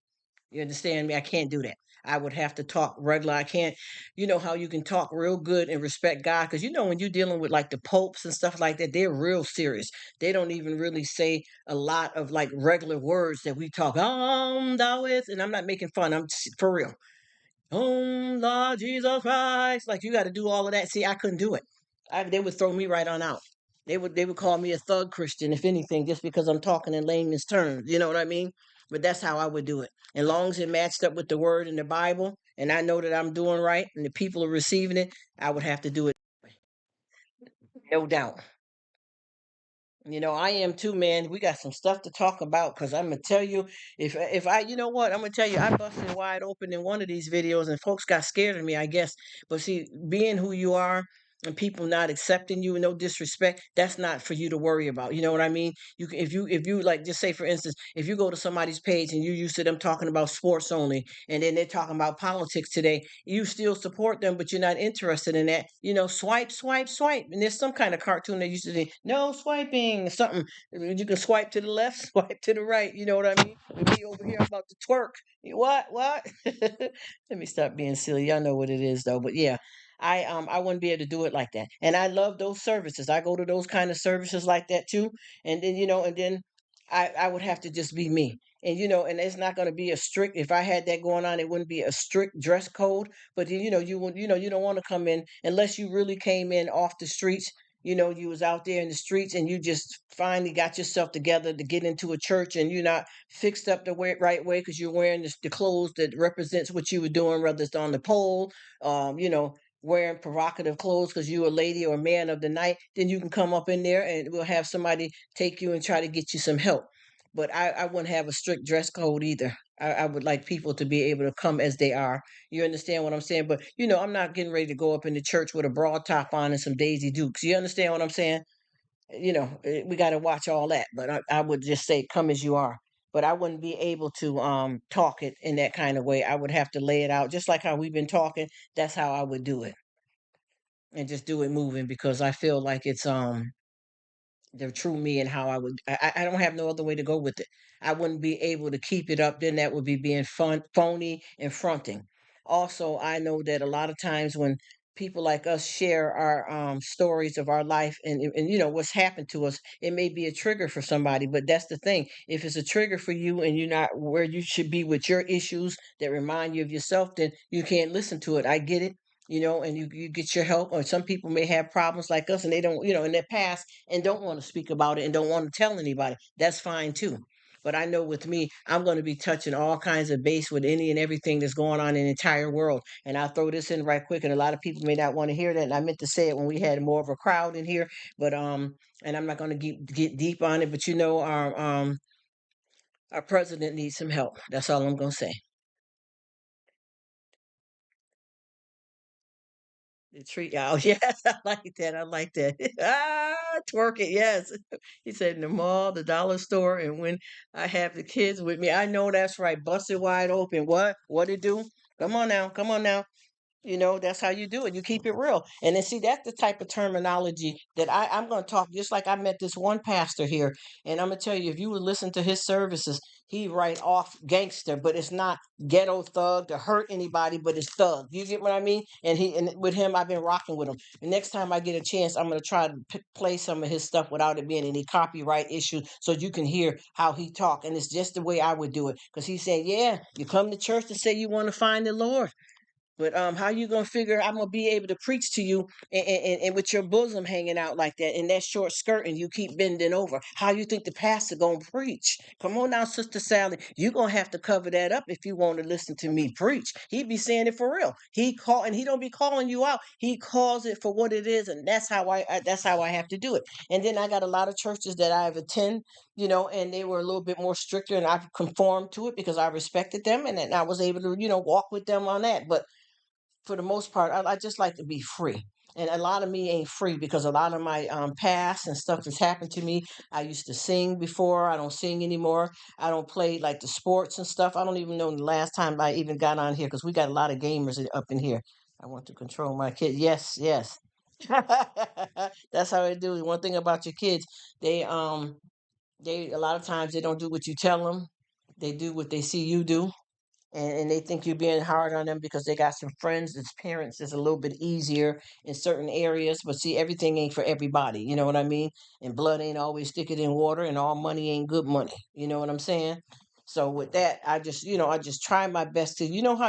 You understand me? I can't do that. I would have to talk regular. I can't, you know how you can talk real good and respect God, because when you're dealing with like the popes and stuff like that, they're real serious. They don't even really say a lot of like regular words that we talk. Thou is, and I'm not making fun. For real. Lord Jesus Christ. Like you got to do all of that. See, I couldn't do it. They would throw me right on out. They would call me a thug Christian, if anything, just because I'm talking in layman's terms. You know what I mean? But that's how I would do it. As long as it matched up with the word in the Bible, and I know that I'm doing right, and the people are receiving it, I would have to do it. No doubt. I am too, man. We got some stuff to talk about because I'm gonna tell you, if I, you know what, I'm gonna tell you, I busted wide open in one of these videos, and folks got scared of me, I guess. But see, being who you are and people not accepting you, no disrespect, that's not for you to worry about. You know what I mean? If you like, just say for instance, if you go to somebody's page and you used to them talking about sports only, and then they're talking about politics today, you still support them, but you're not interested in that. Swipe, swipe, swipe. And there's some kind of cartoon that used to say, no swiping, something. You can swipe to the left, swipe to the right. You know what I mean? And me over here, I'm about to twerk. What? What? Let me stop being silly. Y'all know what it is, though. But yeah. I wouldn't be able to do it like that. And I love those services. I go to those kind of services like that too. And then I would have to just be me. And it's not going to be a strict, if I had that going on, it wouldn't be a strict dress code. But you don't want to come in unless you really came in off the streets. You was out there in the streets and you just finally got yourself together to get into a church, and you're not fixed up the right way because you're wearing the clothes that represents what you were doing, whether it's on the pole, wearing provocative clothes because you're a lady or a man of the night. Then you can come up in there and we'll have somebody take you and try to get you some help. But I wouldn't have a strict dress code either. I would like people to be able to come as they are. You understand what I'm saying? But I'm not getting ready to go up in the church with a broad top on and some Daisy Dukes. You understand what I'm saying? We got to watch all that. But I would just say, come as you are. But I wouldn't be able to talk it in that kind of way. I would have to lay it out just like how we've been talking. That's how I would do it, and just do it moving, because I feel like it's the true me, and how I don't have no other way to go with it. I wouldn't be able to keep it up, then that would be being phony and fronting. Also, I know that a lot of times when people like us share our stories of our life, and what's happened to us, it may be a trigger for somebody. But that's the thing, if it's a trigger for you and you're not where you should be with your issues that remind you of yourself, then you can't listen to it. I get it. And you get your help. Or some people may have problems like us, and they don't, in their past, and don't want to speak about it and don't want to tell anybody. That's fine too. But I know with me, I'm going to be touching all kinds of base with any and everything that's going on in the entire world. And I'll throw this in right quick. And a lot of people may not want to hear that. And I meant to say it when we had more of a crowd in here, but and I'm not going to get deep on it. But our president needs some help. That's all I'm going to say. The treat, oh yes, I like that. I like that. Twerk it, yes. He said in the mall, the dollar store, and when I have the kids with me, I know that's right. Busted wide open. What? What it do? Come on now, come on now. That's how you do it. You keep it real. And then see, that's the type of terminology that I'm going to talk. Just like I met this one pastor here, and I'm going to tell you, if you would listen to his services, he write off gangster, but it's not ghetto thug to hurt anybody, but it's thug. You get what I mean? And with him, I've been rocking with him. The next time I get a chance, I'm going to try to play some of his stuff without it being any copyright issue, so you can hear how he talk. And it's just the way I would do it, because he said, "Yeah, you come to church to say you want to find the Lord." But how you gonna figure I'm gonna be able to preach to you, and with your bosom hanging out like that in that short skirt, and you keep bending over? How you think the pastor gonna preach? Come on now, Sister Sally. You gonna have to cover that up if you want to listen to me preach. He be saying it for real. And he don't be calling you out. He calls it for what it is, and that's how I have to do it. And then I got a lot of churches that I've attended, and they were a little bit more stricter, and I've conformed to it because I respected them, and then I was able to, walk with them on that. But for the most part, I just like to be free. And a lot of me ain't free because a lot of my past and stuff that's happened to me. I used to sing before. I don't sing anymore. I don't play like the sports and stuff. I don't even know the last time I even got on here, because we got a lot of gamers up in here. I want to control my kids. Yes, yes. That's how I do it. One thing about your kids, they a lot of times they don't do what you tell them. They do what they see you do, and they think you're being hard on them because they got some friends as parents. It's a little bit easier in certain areas, but see, everything ain't for everybody. You know what I mean? And blood ain't always thicker than water, and all money ain't good money. You know what I'm saying? So with that, I just try my best to, how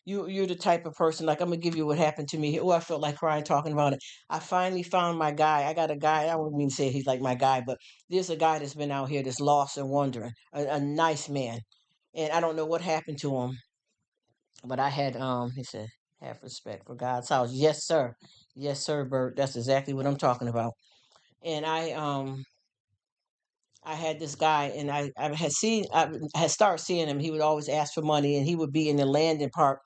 you're the type of person, like, I'm gonna give you what happened to me. Oh, I felt like crying talking about it. I finally found my guy. I got a guy. I wouldn't mean to say he's like my guy, but there's a guy that's been out here that's lost and wondering. A nice man, and I don't know what happened to him, but I had he said, have respect for God's house. Yes, sir. Yes, sir, Bert. That's exactly what I'm talking about. And I I had this guy, and I had started seeing him. He would always ask for money, and he would be in the landing part,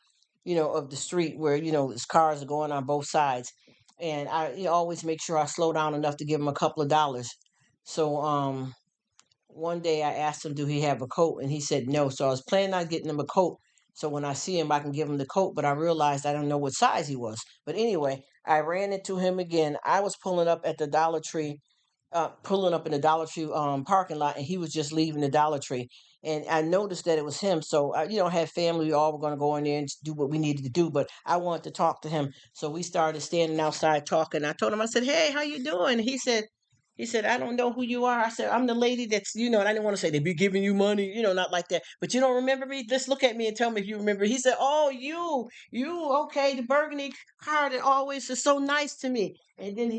of the street where his cars are going on both sides, and I always make sure I slow down enough to give him a couple of dollars. So one day I asked him, do he have a coat? And he said no. So I was planning on getting him a coat. So when I see him, I can give him the coat. But I realized I don't know what size he was. But anyway, I ran into him again. I was pulling up in the Dollar Tree parking lot, and he was just leaving the Dollar Tree. And I noticed that it was him. So I had family. We all were going to go in there and do what we needed to do. But I wanted to talk to him, so we started standing outside talking. I told him, I said, "Hey, how you doing?" He said, "I don't know who you are." I said, "I'm the lady and I didn't want to say they be giving you money, not like that. But you don't remember me? Just look at me and tell me if you remember." He said, "Oh, you, okay, the burgundy car that always is so nice to me." And then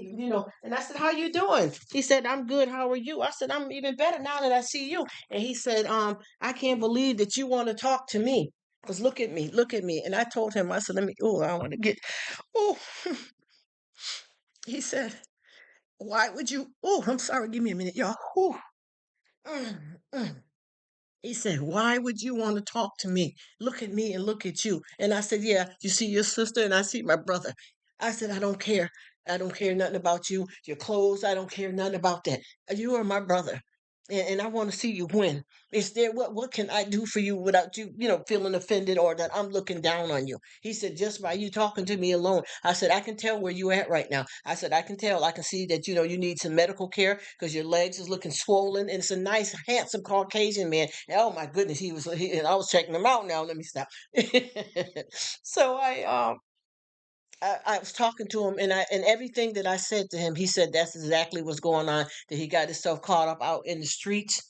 and I said, "How you doing?" He said, "I'm good. How are you?" I said, "I'm even better now that I see you." And he said, "I can't believe that you want to talk to me. Because look at me." And I told him, I said, I want to get, oh, he said, "Why would you?" Oh, I'm sorry. Give me a minute, y'all. Ooh. Mm, mm. He said, "Why would you want to talk to me? Look at me and look at you." And I said, "Yeah, you see your sister and I see my brother." I said, "I don't care. I don't care nothing about you, your clothes. I don't care nothing about that. You are my brother. And I want to see you win. Is there what can I do for you without you, feeling offended or that I'm looking down on you?" He said, "Just by you talking to me alone." I said, "I can tell where you at right now." I said, "I can tell. I can see that you need some medical care because your legs is looking swollen, and it's a nice, handsome Caucasian man." Oh my goodness, and I was checking him out now. Let me stop. So I was talking to him, and everything that I said to him, he said that's exactly what's going on. That he got himself caught up out in the streets,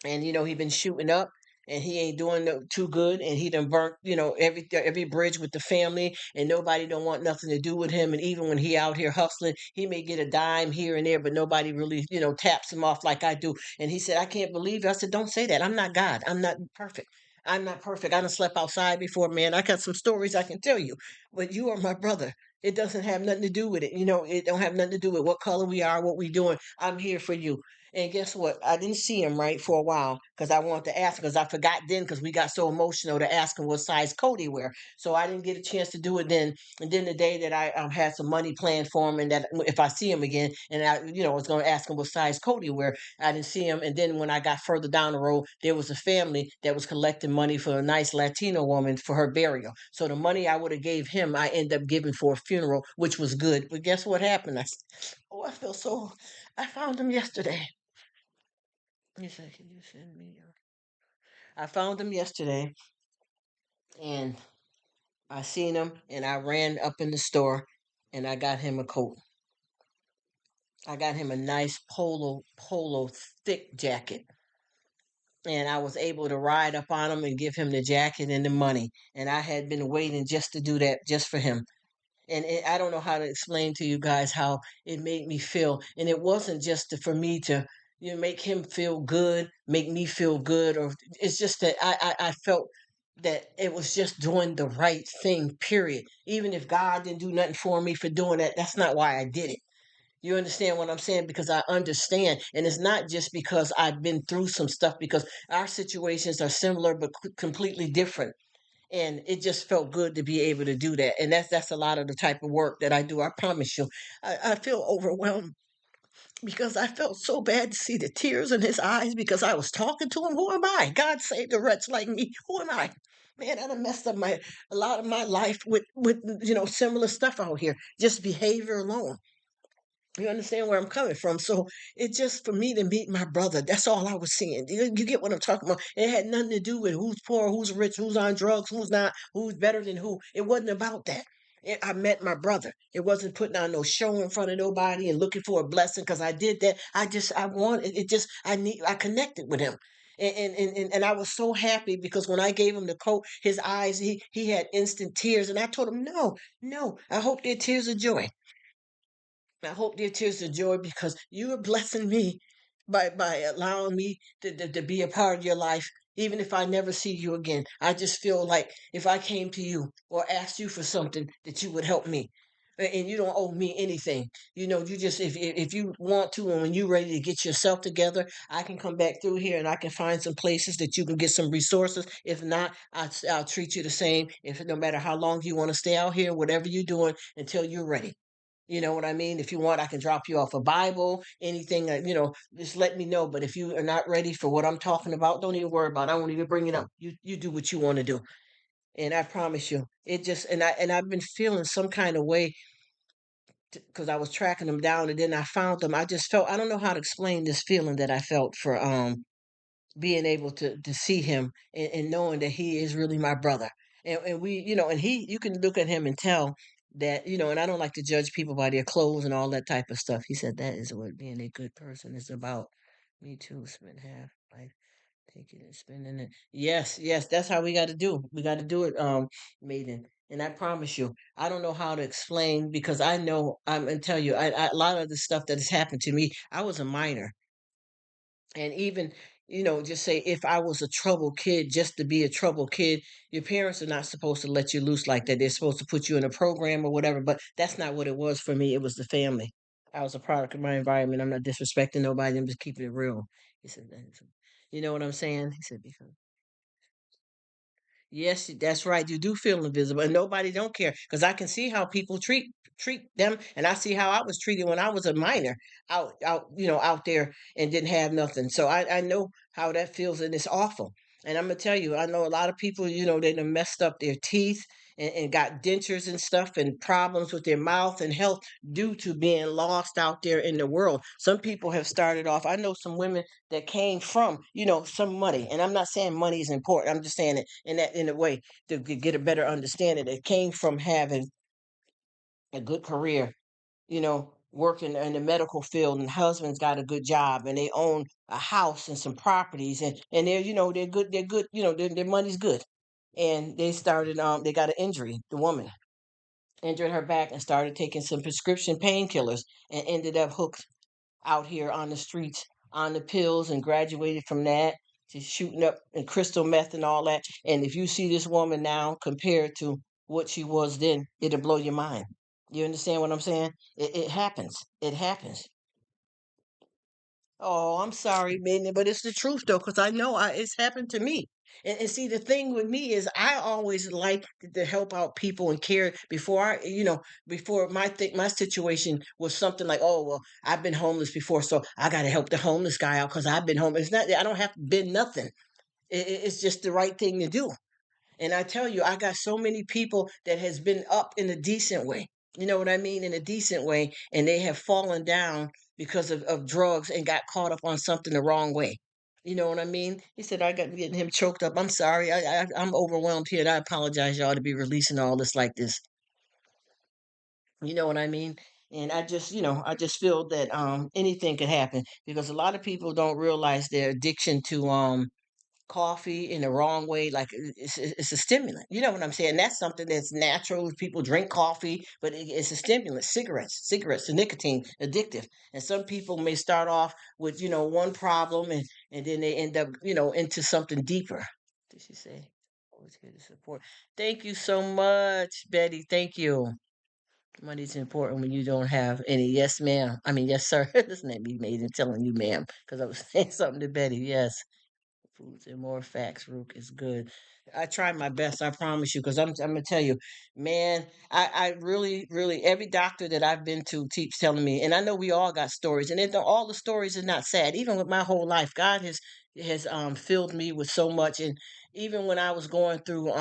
and he been shooting up, and he ain't doing too good, and he done burnt every bridge with the family, and nobody don't want nothing to do with him. And even when he out here hustling, he may get a dime here and there, but nobody really taps him off like I do. And he said, "I can't believe it." I said, "Don't say that. I'm not God. I'm not perfect. I'm not perfect. I done slept outside before, man. I got some stories I can tell you, but you are my brother. It doesn't have nothing to do with it. It don't have nothing to do with what color we are, what we doing. I'm here for you." And guess what? I didn't see him right for a while because I wanted to ask because I forgot then because we got so emotional to ask him what size coat he wear. So I didn't get a chance to do it then. And then the day that I had some money planned for him, and that if I see him again, and I was going to ask him what size coat he wear, I didn't see him. And then when I got further down the road, there was a family that was collecting money for a nice Latino woman for her burial. So the money I would have gave him, I ended up giving for a funeral, which was good. But guess what happened? I feel so. I found him yesterday. He said, "Can you send me your?" I found him yesterday, and I seen him, and I ran up in the store, and I got him a coat. I got him a nice polo thick jacket, and I was able to ride up on him and give him the jacket and the money. And I had been waiting just to do that just for him. And I don't know how to explain to you guys how it made me feel. And it wasn't just for me to, make him feel good, make me feel good, or it's just that I felt that it was just doing the right thing. Period. Even if God didn't do nothing for me for doing that, that's not why I did it. You understand what I'm saying? Because I understand. And it's not just because I've been through some stuff, because our situations are similar but completely different, and it just felt good to be able to do that. And that's a lot of the type of work that I do. I promise you. I feel overwhelmed because I felt so bad to see the tears in his eyes because I was talking to him. Who am I? God saved a wretch like me. Who am I? Man, I done messed up a lot of my life with similar stuff out here, just behavior alone. You understand where I'm coming from? So it just for me to meet my brother, that's all I was seeing. You get what I'm talking about? It had nothing to do with who's poor, who's rich, who's on drugs, who's not, who's better than who. It wasn't about that. I met my brother. It wasn't putting on no show in front of nobody and looking for a blessing because I did that. I wanted it. Just I connected with him. And I was so happy because when I gave him the coat, his eyes, he had instant tears. And I told him, no, no, I hope they're tears of joy. I hope they're tears of joy because you are blessing me by allowing me to be a part of your life. Even if I never see you again, I just feel like if I came to you or asked you for something, that you would help me. And you don't owe me anything. You just, if you want to, and when you're ready to get yourself together, I can come back through here and I can find some places that you can get some resources. If not, I'll treat you the same. If no matter how long you want to stay out here, whatever you're doing until you're ready. You know what I mean? If you want, I can drop you off a Bible, anything, just let me know. But if you are not ready for what I'm talking about, don't even worry about it. I won't even bring it up. You do what you want to do. And I promise you, it just, I've been feeling some kind of way because I was tracking them down and then I found them. I just felt, I don't know how to explain this feeling that I felt for being able to see him, and knowing that he is really my brother. And we, and he, you can look at him and tell that, and I don't like to judge people by their clothes and all that type of stuff. He said that is what being a good person is about. Me too, spend half life taking and spending it. Yes, yes, that's how we got to do. We got to do it, maiden. And I promise you, I don't know how to explain because I know I'm and tell you, a lot of the stuff that has happened to me. I was a minor, and even, just say if I was a troubled kid, just to be a troubled kid, your parents are not supposed to let you loose like that. They're supposed to put you in a program or whatever. But that's not what it was for me. It was the family. I was a product of my environment. I'm not disrespecting nobody. I'm just keeping it real. He said, you know what I'm saying? He said, because yes, that's right. You do feel invisible, and nobody don't care because I can see how people treat them, and I see how I was treated when I was a minor out there and didn't have nothing. So I know how that feels, and it's awful. And I'm gonna tell you, I know a lot of people, they done messed up their teeth and got dentures and stuff and problems with their mouth and health due to being lost out there in the world. Some people have started off. I know some women that came from, some money. And I'm not saying money is important. I'm just saying it in a way to get a better understanding. It came from having a good career, working in the medical field, and husband's got a good job and they own a house and some properties, and they're, they're good, their money's good. And they got an injury, the woman injured her back and started taking some prescription painkillers and ended up hooked out here on the streets on the pills, and graduated from that to shooting up and crystal meth and all that. And if you see this woman now compared to what she was then, it'll blow your mind. You understand what I'm saying? It happens. It happens. Oh, I'm sorry, man, but it's the truth though, because I know it's happened to me. And see, the thing with me is I always like to help out people and care before my situation was something like, oh well, I've been homeless before, so I got to help the homeless guy out because I've been homeless. It's not, I don't have to been nothing. It's just the right thing to do. And I tell you, I got so many people that has been up in a decent way. You know what I mean? In a decent way. And they have fallen down because of drugs and got caught up on something the wrong way. You know what I mean? He said, I got getting him choked up. I'm sorry. I'm overwhelmed here. And I apologize, y'all, to be releasing all this like this. You know what I mean? And I just feel that anything could happen because a lot of people don't realize their addiction to coffee in the wrong way. Like it's a stimulant. You know what I'm saying? That's something that's natural. People drink coffee, but it's a stimulant. Cigarettes, the nicotine, addictive. And some people may start off with one problem, and then they end up into something deeper. Did she say? Always here to support. Thank you so much, Betty. Thank you. Money's important when you don't have any. Yes, ma'am. I mean, yes, sir. This name be made in telling you, ma'am, because I was saying something to Betty. Yes. Foods and more facts, Rook is good. I try my best, I promise you, because I'm gonna tell you, man, I really, really every doctor that I've been to keeps telling me, and I know we all got stories, and all the stories are not sad. Even with my whole life, God has filled me with so much, and even when I was going through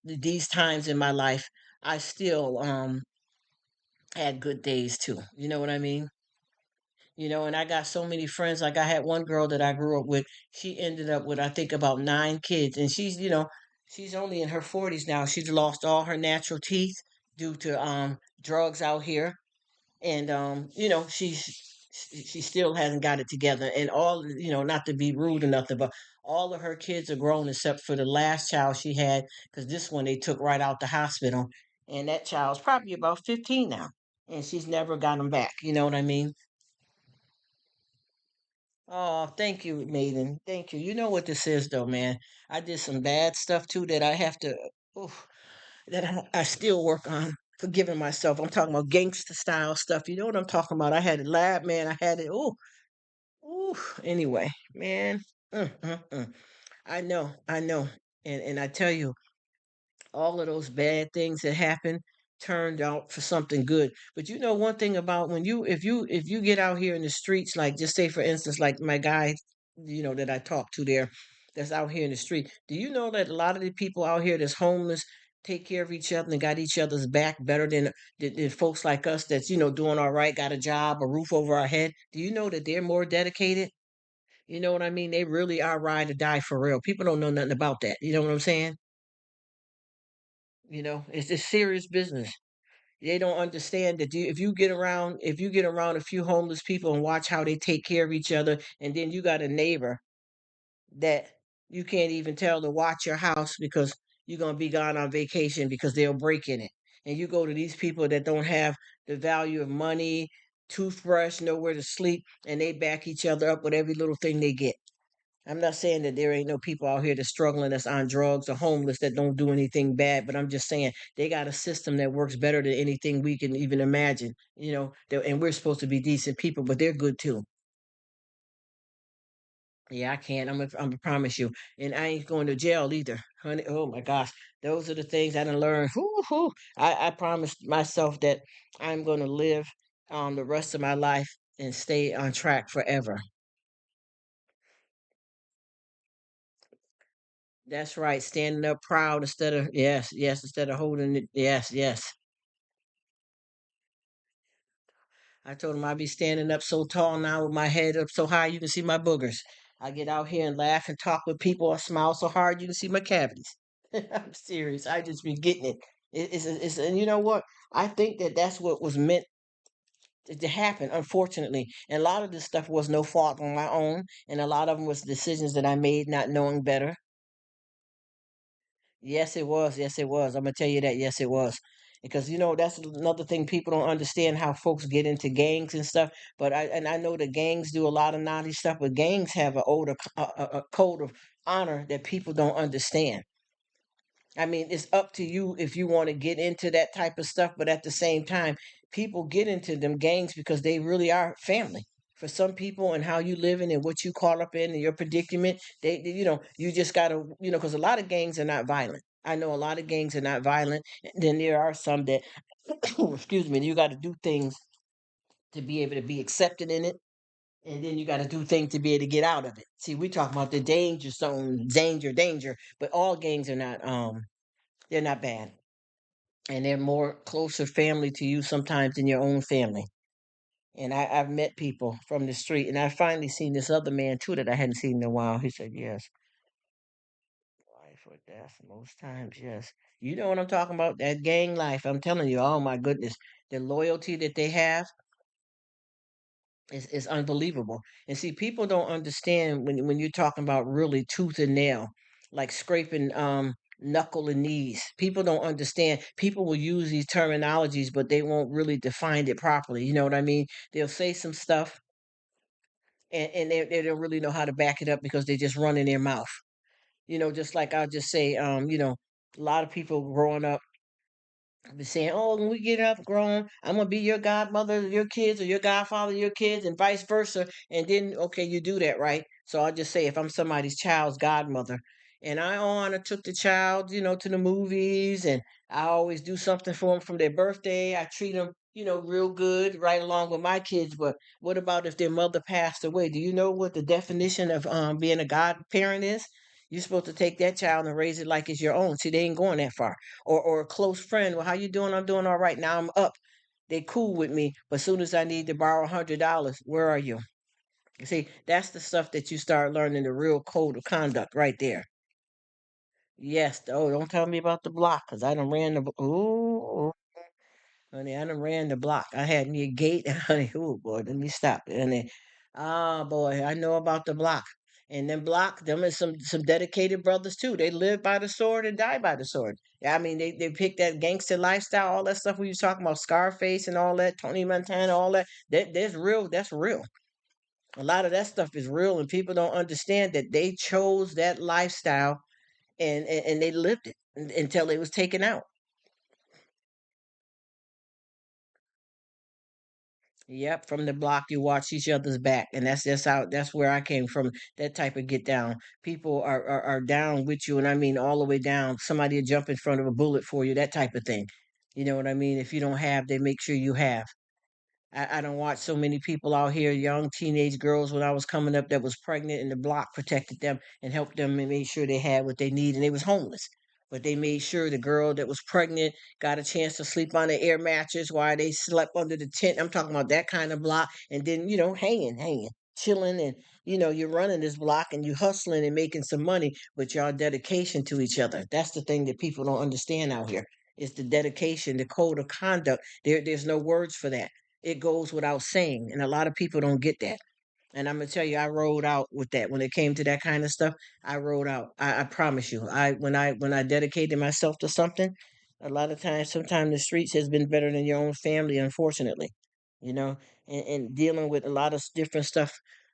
these times in my life, I still had good days too. You know what I mean? And I got so many friends. Like I had one girl that I grew up with. She ended up with, I think, about 9 kids, and she's only in her 40s now. She's lost all her natural teeth due to drugs out here, and she still hasn't got it together. And all, not to be rude or nothing, but all of her kids are grown except for the last child she had, because this one they took right out the hospital, and that child's probably about 15 now, and she's never got him back. You know what I mean? Oh, thank you, Maiden. Thank you. You know what this is, though, man. I did some bad stuff too that I have to, oof, that I still work on. forgiving myself. I'm talking about gangster style stuff. You know what I'm talking about? I had it lab, man. I had it. Oh, ooh. Anyway, man. I know, and I tell you, all of those bad things that happened turned out for something good. But you know one thing about when you if you get out here in the streets, like just say for instance, like my guy, that I talked to there, that's out here in the street. Do you know that a lot of the people out here that's homeless take care of each other and got each other's back better than folks like us that's doing all right, got a job, a roof over our head? Do you know that they're more dedicated? You know what I mean? They really are ride or die for real. People don't know nothing about that. You know what I'm saying? It's serious business. They don't understand that if you get around a few homeless people and watch how they take care of each other, and then you got a neighbor that you can't even tell to watch your house because you're gonna be gone on vacation because they'll break in it. And you go to these people that don't have the value of money, toothbrush, nowhere to sleep, and they back each other up with every little thing they get. I'm not saying that there ain't no people out here that's struggling, that's on drugs or homeless that don't do anything bad, but I'm just saying they got a system that works better than anything we can even imagine. And we're supposed to be decent people, but they're good too. Yeah, I can't. I'm gonna promise you, and I ain't going to jail either, honey. Oh my gosh, those are the things I done learned. I promised myself that I'm going to live the rest of my life and stay on track forever. That's right. Standing up proud instead of yes, instead of holding it. Yes, yes. I told him I'd be standing up so tall now with my head up so high you can see my boogers. I get out here and laugh and talk with people. I smile so hard you can see my cavities. I'm serious. I just be getting it. And you know what? I think that that's what was meant to happen. Unfortunately, and a lot of this stuff was no fault on my own, and a lot of them was decisions that I made not knowing better. Yes, it was. Yes, it was. I'm gonna tell you that. Yes, it was. Because that's another thing people don't understand how folks get into gangs and stuff. But I know the gangs do a lot of naughty stuff, but gangs have a code of honor that people don't understand. I mean, it's up to you if you want to get into that type of stuff, but at the same time, people get into them gangs because they really are family. For some people, and how you living and what you caught up in and your predicament, you just gotta, because a lot of gangs are not violent. I know a lot of gangs are not violent. And then there are some that, excuse me, you got to do things to be able to be accepted in it, and then you got to do things to be able to get out of it. See, we talk about the danger zone, danger, but all gangs are not. They're not bad, and they're more closer family to you sometimes than your own family. And I've met people from the street, and I finally seen this other man too that I hadn't seen in a while. He said, "Yes, life or death, most times, yes." You know what I'm talking about? That gang life. I'm telling you, oh my goodness, the loyalty that they have is unbelievable. And see, people don't understand when you're talking about really tooth and nail, like scraping knuckle and knees. People don't understand. People will use these terminologies, but they won't really define it properly. You know what I mean? They'll say some stuff and they don't really know how to back it up because they just run in their mouth. Just like I'll just say, a lot of people growing up be saying, "Oh, when we get up grown, I'm gonna be your godmother, to your kids, or your godfather, to your kids, and vice versa." And then, okay, you do that, right? So I'll just say, if I'm somebody's child's godmother, and I on, I took the child, to the movies, and I always do something for them from their birthday. I treat them, real good, right along with my kids. But what about if their mother passed away? Do you know what the definition of being a godparent is? You're supposed to take that child and raise it like it's your own. See, they ain't going that far. Or a close friend. Well, how you doing? I'm doing all right. Now I'm up. They cool with me, but as soon as I need to borrow $100, where are you? See, that's the stuff that you start learning the real code of conduct right there. Yes. Oh, don't tell me about the block, cause I done ran the. Ooh, honey, I done ran the block. I had me a gate, honey. Oh boy, let me stop. And then, ah boy, I know about the block. And then block them is some dedicated brothers too. They live by the sword and die by the sword. Yeah, I mean they pick that gangster lifestyle, all that stuff we was talking about, Scarface and all that, Tony Montana, all that. That's real. That's real. A lot of that stuff is real, and people don't understand that they chose that lifestyle and they lived it until it was taken out. Yep, from the block you watch each other's back, and that's how that's where I came from. That type of get down. People are down with you, and I mean all the way down. Somebody will jump in front of a bullet for you, that type of thing. You know what I mean? If you don't have, they make sure you have. I don't watch so many people out here, young teenage girls when I was coming up that was pregnant and the block protected them and helped them and made sure they had what they need and they was homeless. But they made sure the girl that was pregnant got a chance to sleep on the air mattress while they slept under the tent. I'm talking about that kind of block. And then, hanging, chilling. And, you're running this block and you hustling and making some money, but y'all dedication to each other. That's the thing that people don't understand out here. It's the dedication, the code of conduct. There's no words for that. It goes without saying, and a lot of people don't get that. And I'm gonna tell you, I rolled out with that when it came to that kind of stuff. I rolled out. I promise you. When I dedicated myself to something, a lot of times, sometimes the streets has been better than your own family, unfortunately. You know, and dealing with a lot of different stuff.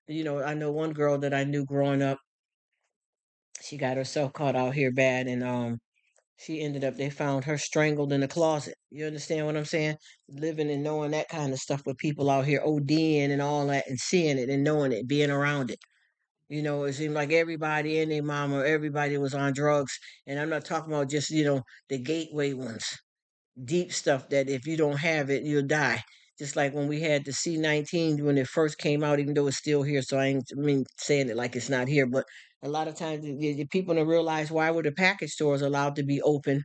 I know one girl that I knew growing up. She got herself caught out here bad, and she ended up, they found her strangled in a closet. You understand what I'm saying? Living and knowing that kind of stuff with people out here ODing and all that and seeing it and knowing it, being around it. It seemed like everybody and their mama, everybody was on drugs. And I'm not talking about just, the gateway ones, deep stuff that if you don't have it, you'll die. Just like when we had the C-19 when it first came out, even though it's still here, so I mean saying it like it's not here, but a lot of times the people don't realize why were the package stores allowed to be open.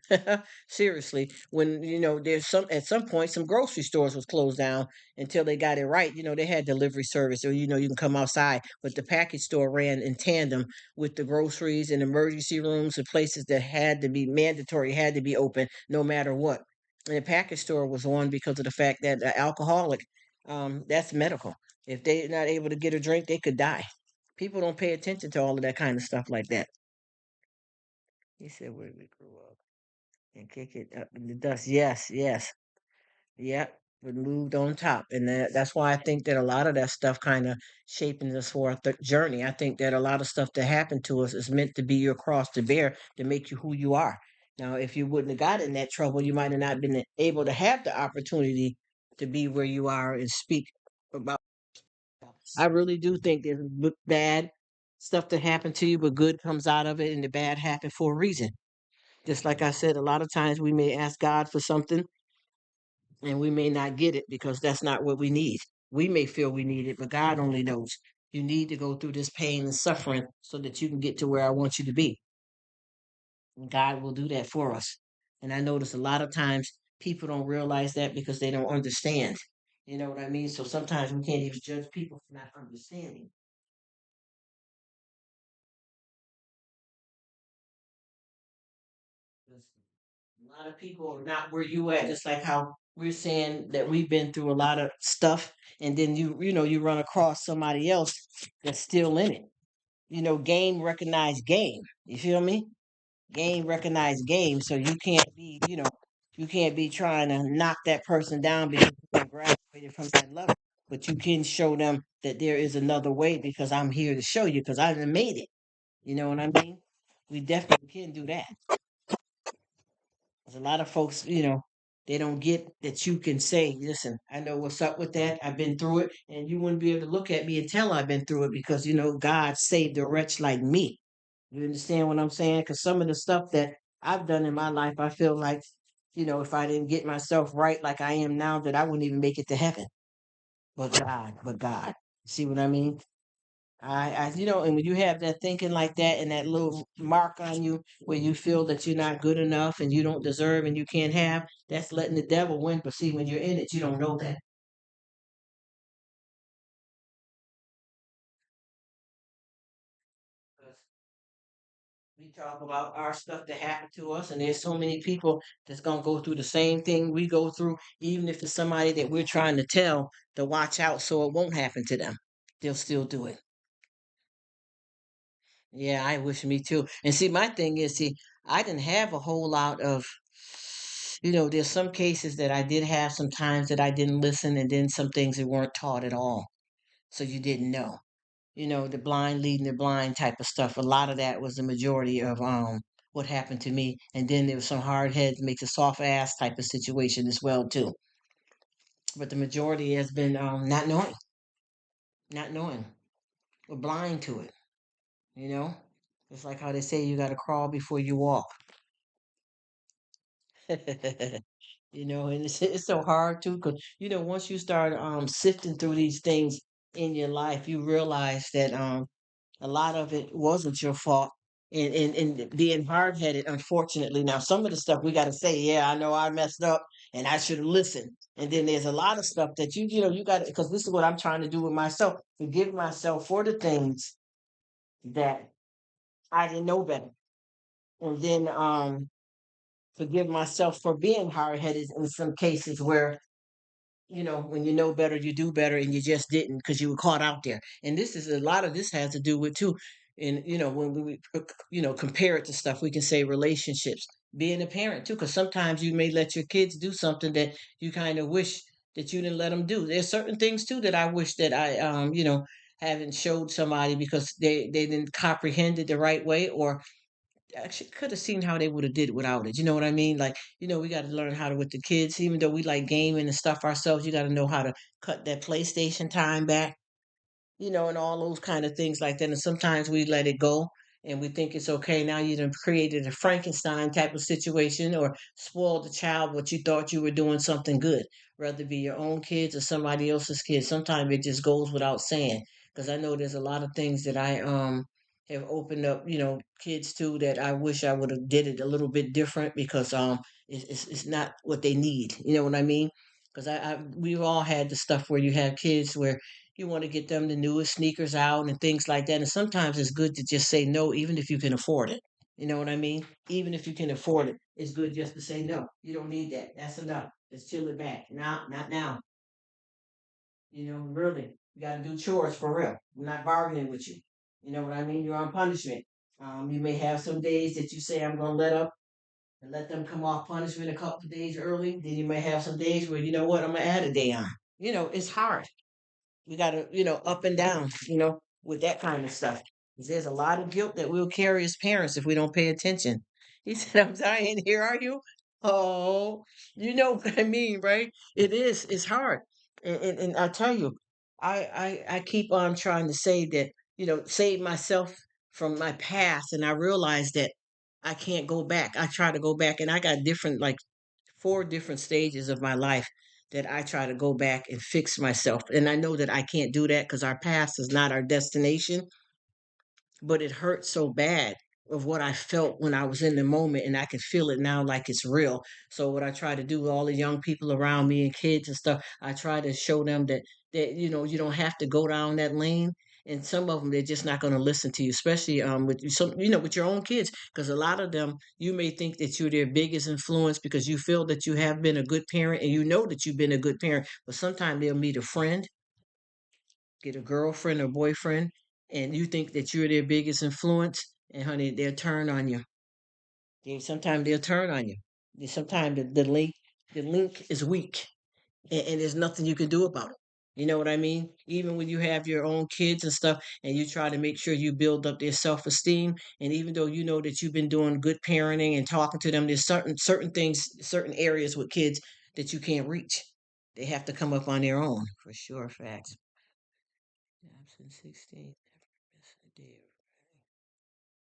Seriously, when there's some at some point some grocery stores was closed down until they got it right. They had delivery service, or you can come outside, but the package store ran in tandem with the groceries and emergency rooms and places that had to be mandatory, had to be open no matter what. And the package store was on because of the fact that the alcoholic, that's medical. If they're not able to get a drink, they could die. People don't pay attention to all of that kind of stuff like that. He said, "Where we grew up and kick it up in the dust." Yes, yes, yep. We moved on top, and that's why I think that a lot of that stuff kind of shaping us for our journey. I think that a lot of stuff that happened to us is meant to be your cross to bear to make you who you are. Now, if you wouldn't have got in that trouble, you might have not been able to have the opportunity to be where you are and speak about. I really do think there's bad stuff that happened to you, but good comes out of it, and the bad happened for a reason. Just like I said, a lot of times we may ask God for something and we may not get it because that's not what we need. We may feel we need it, but God only knows. You need to go through this pain and suffering so that you can get to where I want you to be. And God will do that for us. And I notice a lot of times people don't realize that because they don't understand. You know what I mean? So sometimes we can't even judge people for not understanding. 'Cause a lot of people are not where you at, just like how we're saying that we've been through a lot of stuff, and then you run across somebody else that's still in it. Game recognized game. You feel me? Game recognized game. So you can't be trying to knock that person down because you graduated from that level. But you can show them that there is another way because I'm here to show you because I done made it. You know what I mean? We definitely can do that. 'Cause a lot of folks, they don't get that you can say, listen, I know what's up with that. I've been through it. And you wouldn't be able to look at me and tell I've been through it because, God saved a wretch like me. You understand what I'm saying? Because some of the stuff that I've done in my life, I feel like, if I didn't get myself right like I am now, that I wouldn't even make it to heaven. But God. See what I mean? And when you have that thinking like that and that little mark on you where you feel that you're not good enough and you don't deserve and you can't have, that's letting the devil win. But see, when you're in it, you don't know that. 'Cause we talk about our stuff that happened to us, and there's so many people that's gonna go through the same thing we go through, even if it's somebody that we're trying to tell to watch out so it won't happen to them. They'll still do it. Yeah, I wish me too. And see, my thing is, see, I didn't have a whole lot of, there's some cases that I did have some times that I didn't listen, and then some things that weren't taught at all. So you didn't know. The blind leading the blind type of stuff. A lot of that was the majority of what happened to me. And then there was some hard head makes a soft ass type of situation as well too. but the majority has been not knowing. We're blind to it. You know, it's like how they say you got to crawl before you walk. And it's so hard too, because once you start sifting through these things in your life, you realize that a lot of it wasn't your fault. And being hard headed, unfortunately. Now, some of the stuff we got to say, yeah, I know I messed up and I should have listened. And then there's a lot of stuff that you got to, because this is what I'm trying to do with myself, forgive myself for the things that I didn't know better. And then forgive myself for being hard headed in some cases where when you know better, you do better, and you just didn't because you were caught out there. And this is a lot of this has to do with too. And when we compare it to stuff, we can say relationships, being a parent too, because sometimes you may let your kids do something that you kind of wish that you didn't let them do. There's certain things too that I wish that I haven't showed somebody because they didn't comprehend it the right way, or actually could have seen how they would have did it without it. You know what I mean? Like, we got to learn how to with the kids, even though we like gaming and stuff ourselves, you got to know how to cut that PlayStation time back, and all those kind of things like that. And sometimes we let it go and we think it's okay. Now you done created a Frankenstein type of situation or spoiled the child what you thought you were doing something good, whether it be your own kids or somebody else's kids. Sometimes it just goes without saying. Because I know there's a lot of things that I have opened up, kids to that I wish I would have did it a little bit different because it's not what they need. You know what I mean? Because we've all had the stuff where you have kids where you want to get them the newest sneakers out and things like that. And sometimes it's good to just say no, even if you can afford it. You know what I mean? Even if you can afford it, it's good just to say no. You don't need that. That's enough. Let's chill it back. Now, not now. Really, you got to do chores for real. I'm not bargaining with you. You know what I mean? You're on punishment. You may have some days that you say I'm gonna let up and let them come off punishment a couple of days early. Then you may have some days where you know what, I'm gonna add a day on. It's hard. We got to, up and down, with that kind of stuff. 'Cause there's a lot of guilt that we'll carry as parents if we don't pay attention. He said, I'm dying. Here are you? Oh, you know what I mean, right? It is. It's hard. And I tell you, I keep on trying to say that, save myself from my past. And I realize that I can't go back. I try to go back and I got different, like 4 different stages of my life that I try to go back and fix myself. And I know that I can't do that because our past is not our destination, but it hurts so bad of what I felt when I was in the moment and I can feel it now like it's real. So what I try to do with all the young people around me and kids and stuff, I try to show them that you don't have to go down that lane. And some of them they're just not going to listen to you, especially with your own kids, because a lot of them you may think that you're their biggest influence because you feel that you have been a good parent and you know that you've been a good parent, but sometimes they'll meet a friend, get a girlfriend or boyfriend, and you think that you're their biggest influence, and honey, they'll turn on you. Sometimes they'll turn on you. Sometimes the link is weak, and there's nothing you can do about it. You know what I mean? Even when you have your own kids and stuff, and you try to make sure you build up their self-esteem, and even though you know that you've been doing good parenting and talking to them, there's certain things, certain areas with kids that you can't reach. They have to come up on their own, for sure. Facts. Absent 16. Never miss a day.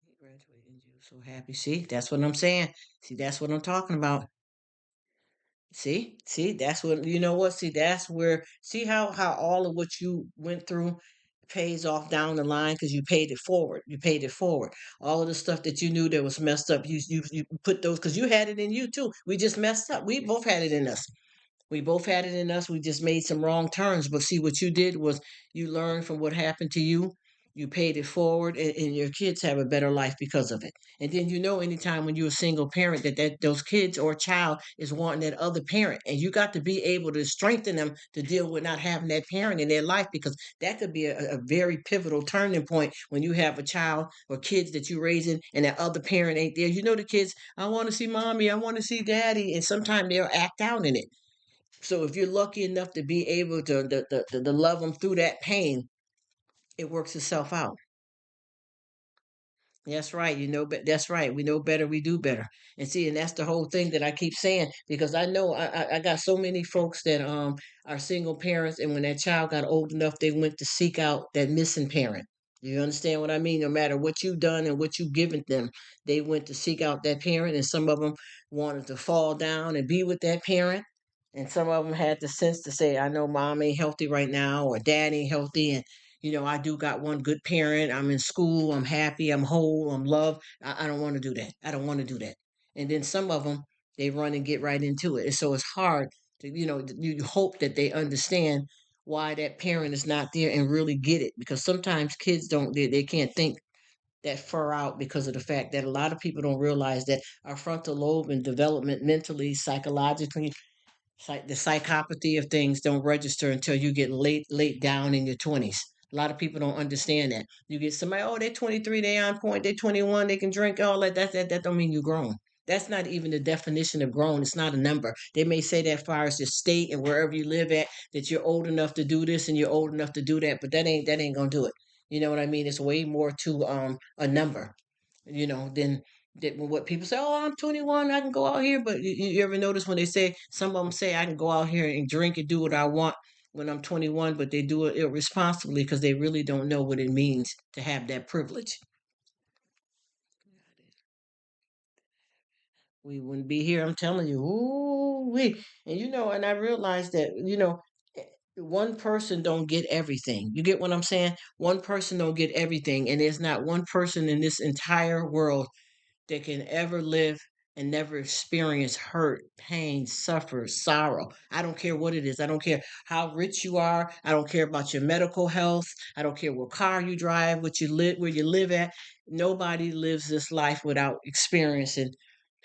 He graduated and you so happy. See, that's what I'm saying. See, that's what I'm talking about. See, that's what you know what? See, that's where see how all of what you went through pays off down the line because you paid it forward. You paid it forward. All of the stuff that you knew that was messed up, you put those because you had it in you too. We just messed up. We both had it in us. We both had it in us. We just made some wrong turns. But see, what you did was you learned from what happened to you. You paid it forward, and your kids have a better life because of it. And then anytime when you're a single parent, that those kids or child is wanting that other parent, and you got to be able to strengthen them to deal with not having that parent in their life because that could be a very pivotal turning point when you have a child or kids that you're raising and that other parent ain't there. The kids, I want to see mommy, I want to see daddy, and sometimes they'll act out in it. So if you're lucky enough to be able to love them through that pain, it works itself out. That's right. You know, but that's right. We know better, we do better. And see, and that's the whole thing that I keep saying because I know I got so many folks that are single parents, and when that child got old enough, they went to seek out that missing parent. You understand what I mean? No matter what you've done and what you've given them, they went to seek out that parent, and some of them wanted to fall down and be with that parent, and some of them had the sense to say, "I know mom ain't healthy right now, or dad ain't healthy, and I do got one good parent. I'm in school. I'm happy. I'm whole. I'm loved. I don't want to do that. I don't want to do that." And then some of them, they run and get right into it. And so it's hard to, you hope that they understand why that parent is not there and really get it. Because sometimes kids don't, they can't think that far out because of the fact that a lot of people don't realize that our frontal lobe and development mentally, psychologically, the psychopathy of things don't register until you get late down in your 20s. A lot of people don't understand that. You get somebody, oh, they're 23, they on point, they're 21, they can drink all that. That don't mean you're grown. That's not even the definition of grown. It's not a number. They may say that far as your state and wherever you live at, that you're old enough to do this and you're old enough to do that, but that ain't gonna do it. You know what I mean? It's way more to a number, than that when what people say, oh, I'm 21, I can go out here. But you ever notice when they say, some of them say, I can go out here and drink and do what I want when I'm 21, but they do it irresponsibly because they really don't know what it means to have that privilege. We wouldn't be here. I'm telling you. Ooh, and and I realized that, one person don't get everything. You get what I'm saying? One person don't get everything. And there's not one person in this entire world that can ever live and never experience hurt, pain, suffer, sorrow. I don't care what it is. I don't care how rich you are. I don't care about your medical health. I don't care what car you drive, what you live, where you live at. Nobody lives this life without experiencing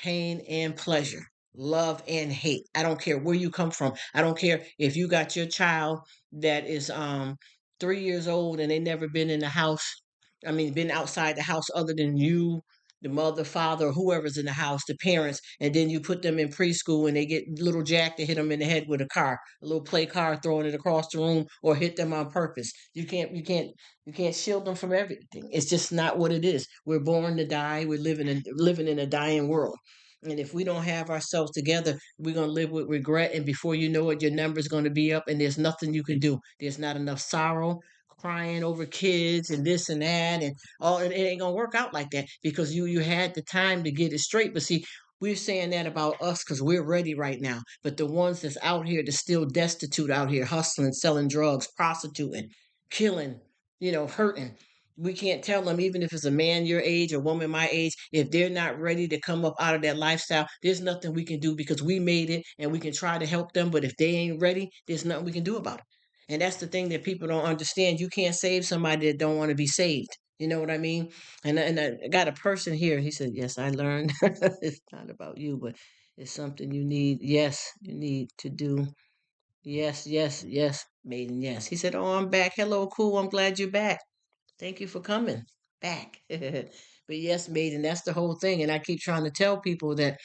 pain and pleasure, love and hate. I don't care where you come from. I don't care if you got your child that is 3 years old and they never been in the house. I mean, been outside the house other than you, the mother, father, whoever's in the house, the parents, and then you put them in preschool and they get little Jack to hit them in the head with a car, a little play car, throwing it across the room, or hit them on purpose. You can't shield them from everything. It's just not what it is. We're born to die. We're living in a dying world. And if we don't have ourselves together, we're gonna live with regret. And before you know it, your number's gonna be up, and there's nothing you can do. There's not enough sorrow, crying over kids, and this and that, and all. And it ain't gonna work out like that because you had the time to get it straight. But see, we're saying that about us because we're ready right now. But the ones that's out here, that's still destitute out here, hustling, selling drugs, prostituting, killing, hurting. We can't tell them, even if it's a man your age or woman my age, if they're not ready to come up out of that lifestyle, there's nothing we can do because we made it and we can try to help them. But if they ain't ready, there's nothing we can do about it. And that's the thing that people don't understand. You can't save somebody that don't want to be saved. You know what I mean? And I got a person here. He said, "Yes, I learned. It's not about you, but it's something you need. Yes, you need to do. Yes, yes, yes, maiden. Yes." He said, "Oh, I'm back. Hello, cool. I'm glad you're back. Thank you for coming back." But yes, maiden, that's the whole thing. And I keep trying to tell people that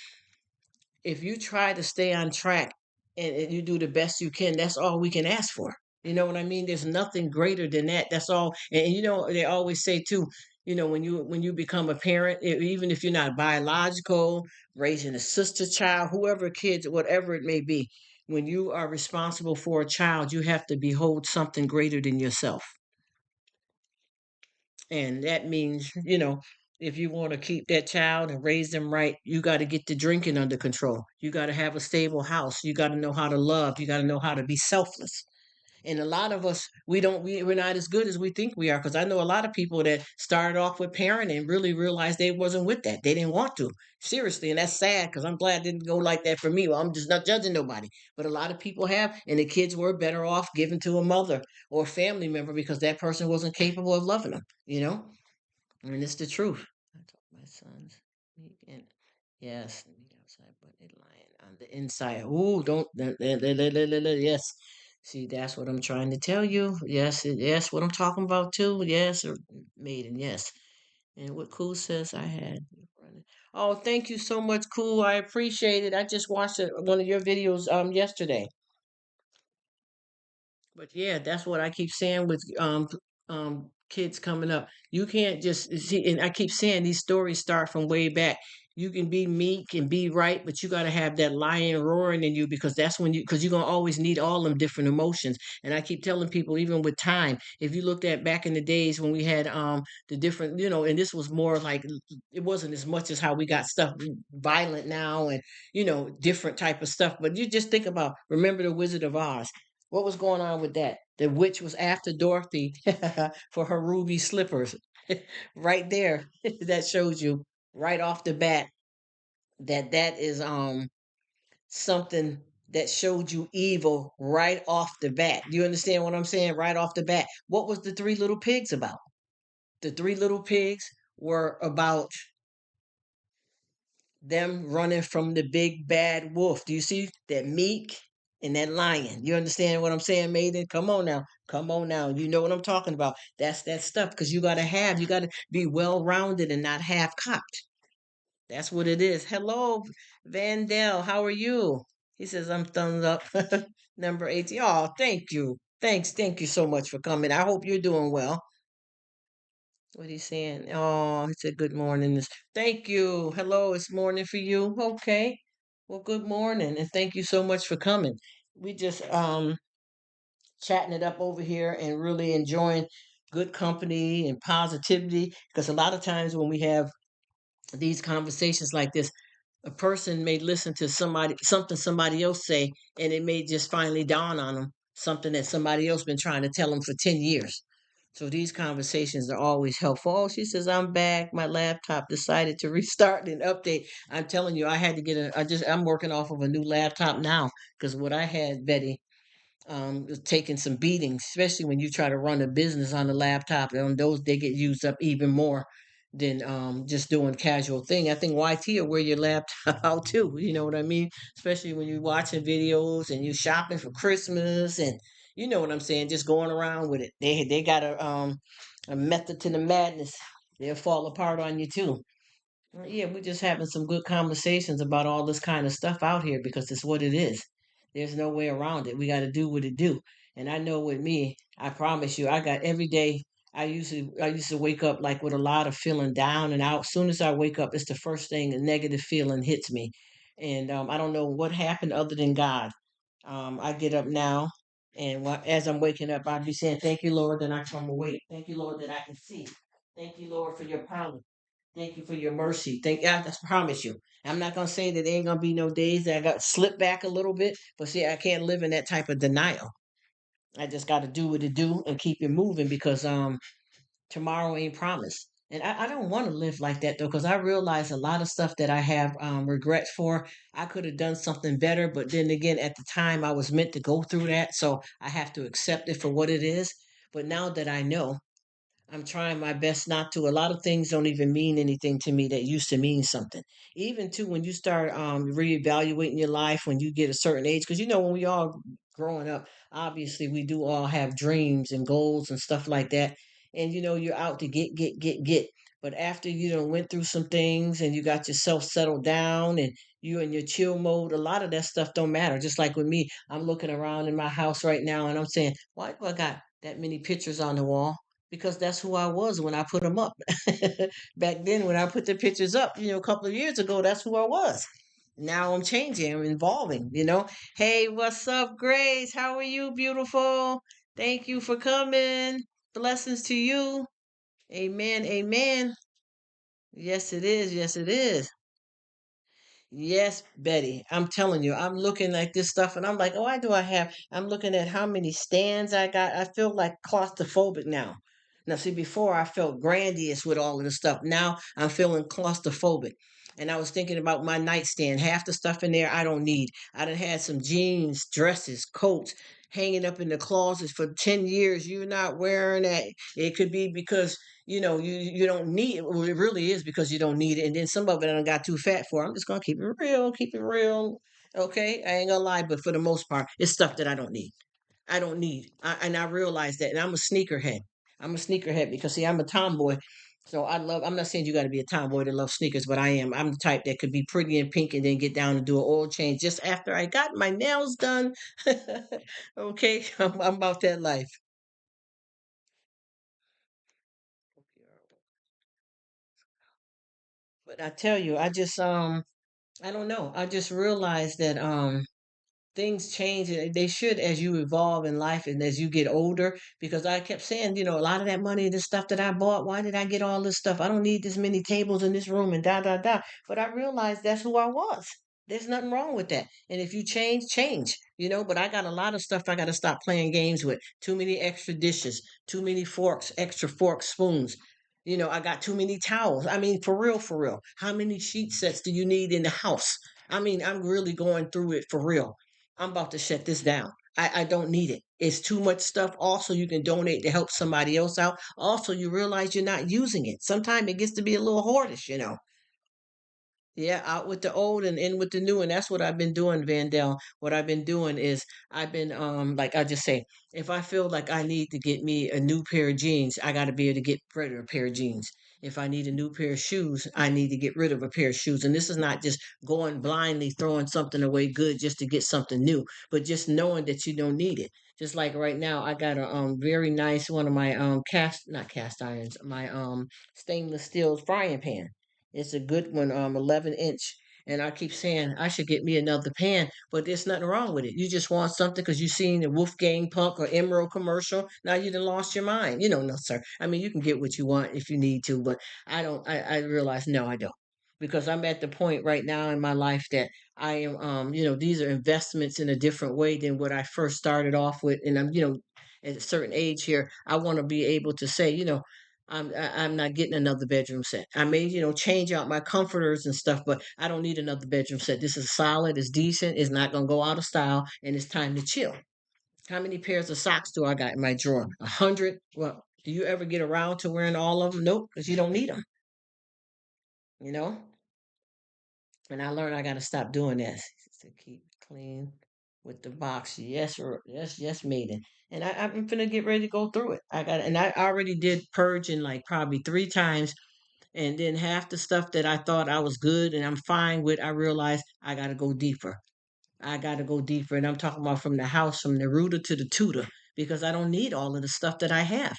if you try to stay on track and you do the best you can, that's all we can ask for. You know what I mean? There's nothing greater than that. That's all. And they always say too, when you become a parent, even if you're not biological, raising a sister child, whoever kids, whatever it may be, when you are responsible for a child, you have to behold something greater than yourself. And that means, if you want to keep that child and raise them right, you got to get the drinking under control. You got to have a stable house. You got to know how to love. You got to know how to be selfless. And a lot of us, we're not as good as we think we are. Because I know a lot of people that started off with parenting and really realized they wasn't with that. They didn't want to. Seriously. And that's sad because I'm glad it didn't go like that for me. Well, I'm just not judging nobody. But a lot of people have, and the kids were better off given to a mother or a family member because that person wasn't capable of loving them. I mean, it's the truth. I told my sons, meek and yes, meek outside, but they lying on the inside. Ooh, don't, yes. See, that's what I'm trying to tell you. Yes, yes, what I'm talking about too. Yes, or maiden, yes. And what Cool says I had. Oh, thank you so much, Cool. I appreciate it. I just watched one of your videos yesterday. But yeah, that's what I keep saying with kids coming up. You can't just see, and I keep saying these stories start from way back. You can be meek and be right, but you got to have that lion roaring in you because that's when because you're going to always need all them different emotions. And I keep telling people, even with time, if you looked at back in the days when we had the different, and this was more like it wasn't as much as how we got stuff violent now and different type of stuff. But you just think about, remember the Wizard of Oz. What was going on with that? The witch was after Dorothy for her ruby slippers. Right there, that shows you right off the bat that that is something that showed you evil right off the bat. You understand what I'm saying? Right off the bat. What was the three little pigs about? The three little pigs were about them running from the big bad wolf. Do you see that meek and that lion? You understand what I'm saying, Maiden? Come on now. Come on now. You know what I'm talking about. That's that stuff because you got to be well rounded and not half cocked. That's what it is. Hello, Vandell. How are you? He says, I'm thumbs up. Number 18. Oh, thank you. Thanks. Thank you so much for coming. I hope you're doing well. What he's saying? Oh, he said good morning. Thank you. Hello, it's morning for you. Okay. Well, good morning, and thank you so much for coming. We just chatting it up over here and really enjoying good company and positivity. Because a lot of times when we have these conversations like this, a person may listen to something somebody else say, and it may just finally dawn on them something that somebody else been trying to tell them for 10 years. So these conversations are always helpful. Oh, she says, I'm back. My laptop decided to restart and update. I'm telling you, I had to get I'm working off of a new laptop now because what I had, Betty, taking some beatings, especially when you try to run a business on a laptop. And those they get used up even more than just doing casual thing. I think YT will wear your laptop out too. You know what I mean? Especially when you're watching videos and you shopping for Christmas and you know what I'm saying. Just going around with it. They got a method to the madness. They'll fall apart on you too. Yeah, we're just having some good conversations about all this kind of stuff out here because it's what it is. There's no way around it. We got to do what it do. And I know with me, I promise you, I got every day. I used to wake up like with a lot of feeling down and out. As soon as I wake up, it's the first thing a negative feeling hits me, and I don't know what happened other than God. I get up now, and as I'm waking up, I'll be saying, "Thank you, Lord, that I come awake. Thank you, Lord, that I can see. Thank you, Lord, for your power. Thank you for your mercy. I promise you. I'm not gonna say that there ain't gonna be no days that I got slipped back a little bit, but see, I can't live in that type of denial. I just got to do what it do and keep it moving because tomorrow ain't promised. And I don't want to live like that though, because I realize a lot of stuff that I have regrets for. I could have done something better, but then again, at the time, I was meant to go through that, so I have to accept it for what it is. But now that I know, I'm trying my best not to. A lot of things don't even mean anything to me that used to mean something. Even too, when you start reevaluating your life when you get a certain age, because when we all growing up, obviously we do all have dreams and goals and stuff like that. And you're out to get. But after you done went through some things and you got yourself settled down and you in your chill mode, a lot of that stuff don't matter. Just like with me, I'm looking around in my house right now and I'm saying, why do I got that many pictures on the wall? Because that's who I was when I put them up. Back then, when I put the pictures up, a couple of years ago, that's who I was. Now I'm changing, I'm evolving. Hey, what's up, Grace? How are you, beautiful? Thank you for coming. Blessings to you. Amen. Amen. Yes, it is. Yes, it is. Yes, Betty. I'm telling you, I'm looking at this stuff and I'm like, oh, why do I have? I'm looking at how many stands I got. I feel like claustrophobic now. Now, see, before I felt grandiose with all of this stuff. Now I'm feeling claustrophobic. And I was thinking about my nightstand. Half the stuff in there I don't need. I done had some jeans, dresses, coats hanging up in the closets for 10 years. You're not wearing that. It could be because you don't need it. Well, it really is because you don't need it. And then some of it I done got too fat for. I'm just gonna keep it real, keep it real. Okay, I ain't gonna lie, but for the most part, it's stuff that I don't need. I don't need. And I realize that. And I'm a sneakerhead. I'm a sneakerhead because see, I'm a tomboy. So I'm not saying you got to be a tomboy to love sneakers, but I am. I'm the type that could be pretty and pink and then get down and do an oil change just after I got my nails done. Okay, I'm about that life. But I tell you, I don't know. I just realized that things change and they should as you evolve in life and as you get older, because I kept saying, a lot of that money and this stuff that I bought, why did I get all this stuff? I don't need this many tables in this room and da da da. But I realized that's who I was. There's nothing wrong with that. And if you change, change, but I got a lot of stuff I got to stop playing games with. Too many extra dishes, too many forks, extra forks, spoons. I got too many towels. I mean, for real, for real. How many sheet sets do you need in the house? I mean, I'm really going through it for real. I'm about to shut this down. I don't need it. It's too much stuff. Also, you can donate to help somebody else out. Also, you realize you're not using it. Sometimes it gets to be a little hoardish. Yeah, out with the old and in with the new, and that's what I've been doing, Vandell. What I've been doing is I've been like I just say, if I feel like I need to get me a new pair of jeans, I got to be able to get rid of a pair of jeans. If I need a new pair of shoes, I need to get rid of a pair of shoes. And this is not just going blindly throwing something away good just to get something new, but just knowing that you don't need it. Just like right now, I got a very nice one of my not cast irons, my stainless steel frying pan. It's a good one, 11 inch. And I keep saying I should get me another pan, but there's nothing wrong with it. You just want something because you seen the Wolfgang Punk or Emerald commercial. Now you done lost your mind. No, sir. I mean, you can get what you want if you need to, but I don't. I realize no, I don't, because I'm at the point right now in my life that I am. These are investments in a different way than what I first started off with, and I'm at a certain age here, I want to be able to say, I'm not getting another bedroom set. I may, change out my comforters and stuff, but I don't need another bedroom set. This is solid, it's decent, it's not gonna go out of style, and it's time to chill. How many pairs of socks do I got in my drawer? 100. Well, do you ever get around to wearing all of them? Nope, because you don't need them. You know. And I learned I got to stop doing that. To keep clean with the box. Yes, yes, yes, maiden. And I'm finna get ready to go through it. And I already did purging like probably 3 times, and then half the stuff that I thought I was good and I'm fine with, I realized I got to go deeper. I got to go deeper. And I'm talking about from the house, from the rooter to the tutor, because I don't need all of the stuff that I have.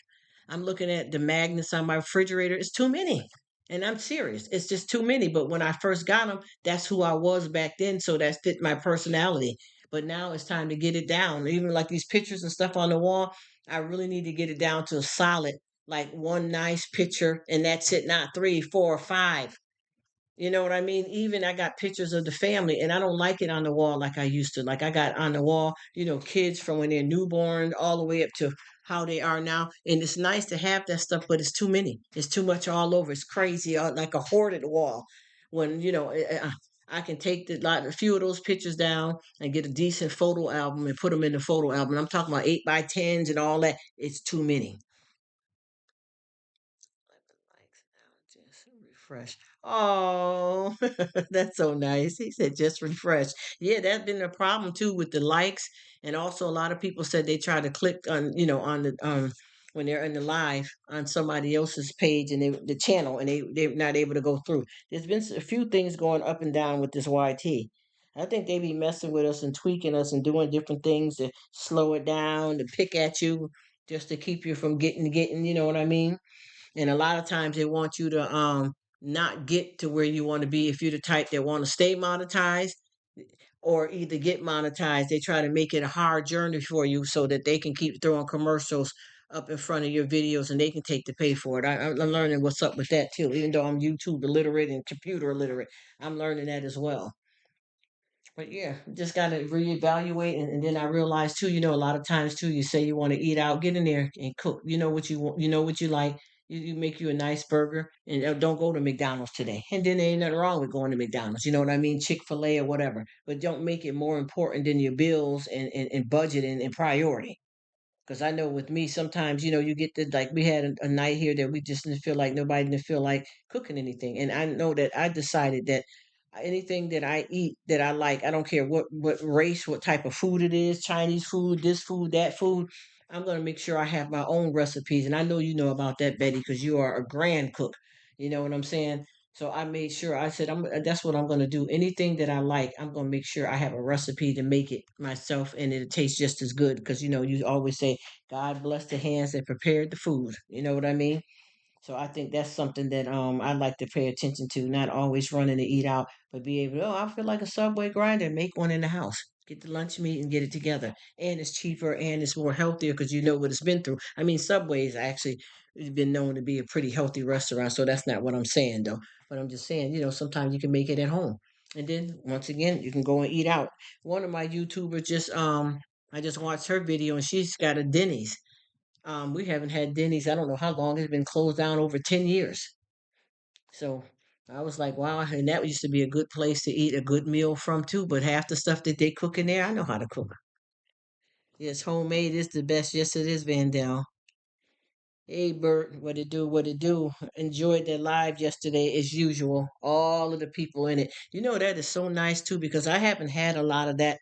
I'm looking at the magnets on my refrigerator. It's too many. And I'm serious. It's just too many. But when I first got them, that's who I was back then. So that fit my personality. But now it's time to get it down. Even like these pictures and stuff on the wall, I really need to get it down to a solid, like one nice picture. And that's it, not three, four, five. You know what I mean? Even I got pictures of the family, and I don't like it on the wall like I used to. Like I got on the wall, kids from when they're newborn all the way up to how they are now. And it's nice to have that stuff, but it's too many. It's too much all over. It's crazy, like a hoarded wall. When I can take a few of those pictures down and get a decent photo album and put them in the photo album. I'm talking about 8x10s and all that. It's too many. 11 likes now. Just refresh. Oh, that's so nice. He said just refresh. Yeah, that's been a problem too with the likes, and also a lot of people said they try to click on the when they're in the live on somebody else's page and the channel, and they're not able to go through. There's been a few things going up and down with this YT. I think they be messing with us and tweaking us and doing different things to slow it down, to pick at you, just to keep you from getting. You know what I mean? And a lot of times they want you to not get to where you want to be. If you're the type that want to stay monetized or either get monetized, they try to make it a hard journey for you so that they can keep throwing commercials up in front of your videos and they can take the pay for it. I'm learning what's up with that too. Even though I'm YouTube illiterate and computer illiterate, I'm learning that as well. But yeah, just got to reevaluate. And then I realized too, a lot of times too, you say you want to eat out, get in there and cook. You know what you want, you know what you like. You make you a nice burger and don't go to McDonald's today. And then there ain't nothing wrong with going to McDonald's. You know what I mean? Chick-fil-A or whatever. But don't make it more important than your bills and budget and priority. Because I know with me, sometimes, you get the, like, we had a night here that we just didn't feel like, nobody didn't feel like cooking anything. And I know that I decided that anything that I eat that I like, I don't care what race, what type of food it is, Chinese food, this food, that food, I'm going to make sure I have my own recipes. And I know you know about that, Betty, because you are a grand cook. You know what I'm saying? So I made sure I said that's what I'm going to do. Anything that I like, I'm going to make sure I have a recipe to make it myself and it tastes just as good because you always say God bless the hands that prepared the food. You know what I mean? So I think that's something that I like to pay attention to, not always running to eat out, but be able to, oh, I feel like a Subway grinder, make one in the house. Get the lunch meat and get it together. And it's cheaper and it's more healthier because you know what it's been through. I mean, Subway's actually been known to be a pretty healthy restaurant, so that's not what I'm saying though. But I'm just saying, sometimes you can make it at home. And then once again, you can go and eat out. One of my YouTubers just I just watched her video and she's got a Denny's. We haven't had Denny's. I don't know how long. It's been closed down over 10 years. So I was like, wow. And that used to be a good place to eat a good meal from too. But half the stuff that they cook in there, I know how to cook. It's homemade. It's the best. Yes, it is, Vandal. Hey Bert, what it do? What it do? Enjoyed their live yesterday as usual. All of the people in it. That is so nice too because I haven't had a lot of that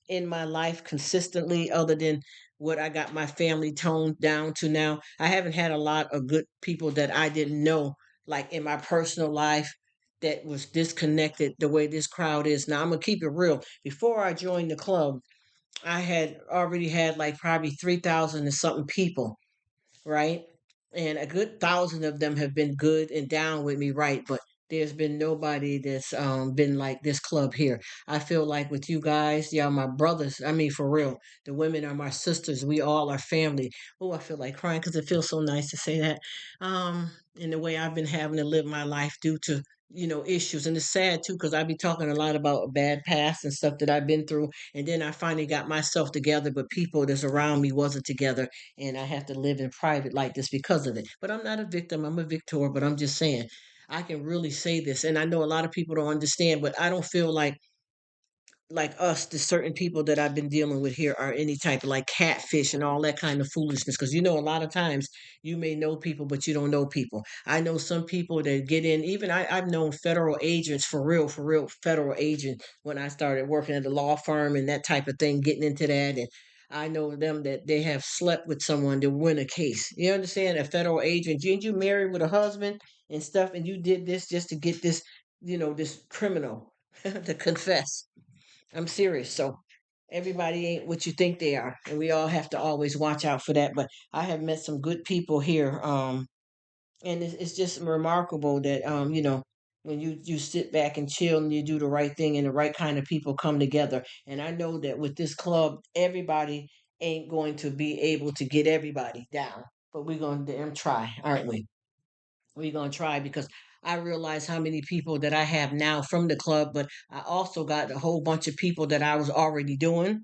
in my life consistently, other than what I got my family toned down to now. I haven't had a lot of good people that I didn't know, like in my personal life, that was disconnected the way this crowd is. Now I'm gonna keep it real. Before I joined the club, I had already had like probably 3,000 and something people, right? And a good thousand of them have been good and down with me, right? But there's been nobody that's been like this club here. I feel like with you guys, y'all my brothers. I mean, for real, the women are my sisters. We all are family. Oh, I feel like crying because it feels so nice to say that. In the way I've been having to live my life due to issues, and it's sad too because I be talking a lot about a bad past and stuff that I've been through, and then I finally got myself together, but people that's around me wasn't together, and I have to live in private like this because of it. But I'm not a victim, I'm a victor, but I'm just saying I can really say this. And I know a lot of people don't understand, but I don't feel like us, the certain people that I've been dealing with here are any type of like catfish and all that kind of foolishness. Because a lot of times you may know people, but you don't know people. I know some people that get in, even I've known federal agents for real, federal agent when I started working at a law firm and that type of thing, getting into that. And I know them that they have slept with someone to win a case. You understand? A federal agent, didn't you married with a husband and stuff, and you did this just to get this, this criminal to confess. I'm serious. So everybody ain't what you think they are, and we all have to always watch out for that. But I have met some good people here, and it's just remarkable that when you sit back and chill and you do the right thing and the right kind of people come together. And I know that with this club, everybody ain't going to be able to get everybody down, but we're gonna damn try, aren't we? We're going to try because I realize how many people that I have now from the club, but I also got a whole bunch of people that I was already doing.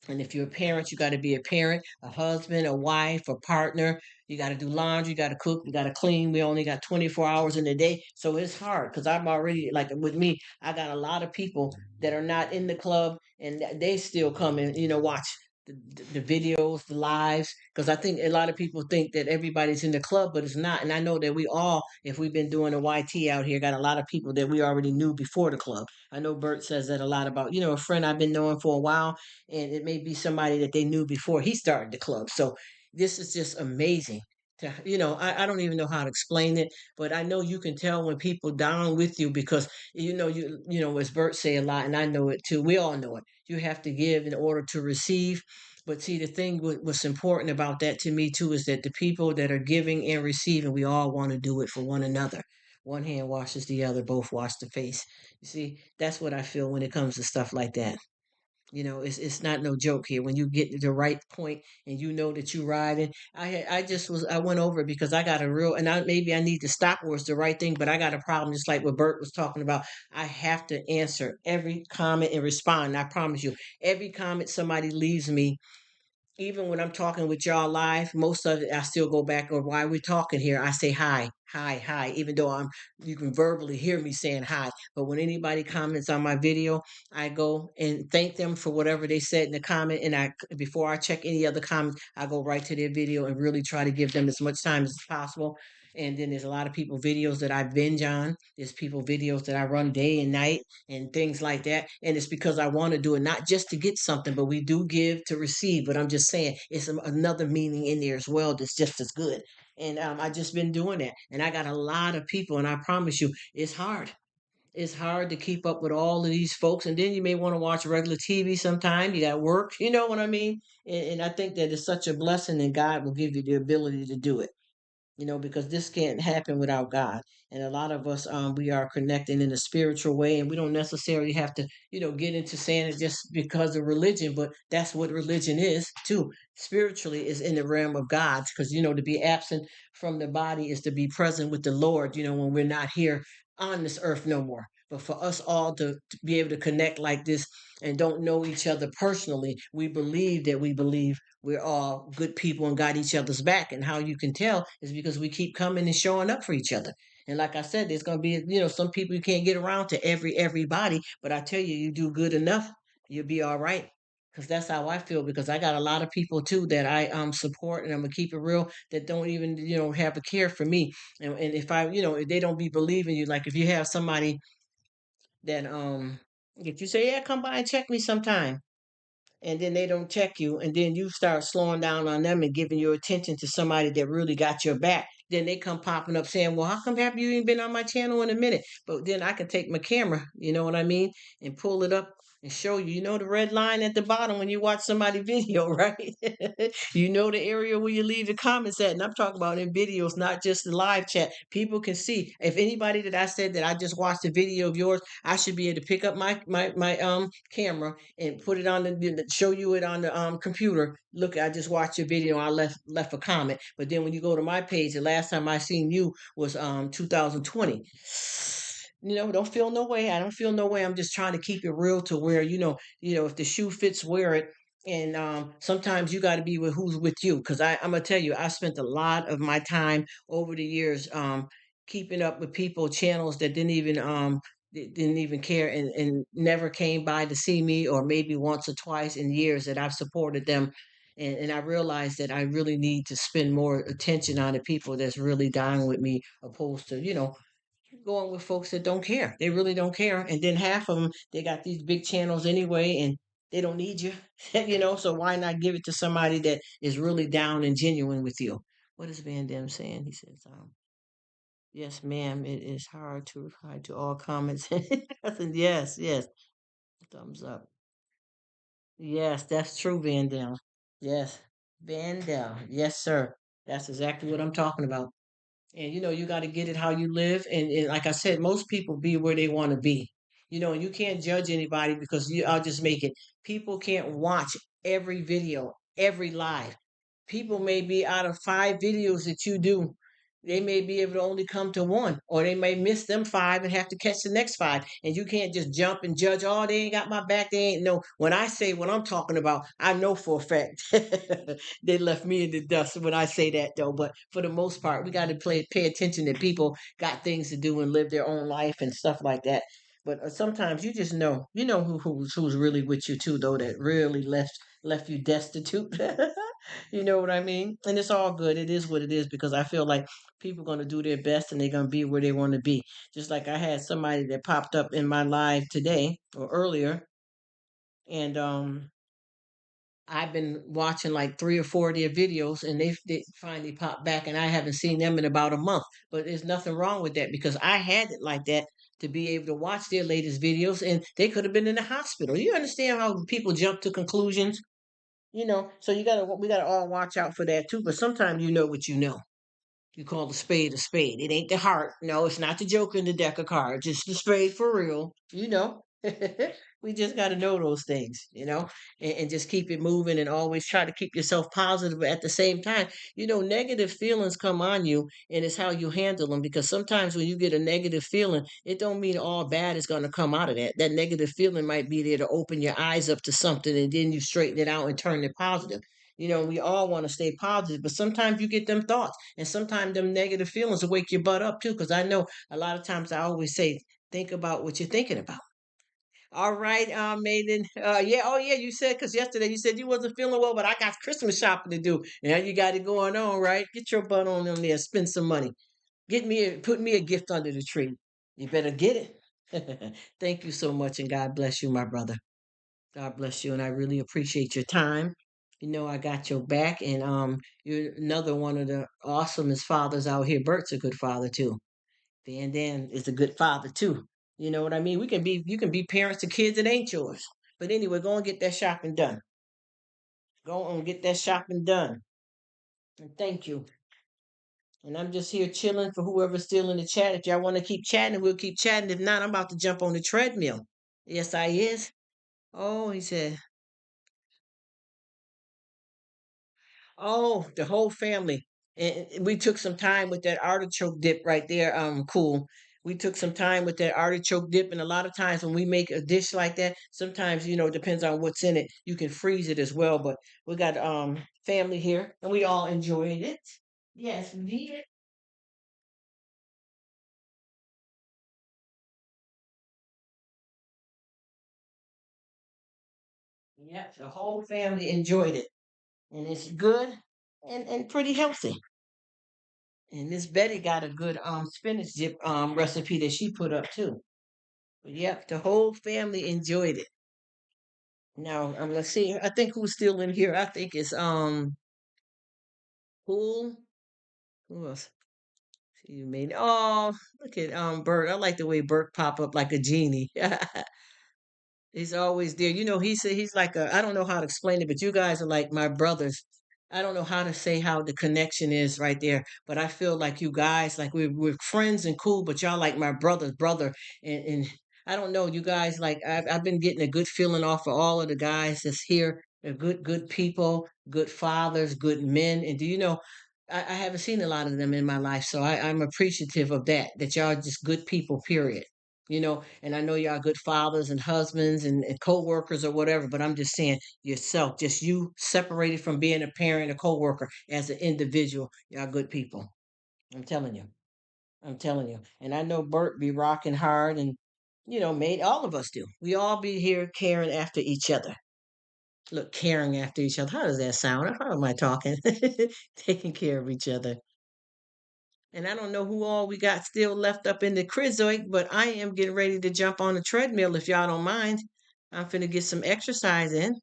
And if you're a parent, you got to be a parent, a husband, a wife, a partner. You got to do laundry, you got to cook, you got to clean. We only got 24 hours in a day. So it's hard because I'm already, like with me, I got a lot of people that are not in the club and they still come and, watch the videos, the lives. Because I think a lot of people think that everybody's in the club, but it's not. And I know that we all, if we've been doing a YT out here, got a lot of people that we already knew before the club. I know Bert says that a lot about, a friend I've been knowing for a while, and it may be somebody that they knew before he started the club. So this is just amazing. I don't even know how to explain it, but I know you can tell when people down with you because as Bert say a lot, and I know it too. We all know it. You have to give in order to receive. But see, the thing what's important about that to me too is that the people that are giving and receiving, we all want to do it for one another. One hand washes the other, both wash the face. You see, that's what I feel when it comes to stuff like that. It's not no joke here. When you get to the right point and you know that you riding, I went over it because I got a real, and maybe I need to stop where it's the right thing, but I got a problem just like what Bert was talking about. I have to answer every comment and respond. I promise you, every comment somebody leaves me, even when I'm talking with y'all live, most of it I still go back or why we're talking here. I say hi, hi, hi, even though you can verbally hear me saying hi. But when anybody comments on my video, I go and thank them for whatever they said in the comment. And before I check any other comments, I go right to their video and really try to give them as much time as possible. And then there's a lot of people videos that I binge on. There's people videos that I run day and night and things like that. And it's because I want to do it, not just to get something, but we do give to receive. But I'm just saying, it's another meaning in there as well that's just as good. And I just been doing that. And I got a lot of people, and I promise you, it's hard. It's hard to keep up with all of these folks. And then you may want to watch regular TV sometime. You got work, you know what I mean? And I think that it's such a blessing, and God will give you the ability to do it. because this can't happen without God. And a lot of us, we are connecting in a spiritual way, and we don't necessarily have to, get into saying it just because of religion, but that's what religion is too. Spiritually is in the realm of God's, because, to be absent from the body is to be present with the Lord, when we're not here on this earth no more. But for us all to be able to connect like this and don't know each other personally, we believe that we believe we're all good people and got each other's back. And how you can tell is because we keep coming and showing up for each other. And like I said, there's gonna be, some people you can't get around to everybody, but I tell you, you do good enough, you'll be all right. Because that's how I feel. Because I got a lot of people too that I support, and I'm gonna keep it real, that don't even have a care for me. And if I if they don't be believing you, like if you have somebody that if you say, yeah, come by and check me sometime, and then they don't check you, and then you start slowing down on them and giving your attention to somebody that really got your back, then they come popping up saying, well, how come have you even been on my channel in a minute? But then I can take my camera, you know what I mean, and pull it up and show you, the red line at the bottom when you watch somebody video, right? The area where you leave the comments at. And I'm talking about in videos, not just the live chat. People can see if anybody that I said that I just watched a video of yours, I should be able to pick up my camera and put it on show you it on the computer. Look, I just watched your video. I left a comment. But then when you go to my page, the last time I seen you was 2020. Don't feel no way. I don't feel no way. I'm just trying to keep it real to where if the shoe fits, wear it. And sometimes you got to be with who's with you. Because I'm gonna tell you, I spent a lot of my time over the years keeping up with people channels that didn't even care, and never came by to see me, or maybe once or twice in years that I've supported them. And I realized that I really need to spend more attention on the people that's really dying with me, opposed to, going with folks that don't care. They really don't care. And then half of them, they got these big channels anyway, and they don't need you, so why not give it to somebody that is really down and genuine with you? What is Van Dam saying? He says, yes, ma'am. It is hard to reply to all comments. I said, yes, yes. Thumbs up. Yes, that's true, Vandal. Yes, Vandal. Yes, sir. That's exactly what I'm talking about. And you got to get it how you live. And like I said, most people be where they want to be. And you can't judge anybody because I'll just make it. People can't watch every video, every live. People may be out of 5 videos that you do. They may be able to only come to one, or they may miss them 5 and have to catch the next 5. And you can't just jump and judge. Oh, they ain't got my back. They ain't no. When I say what I'm talking about, I know for a fact they left me in the dust when I say that, though. But for the most part, we got to pay attention that people got things to do and live their own life and stuff like that. But sometimes you just know, who's really with you too, though. That really left you destitute. You know what I mean? And it's all good. It is what it is, because I feel like people are going to do their best and they're going to be where they want to be. Just like I had somebody that popped up in my live today or earlier, and I've been watching like 3 or 4 of their videos, and they finally popped back, and I haven't seen them in about a month. But there's nothing wrong with that, because I had it like that to be able to watch their latest videos, and they could have been in the hospital. You understand how people jump to conclusions? So we gotta all watch out for that too. But sometimes you know what you know. You call the spade a spade. It ain't the heart. No, it's not the joker in the deck of cards. It's the spade for real. We just got to know those things, and just keep it moving, and always try to keep yourself positive. But at the same time, negative feelings come on you, and it's how you handle them. Because sometimes when you get a negative feeling, it don't mean all bad is going to come out of that. That negative feeling might be there to open your eyes up to something, and then you straighten it out and turn it positive. We all want to stay positive, but sometimes you get them thoughts, and sometimes them negative feelings will wake your butt up too. Because I know a lot of times I always say, think about what you're thinking about. All right, Maiden. Yeah, oh yeah, you said, because yesterday you said you wasn't feeling well, but I got Christmas shopping to do. Now you got it going on, right? Get your butt on in there, spend some money. Put me a gift under the tree. You better get it. Thank you so much, and God bless you, my brother. God bless you, and I really appreciate your time. I got your back, and you're another one of the awesomest fathers out here. Bert's a good father too. Van Dan is a good father too. You know what I mean? You can be parents to kids that ain't yours. But anyway, go and get that shopping done. Go and get that shopping done. And thank you. And I'm just here chilling for whoever's still in the chat. If y'all want to keep chatting, we'll keep chatting. If not, I'm about to jump on the treadmill. Yes, I is. Oh, he said, oh, the whole family. And we took some time with that artichoke dip right there. Cool. We took some time with that artichoke dip, and a lot of times when we make a dish like that, sometimes it depends on what's in it. You can freeze it as well. But we got family here, and we all enjoyed it. Yes, we did. Yep, the whole family enjoyed it, and it's good and pretty healthy. And Miss Betty got a good spinach dip recipe that she put up too. But yep, the whole family enjoyed it. Now, let's see. I think who's still in here. I think it's who who else? See you made. Oh, look at Bert. I like the way Bert pop up like a genie. He's always there. He said he's like a, I don't know how to explain it, but you guys are like my brothers. I don't know how to say how the connection is right there, but I feel like you guys, like we're friends and cool, but y'all like my brother's brother. And I don't know, you guys, like I've been getting a good feeling off of all of the guys that's here. They're good people, good fathers, good men. And do you know, I haven't seen a lot of them in my life, so I'm appreciative of that y'all are just good people, period. And I know y'all good fathers and husbands and co-workers or whatever, but I'm just saying yourself, just you separated from being a parent, a co-worker, as an individual, y'all good people. I'm telling you. I'm telling you. And I know Bert be rocking hard and made all of us do. We all be here caring after each other. Look, caring after each other. How does that sound? How am I talking? Taking care of each other. And I don't know who all we got still left up in the crizoid, but I am getting ready to jump on the treadmill if y'all don't mind. I'm finna get some exercise in.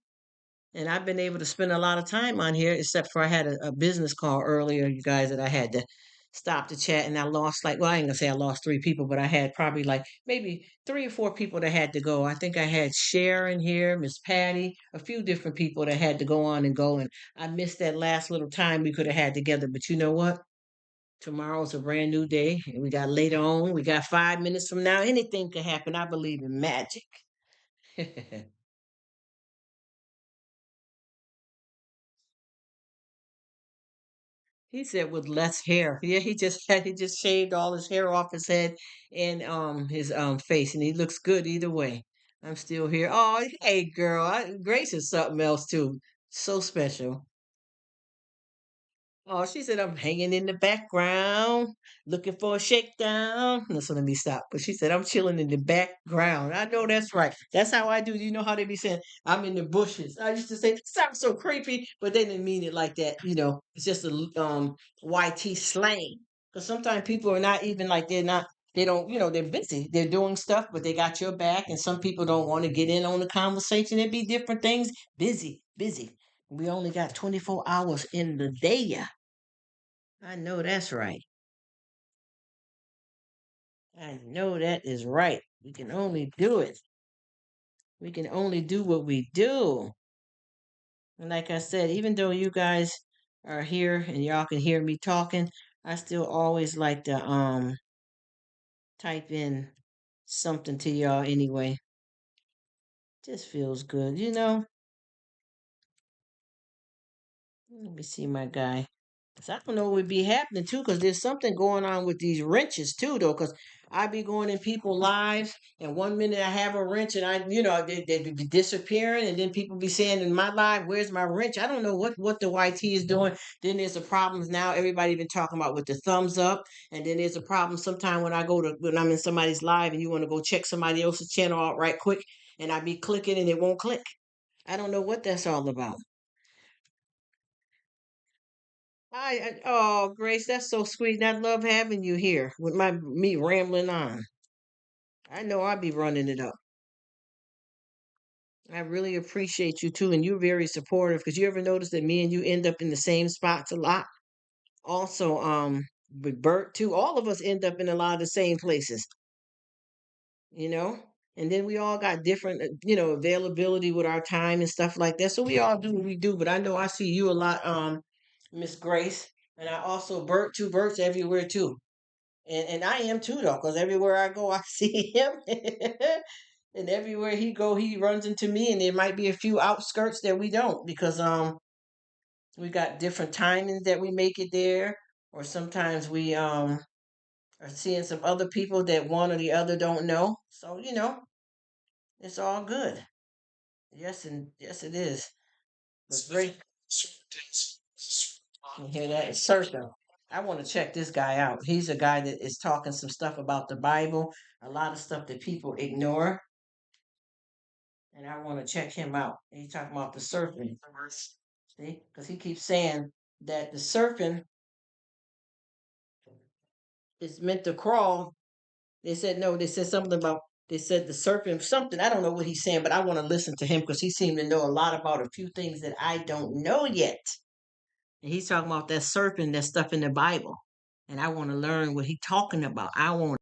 And I've been able to spend a lot of time on here, except for I had a business call earlier, you guys, that I had to stop the chat and I lost well, I ain't gonna say I lost three people, but I had probably like maybe three or four people that had to go. I think I had Sharon here, Miss Patty, a few different people that had to go on and go. And I missed that last little time we could have had together. But you know what? Tomorrow's a brand new day, and we got later on. We got 5 minutes from now. Anything could happen. I believe in magic. He said with less hair. Yeah, he just shaved all his hair off his head and his face, and he looks good either way. I'm still here. Oh, hey girl, Grace is something else too. So special. Oh, she said I'm hanging in the background, looking for a shakedown. No, so let me stop. But she said I'm chilling in the background. I know that's right. That's how I do. You know how they be saying I'm in the bushes. I used to say that sounds so creepy, but they didn't mean it like that. It's just a YT slang. Because sometimes people are not even like they don't they're busy. They're doing stuff, but they got your back. And some people don't want to get in on the conversation. It be different things. Busy, busy. We only got 24 hours in the day. I know that's right. I know that is right. We can only do it. We can only do what we do. And like I said, even though you guys are here and y'all can hear me talking, I still always like to type in something to y'all anyway. Just feels good. Let me see my guy. 'Cause I don't know what would be happening too, because there's something going on with these wrenches too, though. Because I be going in people lives, and one minute I have a wrench, and they be disappearing, and then people be saying in my live, "Where's my wrench?" I don't know what the YT is doing. Then there's a problem now. Everybody been talking about with the thumbs up, and then there's a problem sometime when I'm in somebody's live, and you want to go check somebody else's channel out right quick, and I be clicking and it won't click. I don't know what that's all about. Oh, Grace, that's so sweet. I love having you here with me rambling on. I know I'll be running it up. I really appreciate you too, and you're very supportive because you ever notice that me and you end up in the same spots a lot? Also, with Bert too, all of us end up in a lot of the same places, you know? And then we all got different, availability with our time and stuff like that. So we all do what we do, but I know I see you a lot, Miss Grace. And I also birds everywhere too. And I am too though, because everywhere I go, I see him. And everywhere he go, he runs into me. And there might be a few outskirts that we don't, because we got different timings that we make it there, or sometimes we are seeing some other people that one or the other don't know. So it's all good. Yes, and yes, it is. But great. You hear that? It's Serta. I want to check this guy out. He's a guy that is talking some stuff about the Bible, a lot of stuff that people ignore, and I want to check him out. He's talking about the serpent. See, because he keeps saying that the serpent is meant to crawl. They said no. They said something about. They said the serpent something. I don't know what he's saying, but I want to listen to him because he seemed to know a lot about a few things that I don't know yet. And he's talking about that serpent, that stuff in the Bible, and I want to learn what he's talking about. I want.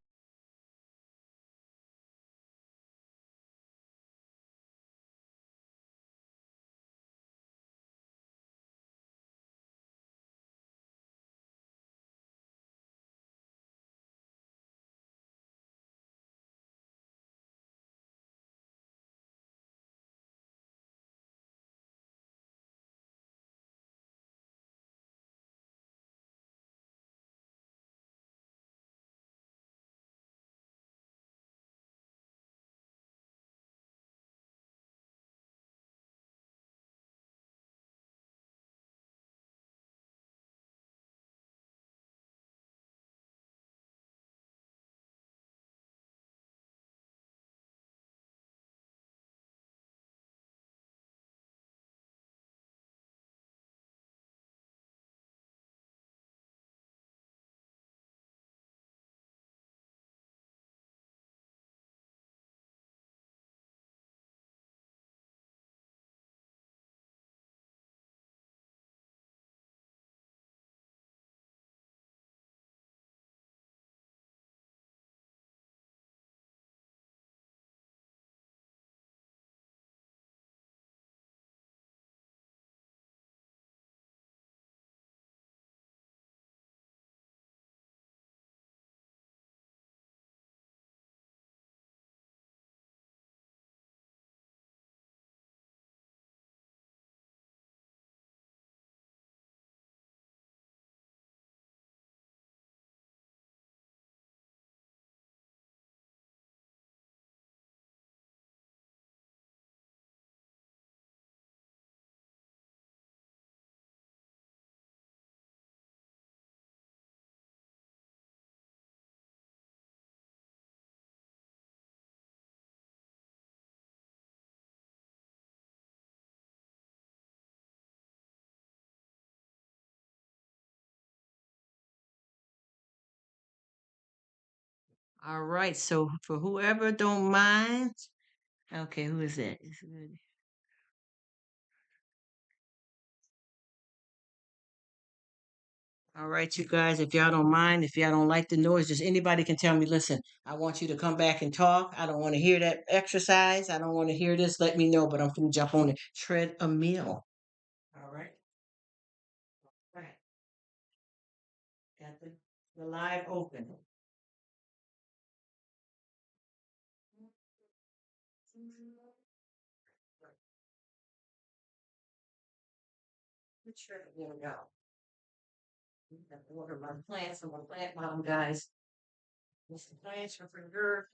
All right. So for whoever don't mind, okay, who is that? All right, you guys. If y'all don't mind, if y'all don't like the noise, just anybody can tell me. Listen, I want you to come back and talk. I don't want to hear that exercise. I don't want to hear this. Let me know. But I'm gonna jump on it. Tread a meal. All right. Right. Got the live open. Sure. There we go. Got to water my plants. I'm a plant mom, guys. This plants are for your.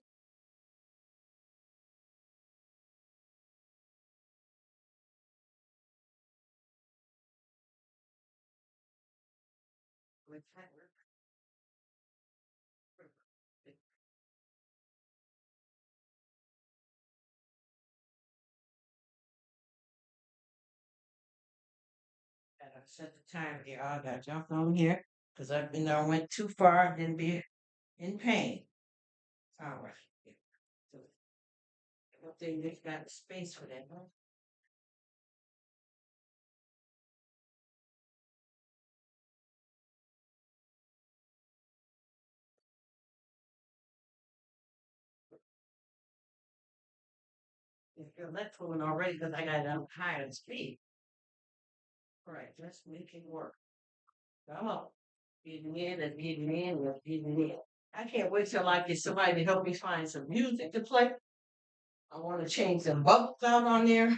I set the timer here. I got jumped on here because I went too far and be in pain. All right. So I think they've got space for that, huh? If you're left one already, because I got it on higher speed. All right, let's make it work. Come on. Getting in and getting in and getting in. I can't wait till I get somebody to help me find some music to play. I want to change some bubbles out on there.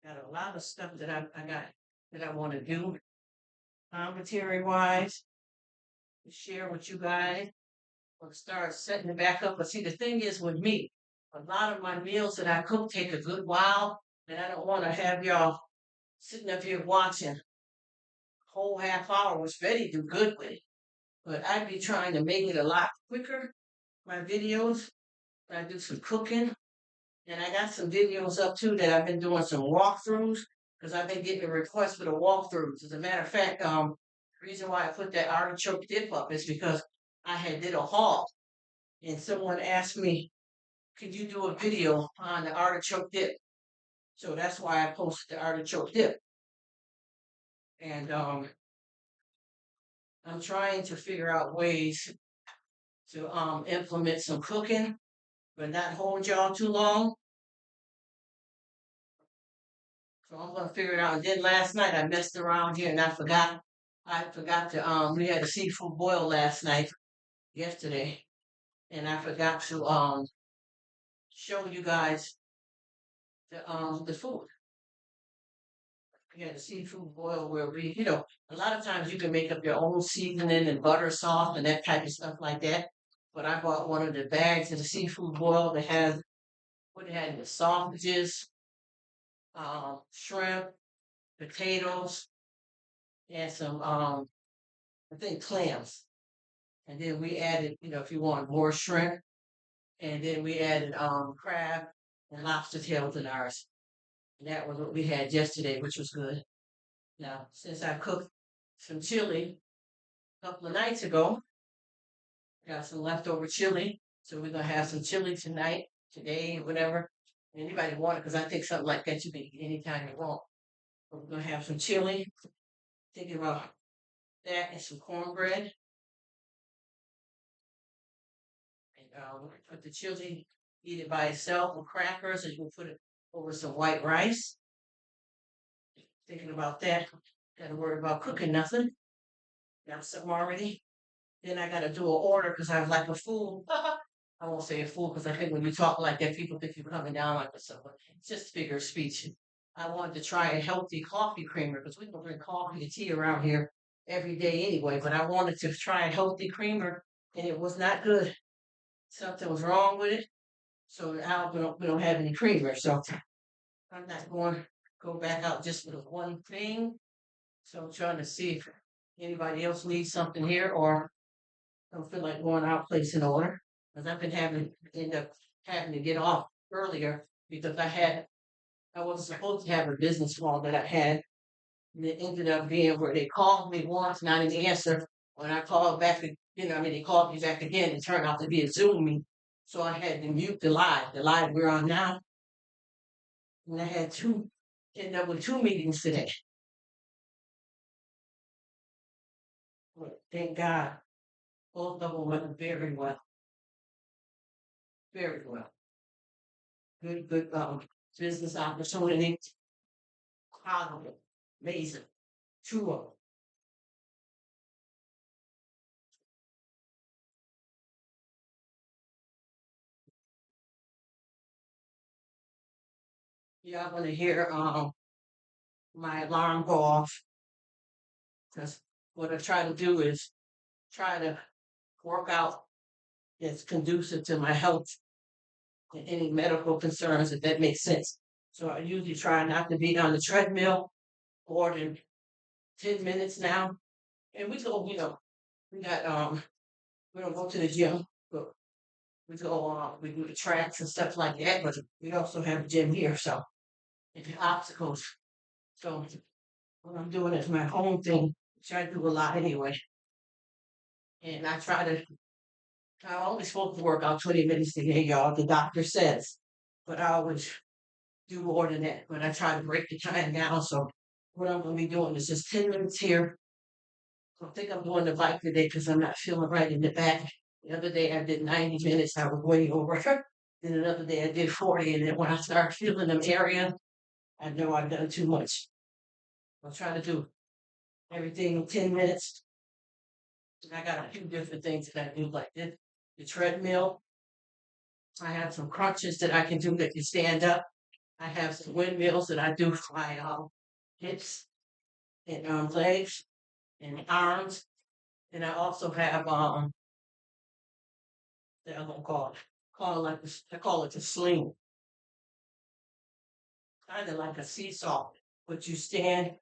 Got a lot of stuff that I got that I want to do, commentary wise, to share with you guys. I'll start setting it back up. But see, the thing is with me, a lot of my meals that I cook take a good while, and I don't want to have y'all sitting up here watching a whole half hour, which Betty do good with. But I'd be trying to make it a lot quicker, my videos. I do some cooking, and I got some videos up too that I've been doing some walkthroughs because I've been getting requests for the walkthroughs. As a matter of fact, the reason why I put that artichoke dip up is because I had did a haul, and someone asked me, "Could you do a video on the artichoke dip?" So that's why I posted the artichoke dip, and I'm trying to figure out ways to implement some cooking, but not hold y'all too long. So I'm gonna figure it out. And then last night I messed around here and I forgot. I forgot to we had a seafood boil last night, yesterday, and I forgot to show you guys the food. We had a seafood boil where a lot of times you can make up your own seasoning and butter sauce and that type of stuff like that. But I bought one of the bags of the seafood boil that has what it had in the sausages, shrimp, potatoes, and some I think clams. And then we added, if you want more shrimp, and then we added crab and lobster tails in ours. And that was what we had yesterday, which was good. Now, since I cooked some chili a couple of nights ago, got some leftover chili. So we're gonna have some chili tonight, today, whatever. Anybody want it? Because I think something like that you can eat anytime you want. But we're gonna have some chili. Thinking about that and some cornbread. And put the chili, eat it by itself with crackers, and you can put it over some white rice. Thinking about that. Gotta worry about cooking nothing. Got something already. Then I gotta do an order because I was like a fool. I won't say a fool because I think when you talk like that, people think you're coming down like this. But it's just figure of speech. I wanted to try a healthy coffee creamer because we don't drink coffee and tea around here every day anyway. But I wanted to try a healthy creamer and it was not good. Something was wrong with it. So now we don't have any creamer. So I'm not going to go back out just for the one thing. So I'm trying to see if anybody else needs something here or don't feel like going out placing an order. Because I've been end up having to get off earlier because I wasn't supposed to have a business call that I had. And it ended up being where they called me once and I didn't answer. When I called back, they called me back again. It turned out to be a Zoom meeting. So I had to mute the live we're on now. And I had ended up with two meetings today. But thank God, both of them went very well. Very well. Good business opportunity. Positive. Amazing. Two of them. Yeah, I'm gonna hear my alarm go off because what I try to do is try to work out that's conducive to my health and any medical concerns, if that makes sense. So I usually try not to be on the treadmill more than 10 minutes now. And we go, we got we don't go to the gym, but we go we do the tracks and stuff like that, but we also have a gym here, so it's obstacles. So what I'm doing is my home thing, which I do a lot anyway. And I only supposed to work out 20 minutes a day, y'all, the doctor says. But I always do more than that. But I try to break the time down. So what I'm going to be doing is just 10 minutes here. I think I'm doing the bike today because I'm not feeling right in the back. The other day I did 90 minutes. I was way over. Then another day I did 40. And then when I start feeling them area, I know I've done too much. I'll try to do everything in 10 minutes. And I got a few different things that I do, like this, the treadmill. I have some crunches that I can do that can stand up. I have some windmills that I do for my hips and legs and arms. And I also have that I'm gonna call it like this, I call it the sling, kind of like a seesaw. But you stand,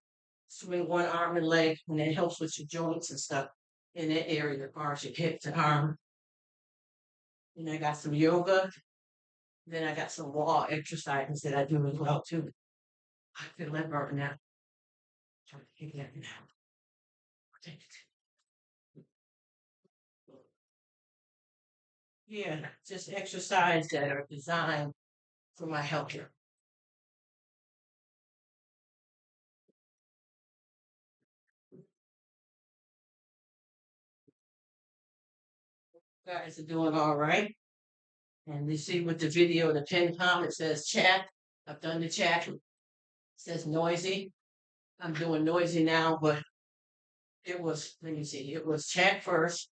swing one arm and leg, and it helps with your joints and stuff in that area, as far as your hips and arm. And I got some yoga. Then I got some wall exercises that I do as well too. I feel that burn now. Trying to get that now. Take it. Yeah, just exercise that are designed for my health. You guys are doing all right. And you see with the video, the pin comment says chat. I've done the chat. It says noisy. I'm doing noisy now, but it was, let me see, it was chat first,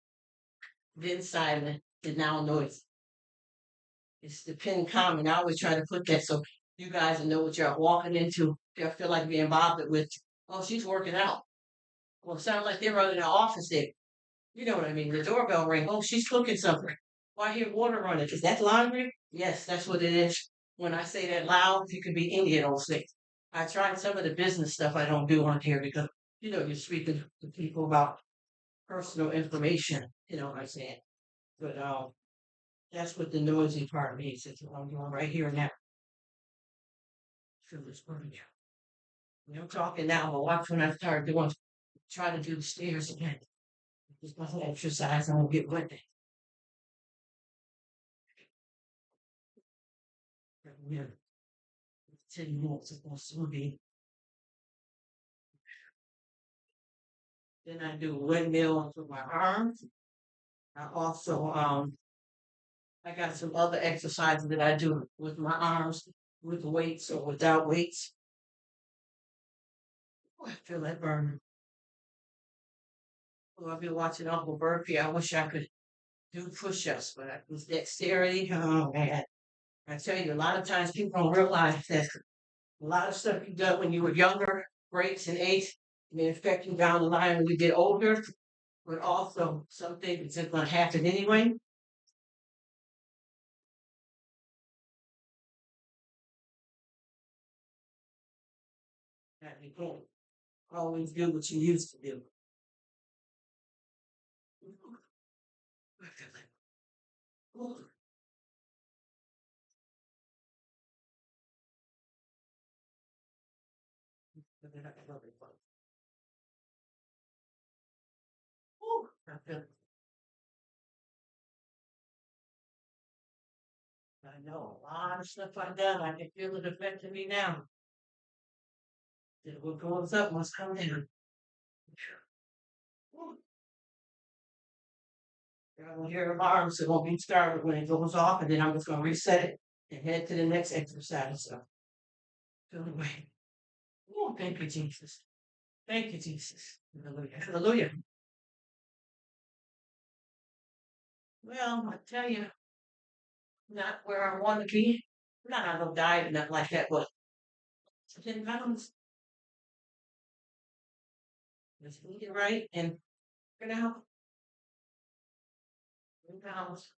then silent, and now noisy. It's the pin comment. I always try to put that so you guys know what you're walking into. They'll feel like being bothered with, oh, she's working out. Well, it sounds like they're running an office there. You know what I mean? The doorbell ring. Oh, she's cooking something. Why hear water running? Is that laundry? Yes, that's what it is. When I say that loud, you can be Indian on six. I tried some of the business stuff I don't do on here because, you're speaking to people about personal information. You know what I'm saying? But that's what the noisy part means. It's what I'm doing right here and now. Feel this burning. I'm talking now, but watch when I start doing, try to do the stairs again. Just my exercise, I won't get wet. Yeah, 10 minutes is going to be. Then I do windmill for my arms. I also I got some other exercises that I do with my arms with weights or without weights. Oh, I feel that burn. Well, I've been watching Uncle Burpee. I wish I could do push-ups, but with dexterity, oh man. I tell you, a lot of times people don't realize that a lot of stuff you done when you were younger, breaks and age, may affect you down the line when you get older, but also some things are going to happen anyway. That you can't always do what you used to do. I feel like, oh, I love it. Oh, I feel, I know a lot of stuff I've done. I can feel it affecting me now. That what goes up must come down. Oh, I will hear alarms. It won't be started when it goes off, and then I'm just going to reset it and head to the next exercise. So, feel the way. Oh, thank you, Jesus. Thank you, Jesus. Hallelujah. Hallelujah. Well, I tell you, not where I want to be. Not on no diet, nothing like that, but 10 pounds. Just eat it right and for now, 10 pounds.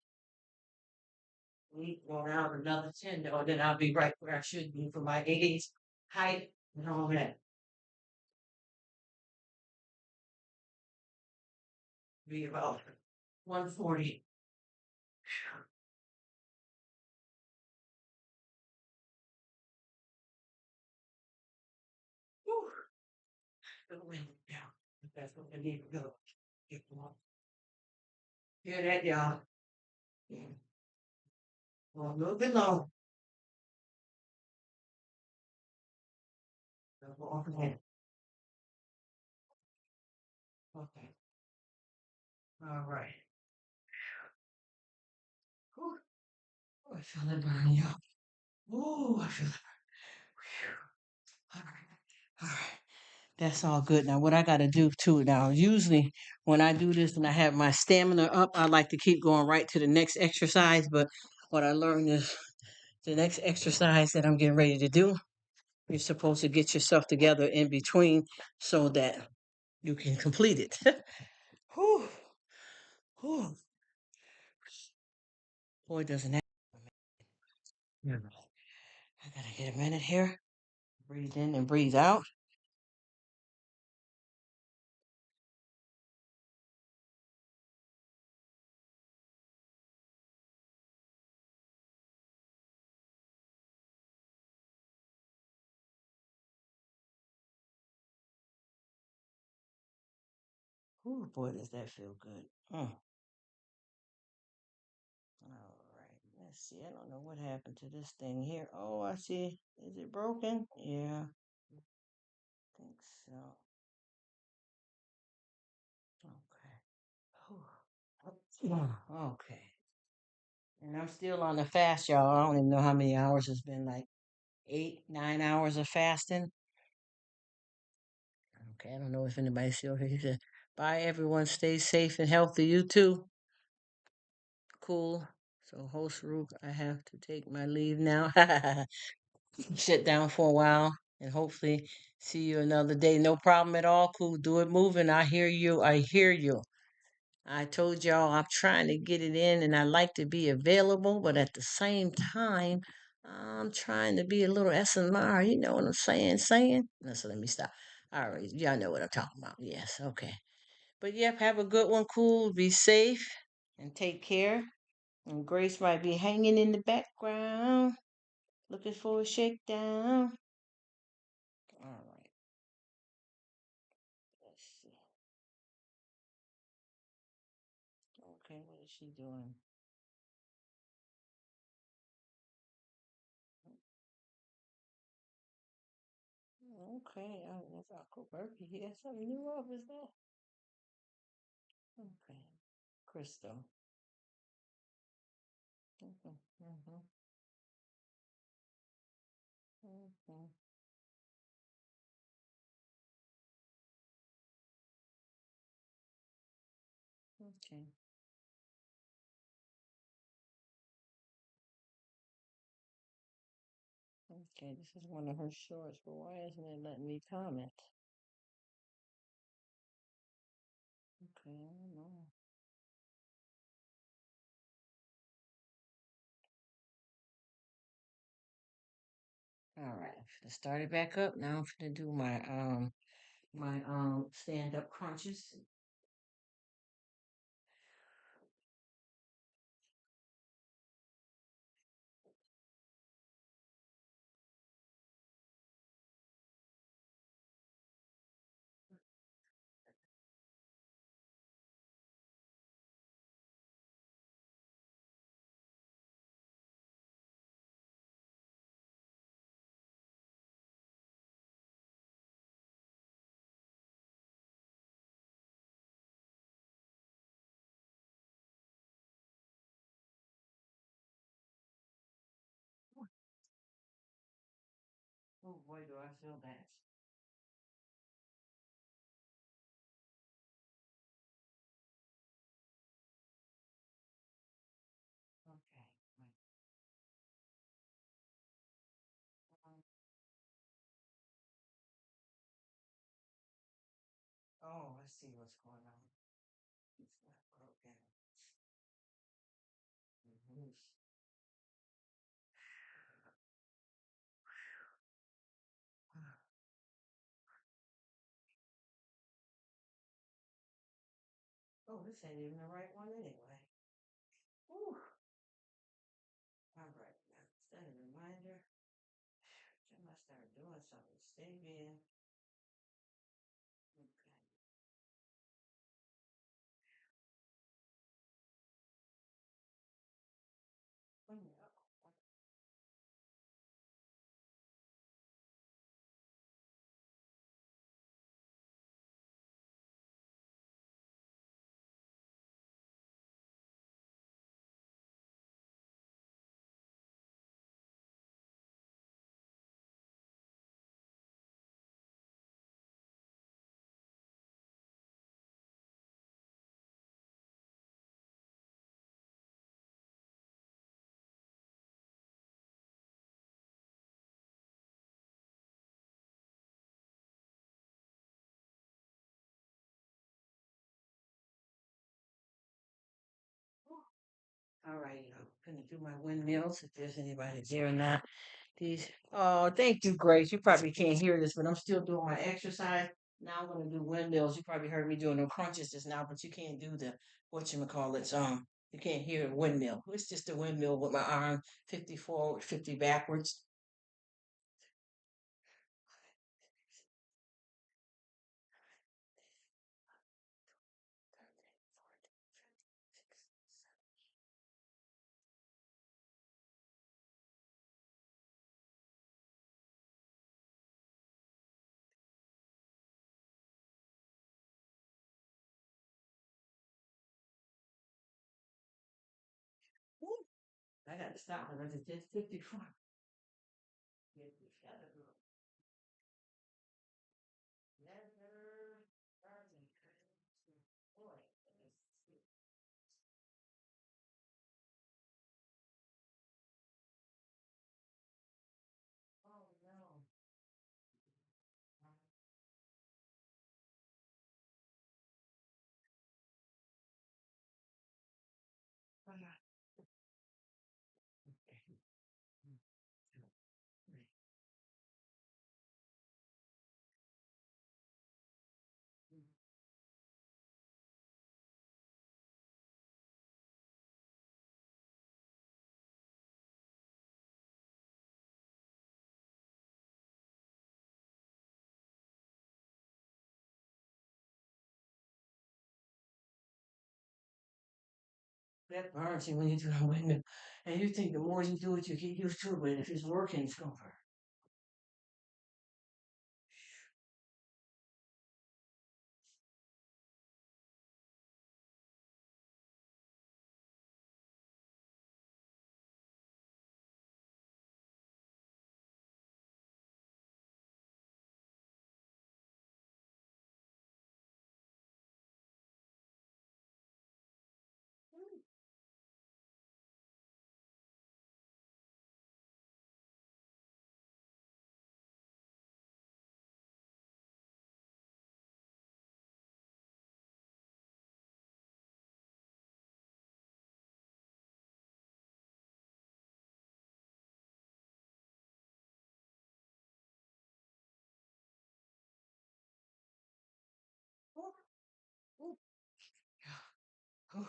Eat going out another 10, though, then I'll be right where I should be for my age, height, and all that. Be about 140. Whew. The wind down. That's what I need to go. Get more. Hear that, y'all? Yeah. Well, a little bit long. Okay. Okay. All right. Whew. Oh, I feel it burn, y'all. Ooh, I feel it. Whew. That's all good. Now, what I got to do too now, usually when I do this and I have my stamina up, I like to keep going right to the next exercise. But what I learned is the next exercise that I'm getting ready to do, you're supposed to get yourself together in between so that you can complete it. Whew, whew. Boy, doesn't that. Yeah. I gotta get a minute here. Breathe in and breathe out. Ooh, boy, does that feel good. All right, let's see. I don't know what happened to this thing here. Oh, I see. Is it broken? Yeah, I think so. Okay. Whew. Okay. And I'm still on the fast, y'all. I don't even know how many hours it's been, like 8, 9 hours of fasting. Okay, I don't know if anybody's still here. He said, bye, everyone. Stay safe and healthy. You too. Cool. So, host Rruk, I have to take my leave now. Sit down for a while and hopefully see you another day. No problem at all. Cool. Do it moving. I hear you. I hear you. I told y'all I'm trying to get it in and I like to be available, but at the same time, I'm trying to be a little SMR. You know what I'm saying? No, so let me stop. All right. Y'all know what I'm talking about. Yes. Okay. But yep, have a good one. Cool. Be safe and take care. And Grace might be hanging in the background, looking for a shakedown. All right. Let's see. Okay, what is she doing? Okay, that's Uncle Berkey. He has something new up, is that? Okay. Crystal. Mm-hmm. Mm-hmm. Mm-hmm. Okay. Okay, this is one of her shorts, but why isn't it letting me comment? Okay, I don't know. All right, I'm gonna start it back up. Now I'm gonna do my stand up crunches. Oh boy, do I feel that. Okay. Um, oh, I see what's going on. It's not broken. Loose. Oh, this ain't even the right one anyway. Whew. All right, now is that a reminder? I must start doing something. Stay in. Okay. Wait a minute. All right, I'm gonna do my windmills if there's anybody there or not. These. Oh, thank you, Grace. You probably can't hear this, but I'm still doing my exercise. Now I'm gonna do windmills. You probably heard me doing the crunches just now, but you can't do the whatchamacallits. You can't hear a windmill. It's just a windmill with my arm 50 forward, 50 backwards. Woo. I gotta stop when I just did 54. Boy, oh no. That burns you when you do a windmill. And you think the more you do it, you get used to it, but if it's working, it's gonna hurt. Ooh, ooh, ooh.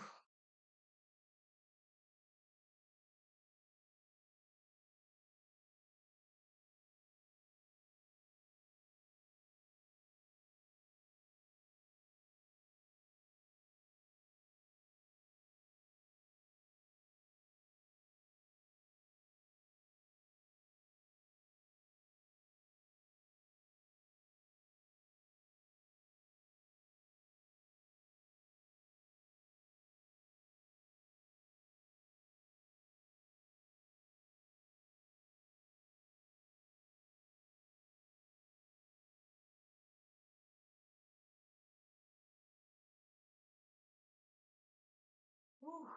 Ooh,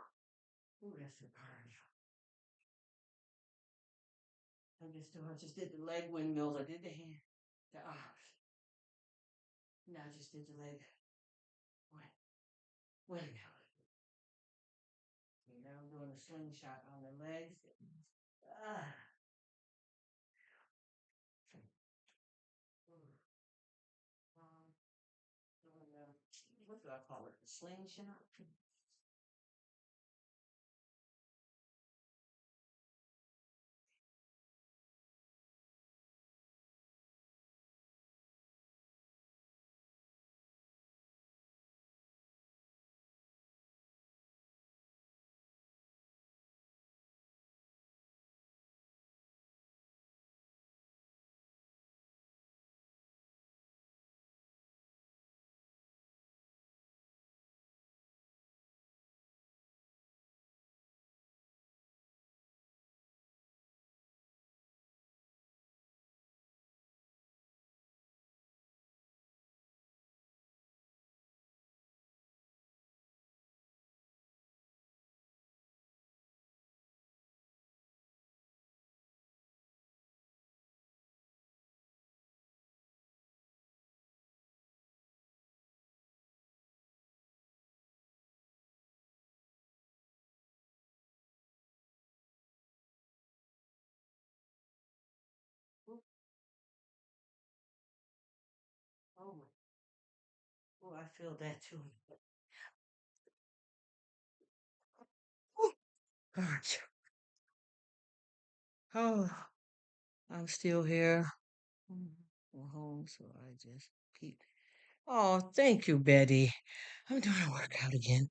ooh, that's a burn. I just did the leg windmills. I did the hand, the arms. Now I just did the leg windmill. And now I'm doing a slingshot on the legs. Ah. Ooh. Um, doing, what do I call it? A slingshot? I feel that too. Gosh. Oh, I'm still here. I'm home, so I just keep. Oh, thank you, Betty. I'm doing a workout again.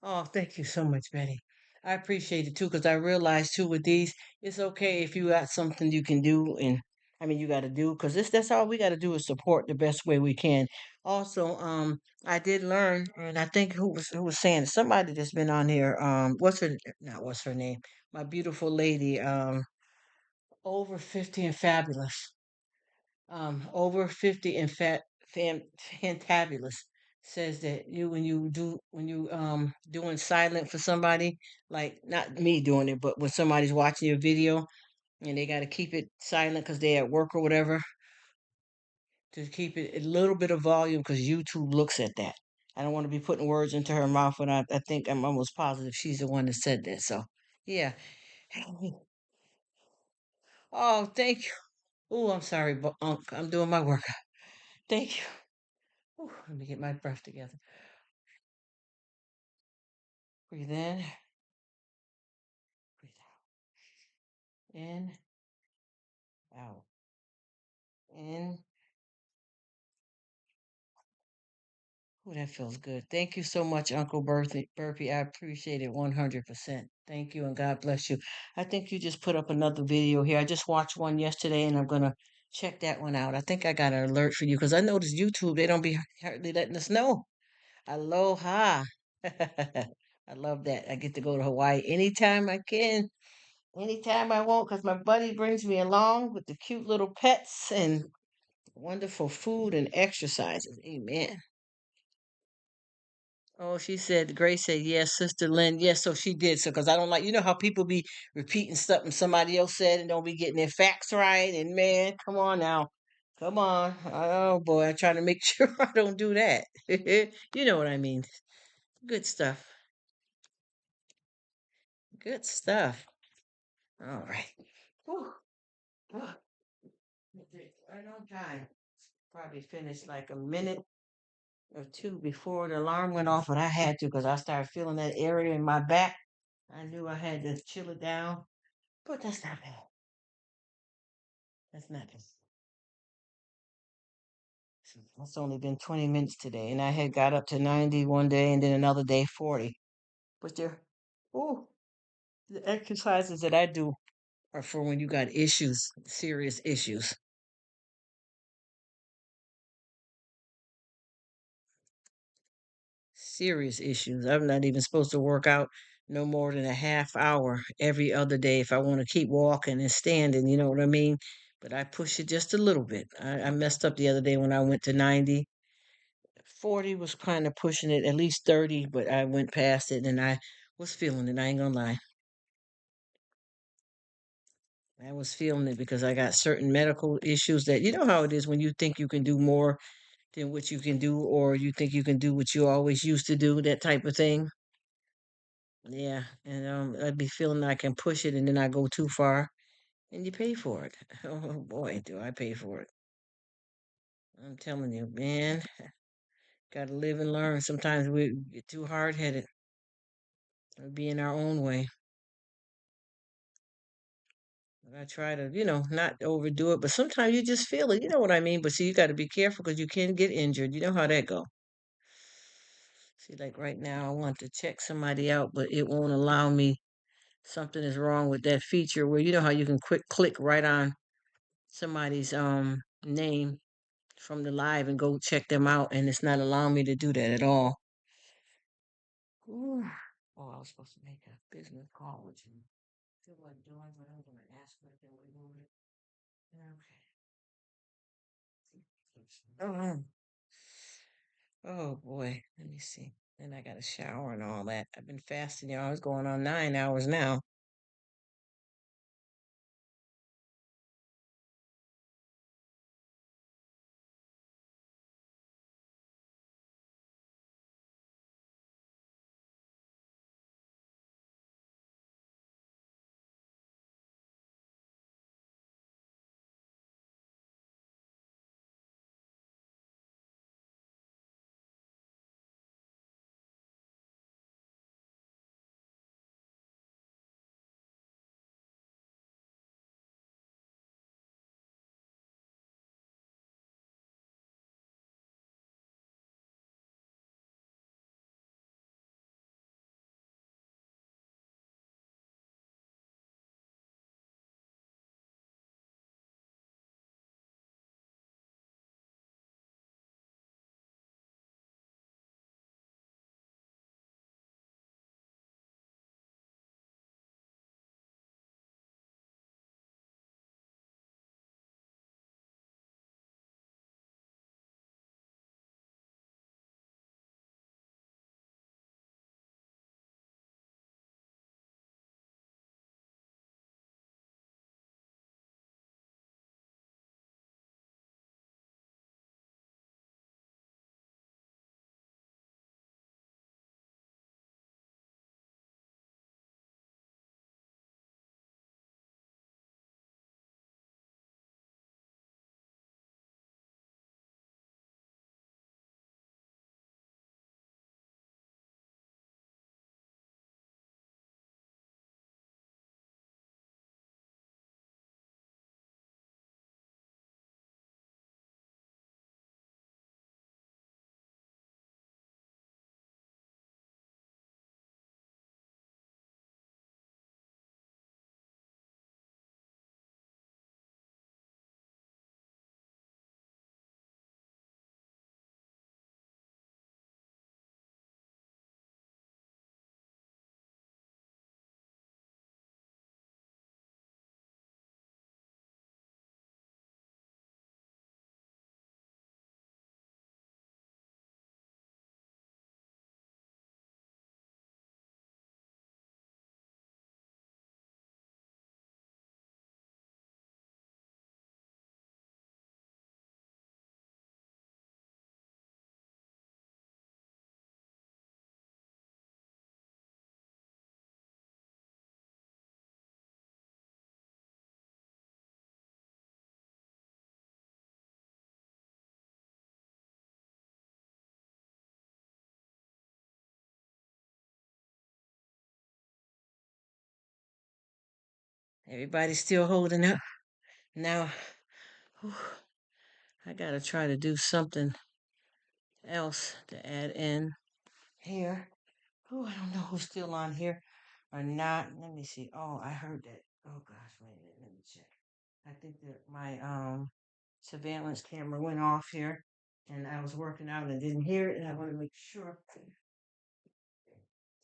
Oh, thank you so much, Betty. I appreciate it too, because I realize too with these, it's okay if you got something you can do, and I mean you got to do, because that's all we got to do is support the best way we can. Also, I did learn, and I think who was saying somebody that's been on here, what's her not what's her name, my beautiful lady, over 50 and fabulous, over 50 and fantabulous says that you when you doing silent for somebody, like not me doing it, but when somebody's watching your video and they got to keep it silent because they're at work or whatever, to keep it a little bit of volume because YouTube looks at that. I don't want to be putting words into her mouth, and I think I'm almost positive she's the one that said that. So yeah. Oh, thank you. Oh, I'm sorry, but I'm doing my workout. Thank you. Ooh, let me get my breath together. Breathe in, breathe out. In, out. In. Oh, that feels good. Thank you so much, Uncle Burpee. I appreciate it 100%. Thank you and God bless you. I think you just put up another video here. I just watched one yesterday and I'm going to check that one out. I think I got an alert for you because I noticed YouTube, they don't be hardly letting us know. Aloha. I love that. I get to go to Hawaii anytime I can. Anytime I want, because my buddy brings me along with the cute little pets and wonderful food and exercises. Amen. Oh, she said, Grace said, yes, Sister Lynn. Yes, so she did. So, because I don't like, you know how people be repeating something somebody else said and don't be getting their facts right. And man, come on now. Come on. Oh boy, I'm trying to make sure I don't do that. You know what I mean. Good stuff. Good stuff. All right. Whew. Ah, right on time. Probably finished like a minute or two before the alarm went off, but I had to because I started feeling that area in my back. I knew I had to chill it down, but that's not bad. That's not bad. It's only been 20 minutes today, and I had got up to 90 one day and then another day 40. But oh, the exercises that I do are for when you got issues, serious issues. Serious issues. I'm not even supposed to work out no more than a half hour every other day if I want to keep walking and standing, you know what I mean? But I push it just a little bit. I messed up the other day when I went to 90. 40 was kind of pushing it, at least 30, but I went past it and I was feeling it. I ain't gonna lie. I was feeling it because I got certain medical issues that, you know how it is when you think you can do more than what you can do, or you think you can do what you always used to do, that type of thing. Yeah, and I'd be feeling I can push it, and then I go too far, and you pay for it. Oh boy, do I pay for it! I'm telling you, man, gotta live and learn. Sometimes we get too hard headed. We be in our own way. But I try to, not overdo it. But sometimes you just feel it. You know what I mean? But see, you got to be careful because you can get injured. You know how that go. See, like right now, I want to check somebody out, but it won't allow me. Something is wrong with that feature where you know how you can quick click right on somebody's name from the live and go check them out, and it's not allowing me to do that at all. Ooh. Oh, I was supposed to make a business call with you. Feel like doing, but I'm gonna ask her if they would move it. Okay. Oh boy, let me see. Then I got a shower and all that. I've been fasting, y'all. I was going on 9 hours now. Everybody's still holding up. Now, whew, I gotta try to do something else to add in here. Oh, I don't know who's still on here or not. Let me see. Oh, I heard that. Oh gosh, wait a minute. Let me check. I think that my surveillance camera went off here, and I was working out and didn't hear it, and I want to make sure.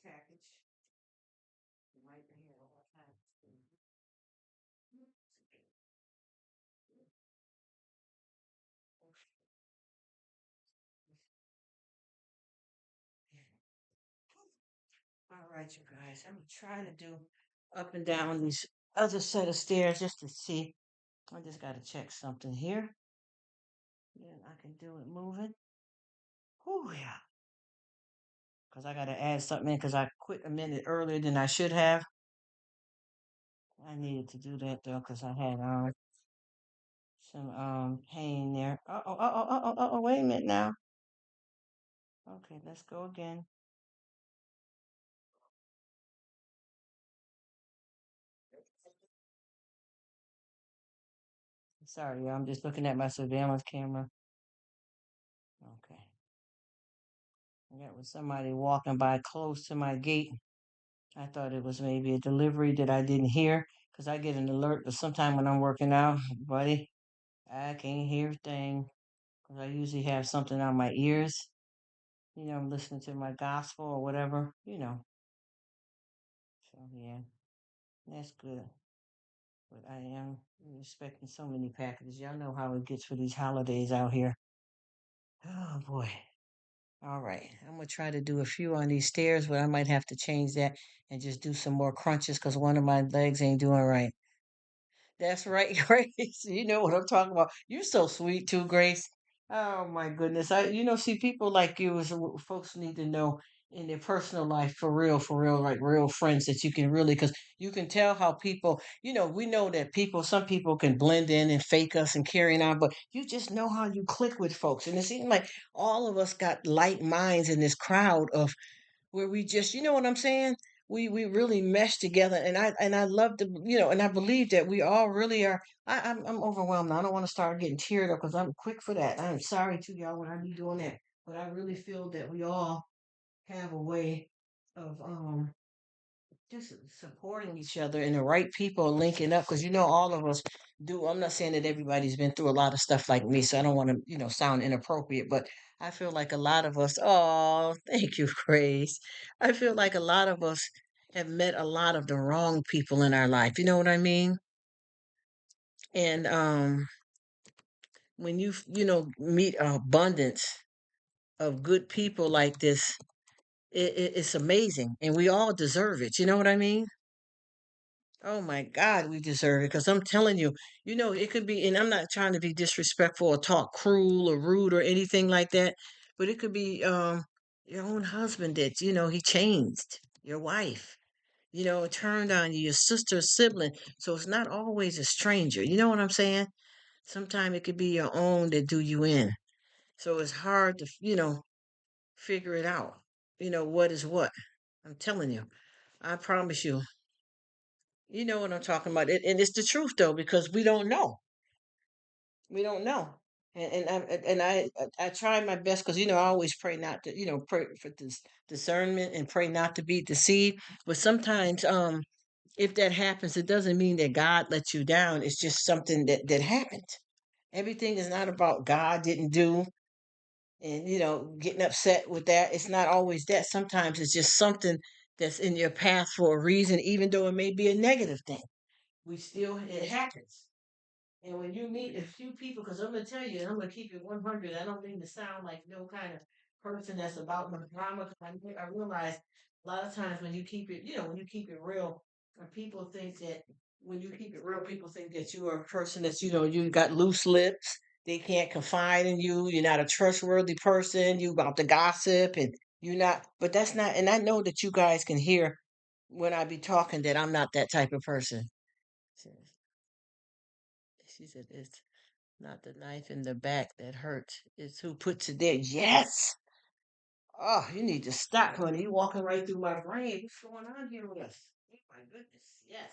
Package. Right here. All right, you guys. I'm trying to do up and down these other set of stairs just to see. I just got to check something here. Then I can do it moving. Oh, yeah. Because I got to add something in because I quit a minute earlier than I should have. I needed to do that though because I had some pain there. Wait a minute now. Okay, let's go again. Sorry, y'all. I'm just looking at my surveillance camera. Okay. That was somebody walking by close to my gate. I thought it was maybe a delivery that I didn't hear because I get an alert that sometime when I'm working out, buddy, I can't hear a thing because I usually have something on my ears. I'm listening to my gospel or whatever. So, yeah, that's good. But I am expecting so many packages. Y'all know how it gets for these holidays out here. Oh, boy. All right. I'm going to try to do a few on these stairs, but I might have to change that and just do some more crunches because one of my legs ain't doing right. That's right, Grace. You know what I'm talking about. You're so sweet too, Grace. Oh my goodness. See, people like you is what folks need to know in their personal life for real, like real friends that you can really, because you can tell how people, we know that some people can blend in and fake us and carry on, but you just know how you click with folks. And it seems like all of us got light minds in this crowd of where we just, you know what I'm saying? We really mesh together, and I love to, and I believe that we all really are. I'm overwhelmed. I don't want to start getting teared up because I'm quick for that. I'm sorry to y'all when I be doing that, but I really feel that we all have a way of just supporting each other and the right people linking up because all of us do. I'm not saying that everybody's been through a lot of stuff like me, so I don't want to sound inappropriate, but I feel like a lot of us, oh, thank you, Grace. I feel like a lot of us have met a lot of the wrong people in our life, you know what I mean? And when meet an abundance of good people like this, it's amazing, and we all deserve it, you know what I mean? Oh my God, we deserve it because I'm telling you, it could be, and I'm not trying to be disrespectful or talk cruel or rude or anything like that, but it could be your own husband that, he changed, your wife, turned on you, your sister, sibling. So it's not always a stranger. You know what I'm saying? Sometimes it could be your own that do you in. So it's hard to, figure it out. What is what. I'm telling you. I promise you. You know what I'm talking about. And it's the truth though, because we don't know. We don't know. And I try my best because I always pray not to pray for this discernment and pray not to be deceived. But sometimes if that happens, it doesn't mean that God let you down. It's just something that happened. Everything is not about God didn't do and getting upset with that. It's not always that. Sometimes it's just something that's in your path for a reason, even though it may be a negative thing. It happens. And when you meet a few people, because I'm gonna tell you, and I'm gonna keep it 100. I don't mean to sound like no kind of person that's about no drama. 'Cause I realize a lot of times when you keep it, when you keep it real, people think that when you keep it real, people think that you are a person that's, you got loose lips. They can't confide in you. You're not a trustworthy person. You about to gossip, and you're not. But that's not. And I know that you guys can hear when I be talking that I'm not that type of person. She said, it's not the knife in the back that hurts. It's who puts it there. Yes. Oh, you need to stop, honey. You walking right through my brain. What's going on here with us? Oh my goodness. Yes.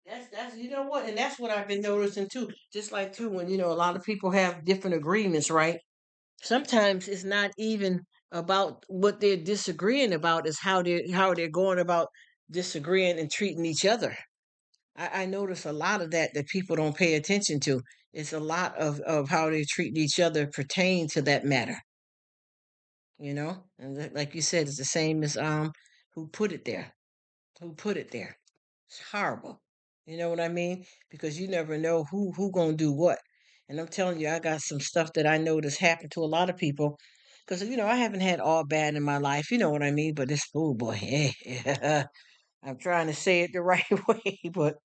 That's you know what, and that's what I've been noticing too. Just like too, when a lot of people have different agreements, right? Sometimes it's not even about what they're disagreeing about; is how they're going about disagreeing and treating each other. I notice a lot of that people don't pay attention to. It's a lot of how they treat each other pertain to that matter, And like you said, it's the same as who put it there. Who put it there? It's horrible. You know what I mean? Because you never know who gonna do what. And I'm telling you, I got some stuff that I know that's happened to a lot of people. Because I haven't had all bad in my life. You know what I mean? But this, oh boy, I'm trying to say it the right way, but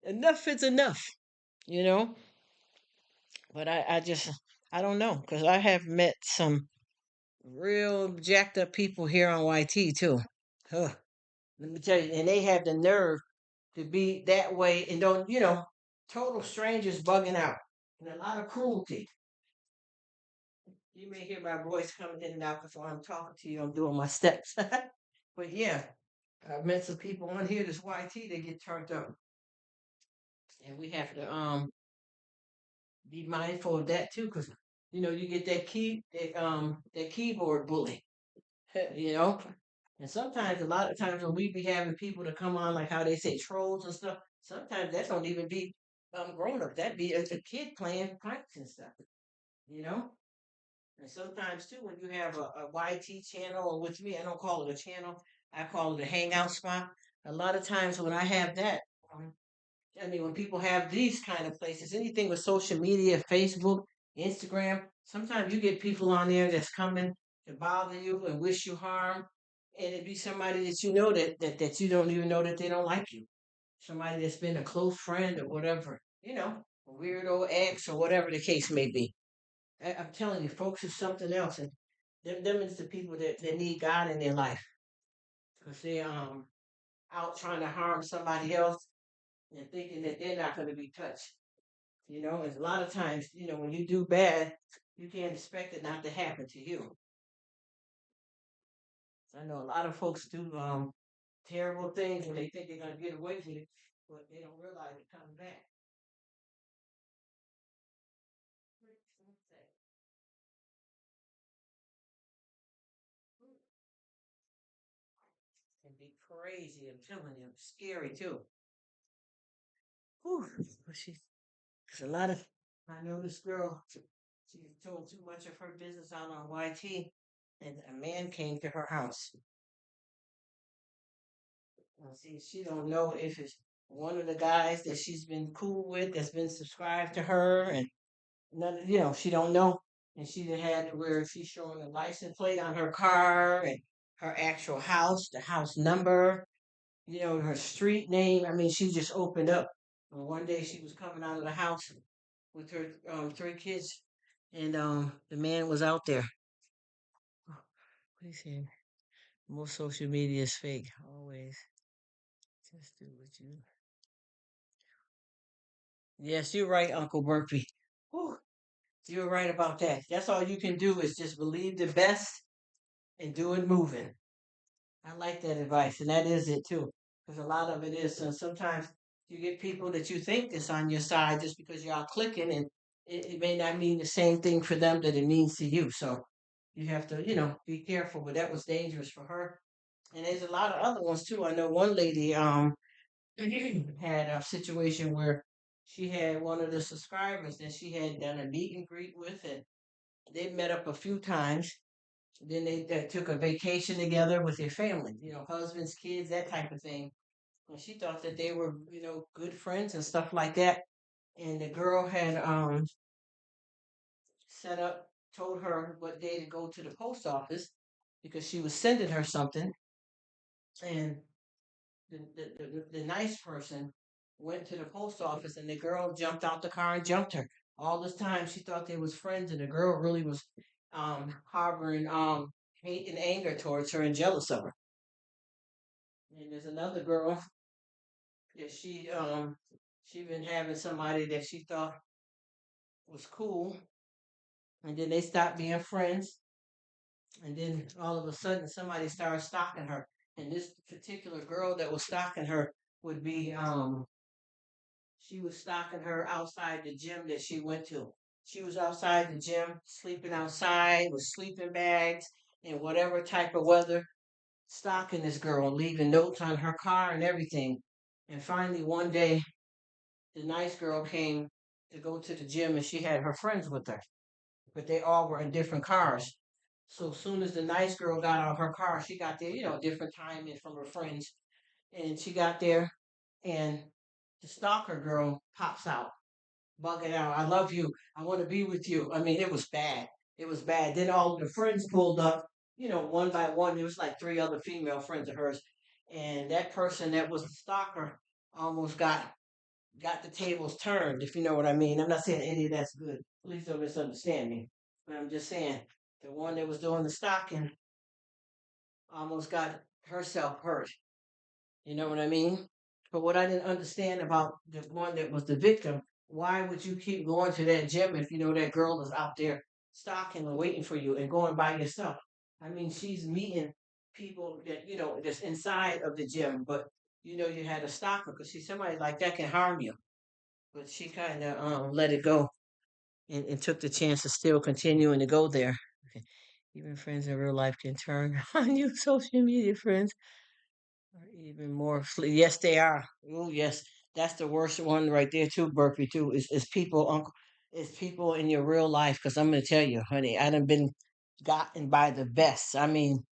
enough is enough. You know. But I don't know because I have met some real jacked up people here on YT too. Huh. Let me tell you, and they have the nerve to be that way and don't, total strangers bugging out and a lot of cruelty. You may hear my voice coming in and out because while I'm talking to you, I'm doing my steps. But yeah, I've met some people on here that's YT, they get turned up. And we have to be mindful of that too, because you get that keyboard bully, you know. And sometimes, a lot of times, when we be having people to come on, like how they say trolls and stuff, sometimes that don't even be grown up. That be a kid playing pranks and stuff, you know. And sometimes too, when you have a YT channel, or with me, I don't call it a channel. I call it a hangout spot. A lot of times when I have that, um, I mean, when people have these kind of places, anything with social media, Facebook, Instagram, sometimes you get people on there that's coming to bother you and wish you harm. And it be somebody that you know that you don't even know that they don't like you. Somebody that's been a close friend or whatever, a weirdo ex or whatever the case may be. I'm telling you, folks is something else. And them is the people that need God in their life. Because they out trying to harm somebody else and thinking that they're not going to be touched. And a lot of times, when you do bad, you can't expect it not to happen to you. I know a lot of folks do terrible things and they think they're gonna get away with it, but they don't realize it comes back. Can be crazy. I'm telling you, scary too. Whew. But cause a lot of, I know this girl. She told too much of her business out on YT, and a man came to her house. See, she don't know if it's one of the guys that she's been cool with that's been subscribed to her, and none, she don't know. And she done had it where she's showing the license plate on her car and her actual house, the house number, her street name. I mean, she just opened up. And one day she was coming out of the house with her three kids, and the man was out there. What is he? Most social media is fake. Always. Just do what you. Yes, you're right, Uncle Burpee. Whew, you're right about that. That's all you can do is just believe the best and do it moving. I like that advice, and that is it too, because a lot of it is. Sometimes you get people that you think is on your side just because you're all clicking, and it may not mean the same thing for them that it means to you. So you have to, be careful. But that was dangerous for her, and there's a lot of other ones too. I know one lady had a situation where she had one of the subscribers that she had done a meet and greet with, and they met up a few times. Then they took a vacation together with their family, husbands, kids, that type of thing. And she thought that they were, good friends and stuff like that. And the girl had set up, told her what day to go to the post office because she was sending her something. And the nice person went to the post office and the girl jumped out the car and jumped her. All this time she thought they was friends and the girl really was harboring hate and anger towards her and jealous of her. And there's another girl that she been having somebody that she thought was cool, and then they stopped being friends, and then all of a sudden somebody started stalking her, and this particular girl that was stalking her would be she was stalking her outside the gym that she went to. She was outside the gym, sleeping outside with sleeping bags and whatever type of weather, stalking this girl, leaving notes on her car and everything. And finally, one day, the nice girl came to go to the gym and she had her friends with her, but they all were in different cars. So as soon as the nice girl got out of her car, she got there, different timing from her friends. And she got there and the stalker girl pops out, bugging out. I love you. I want to be with you. I mean, it was bad. It was bad. Then all of the friends pulled up, one by one. There was like three other female friends of hers. And that person that was the stalker almost got the tables turned, if you know what I mean. I'm not saying any of that's good. Please don't misunderstand me. But I'm just saying the one that was doing the stalking almost got herself hurt. You know what I mean? But what I didn't understand about the one that was the victim, why would you keep going to that gym if you know that girl is out there stalking and waiting for you and going by yourself? I mean, she's meeting people that, that's inside of the gym, but you had a stalker because see, somebody like that can harm you. But she kind of let it go and took the chance of still continuing to go there. Okay. Even friends in real life can turn on you, social media friends. Or even more. Yes, they are. Oh, yes. That's the worst one right there too, Berkeley too. Is people, uncle? Is people in your real life? Because I'm gonna tell you, honey, I done been gotten by the best. I mean,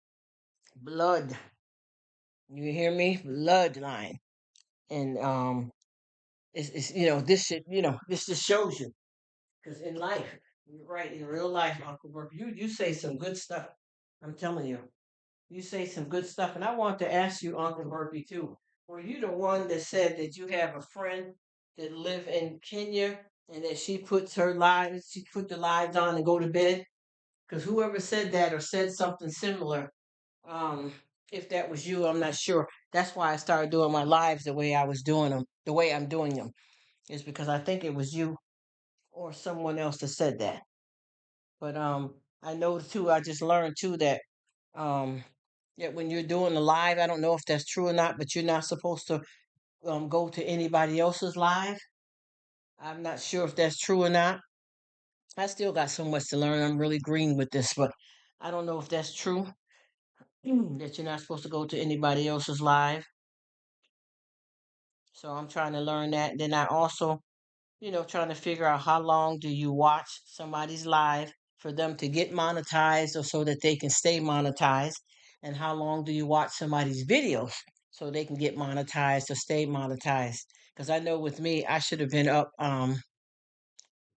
blood. You hear me? Bloodline. And it's this should this just shows you because in life, you're right, in real life, Uncle Berkeley, you say some good stuff. I'm telling you. You say some good stuff. And I want to ask you, Uncle Herbie, too. Were you the one that said that you have a friend that live in Kenya and that she put the lives on and go to bed? Because whoever said that or said something similar, um, if that was you, I'm not sure. That's why I started doing my lives the way I was doing them, the way I'm doing them, is because I think it was you or someone else that said that. But I know too. I just learned too that um, yeah, when you're doing the live, I don't know if that's true or not, but you're not supposed to go to anybody else's live. I'm not sure if that's true or not. I still got so much to learn. I'm really green with this, but I don't know if that's true that you're not supposed to go to anybody else's live. So I'm trying to learn that. Then I also trying to figure out how long do you watch somebody's live for them to get monetized or so that they can stay monetized, and how long do you watch somebody's videos so they can get monetized or stay monetized? Because I know with me, I should have been up. Let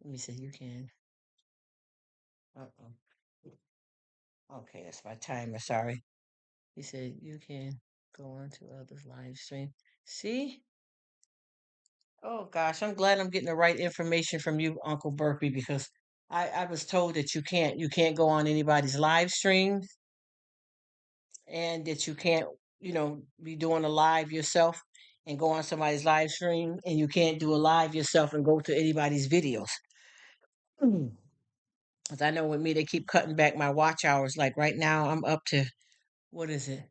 me see. You can. Uh-oh. Okay, that's my timer. Sorry. He said you can go on to others' live stream. See, oh gosh, I'm glad I'm getting the right information from you, Uncle Burpee, because I was told that you can't go on anybody's live stream and that you can't, be doing a live yourself and go on somebody's live stream and you can't do a live yourself and go to anybody's videos. Because I know with me they keep cutting back my watch hours. Like right now I'm up to what is it?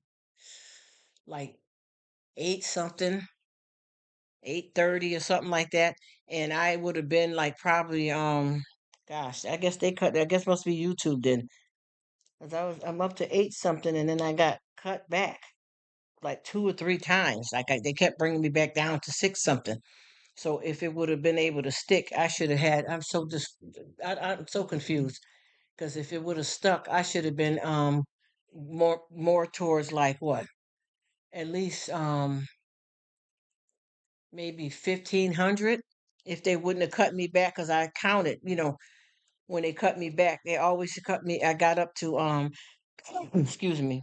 Like eight something 8:30 or something like that, and I would have been like probably gosh, I guess they cut. I guess must be YouTube then, because I'm up to eight something, and then I got cut back like two or three times. Like they kept bringing me back down to six something. So if it would have been able to stick, I should have had. I'm so confused because if it would have stuck, I should have been more towards like what at least maybe 1,500 if they wouldn't have cut me back because I counted, when they cut me back, they always cut me. I got up to excuse me,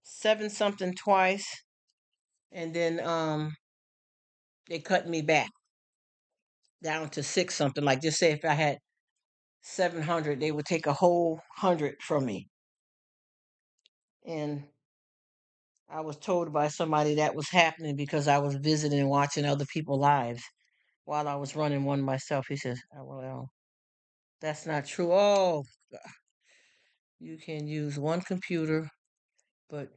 seven something twice, and then they cut me back down to six something. Like just say if I had 700, they would take a whole 100 from me. And I was told by somebody that was happening because I was visiting and watching other people lives while I was running one myself. He says, "Oh, well, that's not true. Oh, you can use one computer, but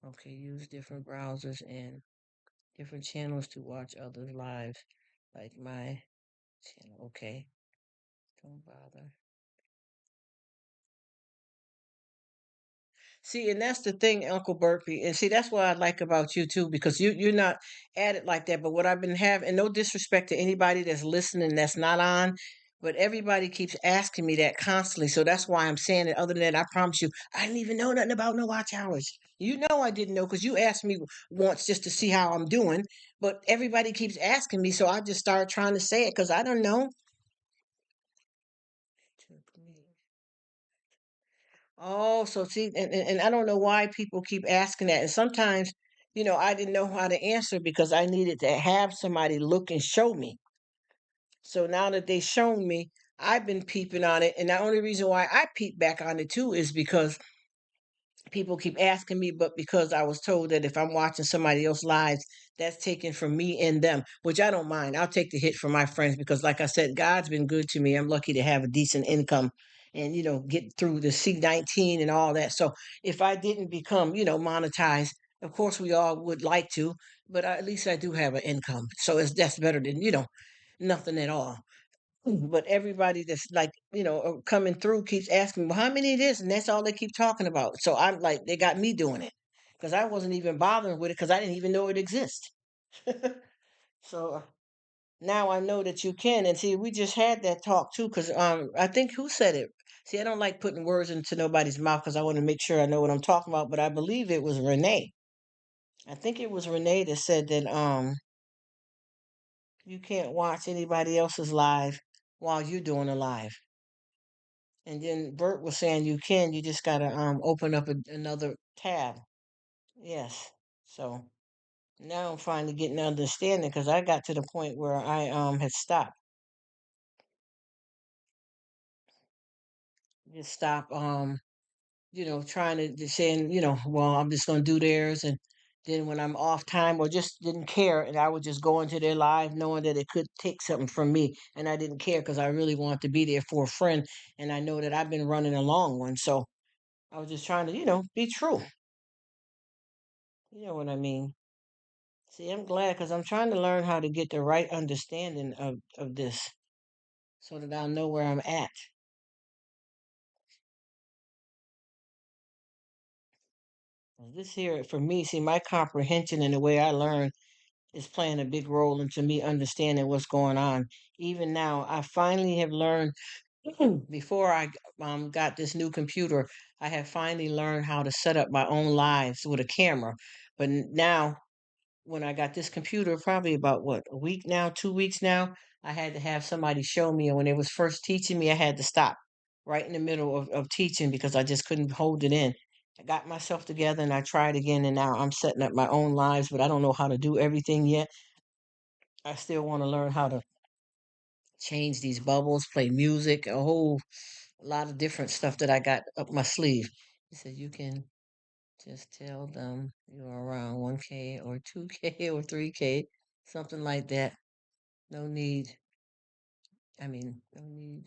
okay, use different browsers and different channels to watch others' lives, like my channel. Okay, don't bother. See, and that's the thing, Uncle Burpee. And see, that's what I like about you too, because you're not at it like that. But what I've been having, and no disrespect to anybody that's listening that's not on, but everybody keeps asking me that constantly. So that's why I'm saying it. Other than that, I promise you, I didn't even know nothing about no watch hours. You know I didn't know because you asked me once just to see how I'm doing. But everybody keeps asking me, so I just started trying to say it because I don't know. Took me. Oh, so see, and I don't know why people keep asking that. And sometimes, I didn't know how to answer because I needed to have somebody look and show me. So now that they shown me, I've been peeping on it. And the only reason why I peep back on it too is because people keep asking me, but because I was told that if I'm watching somebody else lives, that's taken from me and them, which I don't mind. I'll take the hit for my friends because, like I said, God's been good to me. I'm lucky to have a decent income and, get through the C-19 and all that. So if I didn't become, monetized, of course we all would like to, but at least I do have an income. So that's better than, nothing at all. But everybody that's like, coming through keeps asking, well, how many it is? And that's all they keep talking about. So I'm like, they got me doing it because I wasn't even bothering with it because I didn't even know it exists. So now I know that you can. And see, we just had that talk too because I think who said it? See, I don't like putting words into nobody's mouth because I want to make sure I know what I'm talking about. But I believe it was Renee. I think it was Renee that said that you can't watch anybody else's live while you're doing a live. And then Bert was saying you can, you just gotta open up another tab. Yes. So now I'm finally getting understanding because I got to the point where I had stopped. Just stop trying to saying, well, I'm just gonna do theirs and then when I'm off time or just didn't care and I would just go into their live knowing that it could take something from me and I didn't care because I really wanted to be there for a friend and I know that I've been running a long one. So I was just trying to, be true. You know what I mean? See, I'm glad because I'm trying to learn how to get the right understanding of this so that I'll know where I'm at. 'Cause this here, for me, see, my comprehension and the way I learn is playing a big role into me understanding what's going on. Even now, I finally have learned, before I got this new computer, I have finally learned how to set up my own lives with a camera. But now when I got this computer, probably about what, a week now, 2 weeks now, I had to have somebody show me. And when they was first teaching me, I had to stop right in the middle of teaching because I just couldn't hold it in. I got myself together and I tried again, and now I'm setting up my own lives, but I don't know how to do everything yet. I still want to learn how to change these bubbles, play music, a whole lot of different stuff that I got up my sleeve. He said, you can just tell them you're around 1K or 2K or 3K, something like that. No need. I mean, no need.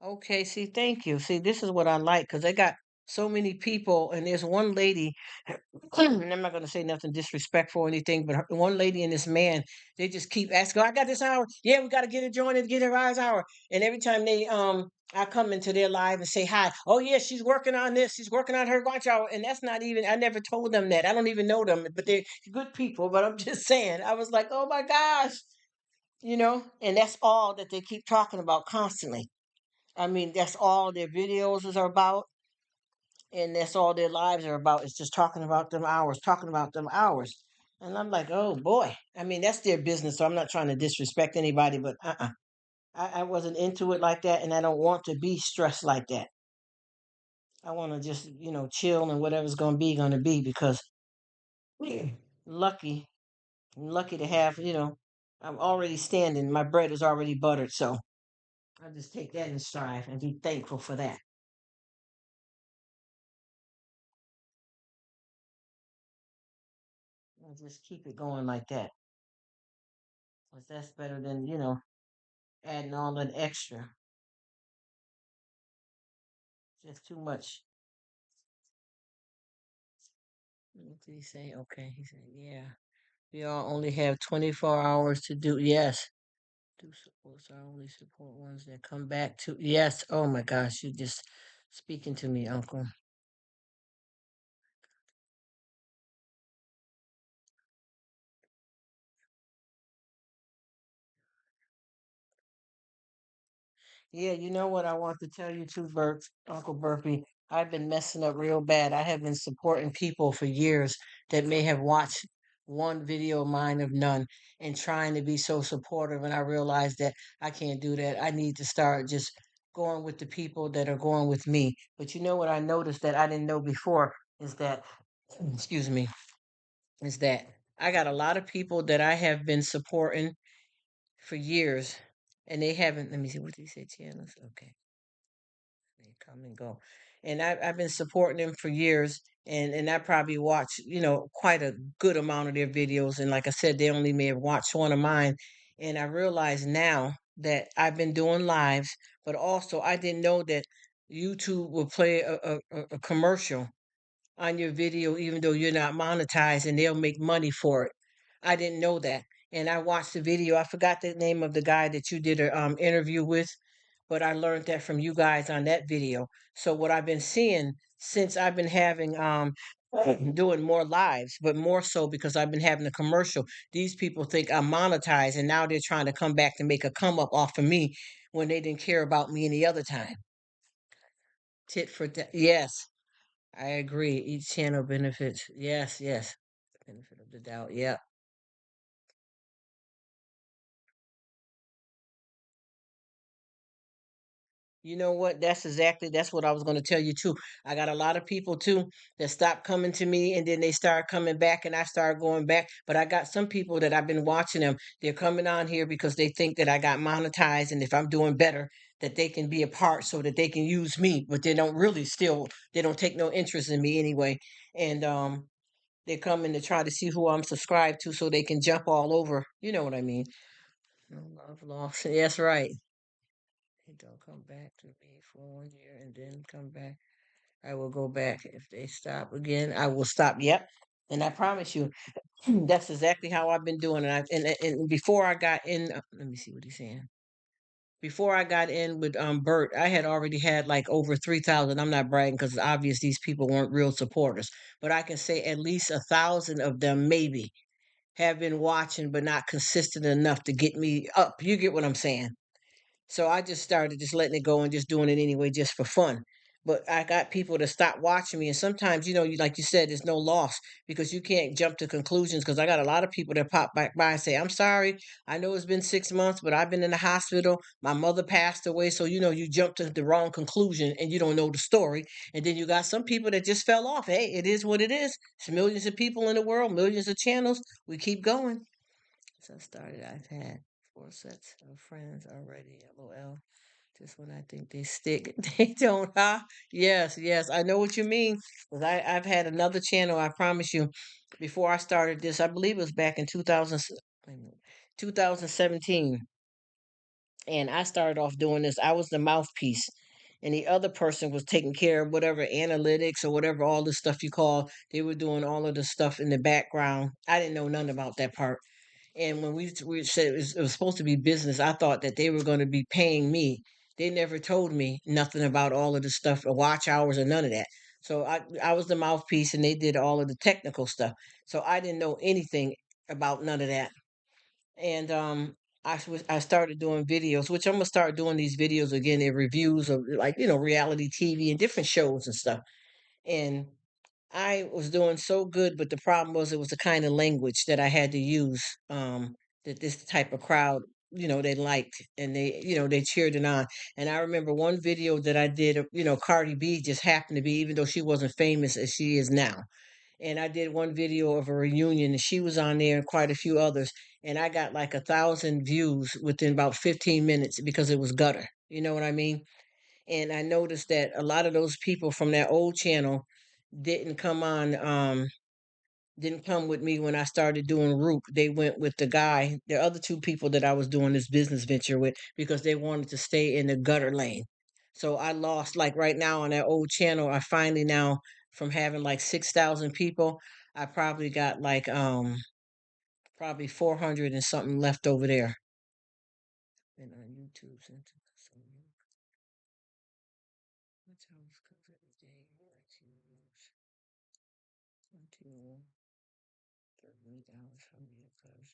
Okay, see, thank you. See, this is what I like because they got so many people, and there's one lady, and I'm not going to say nothing disrespectful or anything, but one lady and this man, they just keep asking, "Oh, I got this hour. Yeah, we got to get it joined and get her eyes hour." And every time I come into their live and say hi. Oh yeah, she's working on this. She's working on her watch hour, and that's not even. I never told them that. I don't even know them, but they're good people. But I'm just saying. I was like, oh my gosh, and that's all that they keep talking about constantly. I mean, that's all their videos is about, and that's all their lives are about. Is just talking about them hours, talking about them hours. And I'm like, oh boy. I mean, that's their business. So I'm not trying to disrespect anybody, but I wasn't into it like that, and I don't want to be stressed like that. I want to just, chill and whatever's going to be because lucky, I'm lucky to have, I'm already standing. My bread is already buttered. So I just take that in stride and be thankful for that. I just keep it going like that. 'Cause that's better than, adding all that extra. Just too much. What did he say? Okay, he said, yeah. We all only have 24 hours to do. Yes. Do supports I only support ones that come back to. Yes. Oh my gosh, you just speaking to me, Uncle. Yeah, you know what I want to tell you too, Uncle Burpee. I've been messing up real bad. I have been supporting people for years that may have watched one video of mine of none and trying to be so supportive. And I realized that I can't do that. I need to start just going with the people that are going with me. But you know what I noticed that I didn't know before is that, excuse me, is that I got a lot of people that I have been supporting for years and they haven't, let me see, what did he say, channels? Okay. They come and go. And I've been supporting them for years, and I probably watch, quite a good amount of their videos. And like I said, they only may have watched one of mine. And I realize now that I've been doing lives, but also I didn't know that YouTube will play a commercial on your video, even though you're not monetized, and they'll make money for it. I didn't know that. And I watched the video. I forgot the name of the guy that you did a interview with, but I learned that from you guys on that video. So what I've been seeing since I've been having doing more lives, but more so because I've been having a commercial. These people think I'm monetized, and now they're trying to come back to make a come up off of me when they didn't care about me any other time. Tit for tat. Yes, I agree. Each channel benefits. Yes, yes. Benefit of the doubt. Yeah. You know what? That's what I was going to tell you too. I got a lot of people too that stopped coming to me and then they start coming back and I start going back. But I got some people that I've been watching them. They're coming on here because they think that I got monetized and if I'm doing better, that they can be a part so that they can use me. But they don't really still they don't take no interest in me anyway. And they're coming to try to see who I'm subscribed to so they can jump all over. You know what I mean? No love lost. Yes, right. They don't come back to me for 1 year and then come back. I will go back. If they stop again, I will stop. Yep. And I promise you, that's exactly how I've been doing it. And before I got in, let me see what he's saying. Before I got in with Bert, I had already had like over 3,000. I'm not bragging because it's obvious these people weren't real supporters, but I can say at least 1,000 of them maybe have been watching, but not consistent enough to get me up. You get what I'm saying? So I just started just letting it go and just doing it anyway, just for fun. But I got people to stop watching me, and sometimes, you like you said, there's no loss because you can't jump to conclusions. Because I got a lot of people that pop back by and say, "I'm sorry, I know it's been 6 months, but I've been in the hospital. My mother passed away, so you jump to the wrong conclusion and you don't know the story." And then you got some people that just fell off. Hey, it is what it is. It's millions of people in the world, millions of channels. We keep going. So I started, I've had 4 sets of friends already. LOL. Just when I think they stick, they don't, huh? Yes, yes. I know what you mean. Because I've had another channel, I promise you, before I started this, I believe it was back in wait a minute, 2017. And I started off doing this. I was the mouthpiece. And the other person was taking care of whatever analytics or whatever, all the stuff you call. They were doing all of the stuff in the background. I didn't know nothing about that part. And when we said it was supposed to be business, I thought that they were going to be paying me. They never told me nothing about all of the stuff, or watch hours, or none of that. So I was the mouthpiece, and they did all of the technical stuff. So I didn't know anything about none of that. And I started doing videos, which I'm gonna start doing these videos again. They're reviews of like reality TV and different shows and stuff. And I was doing so good, but the problem was it was the kind of language that I had to use that this type of crowd, they liked and they cheered it on. And I remember one video that I did, Cardi B just happened to be, even though she wasn't famous as she is now. And I did one video of a reunion and she was on there and quite a few others. And I got like 1,000 views within about 15 minutes because it was gutter. You know what I mean? And I noticed that a lot of those people from that old channel didn't come on didn't come with me when I started doing Rruk. They went with the guy, the other two people that I was doing this business venture with because they wanted to stay in the gutter lane. So I lost like right now on that old channel. I finally now from having like 6,000 people, I probably got like probably 400 and something left over there. And on YouTube, what's house cooks every day? 38 hours from here, cause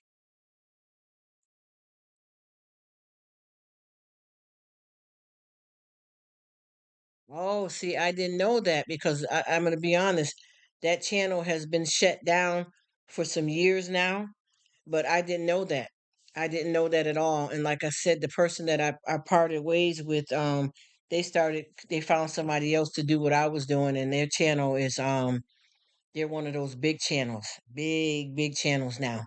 oh, see, I didn't know that because I'm going to be honest, that channel has been shut down for some years now, but I didn't know that. I didn't know that at all. And like I said, the person that I parted ways with, they found somebody else to do what I was doing, and their channel is, they're one of those big channels, big channels now,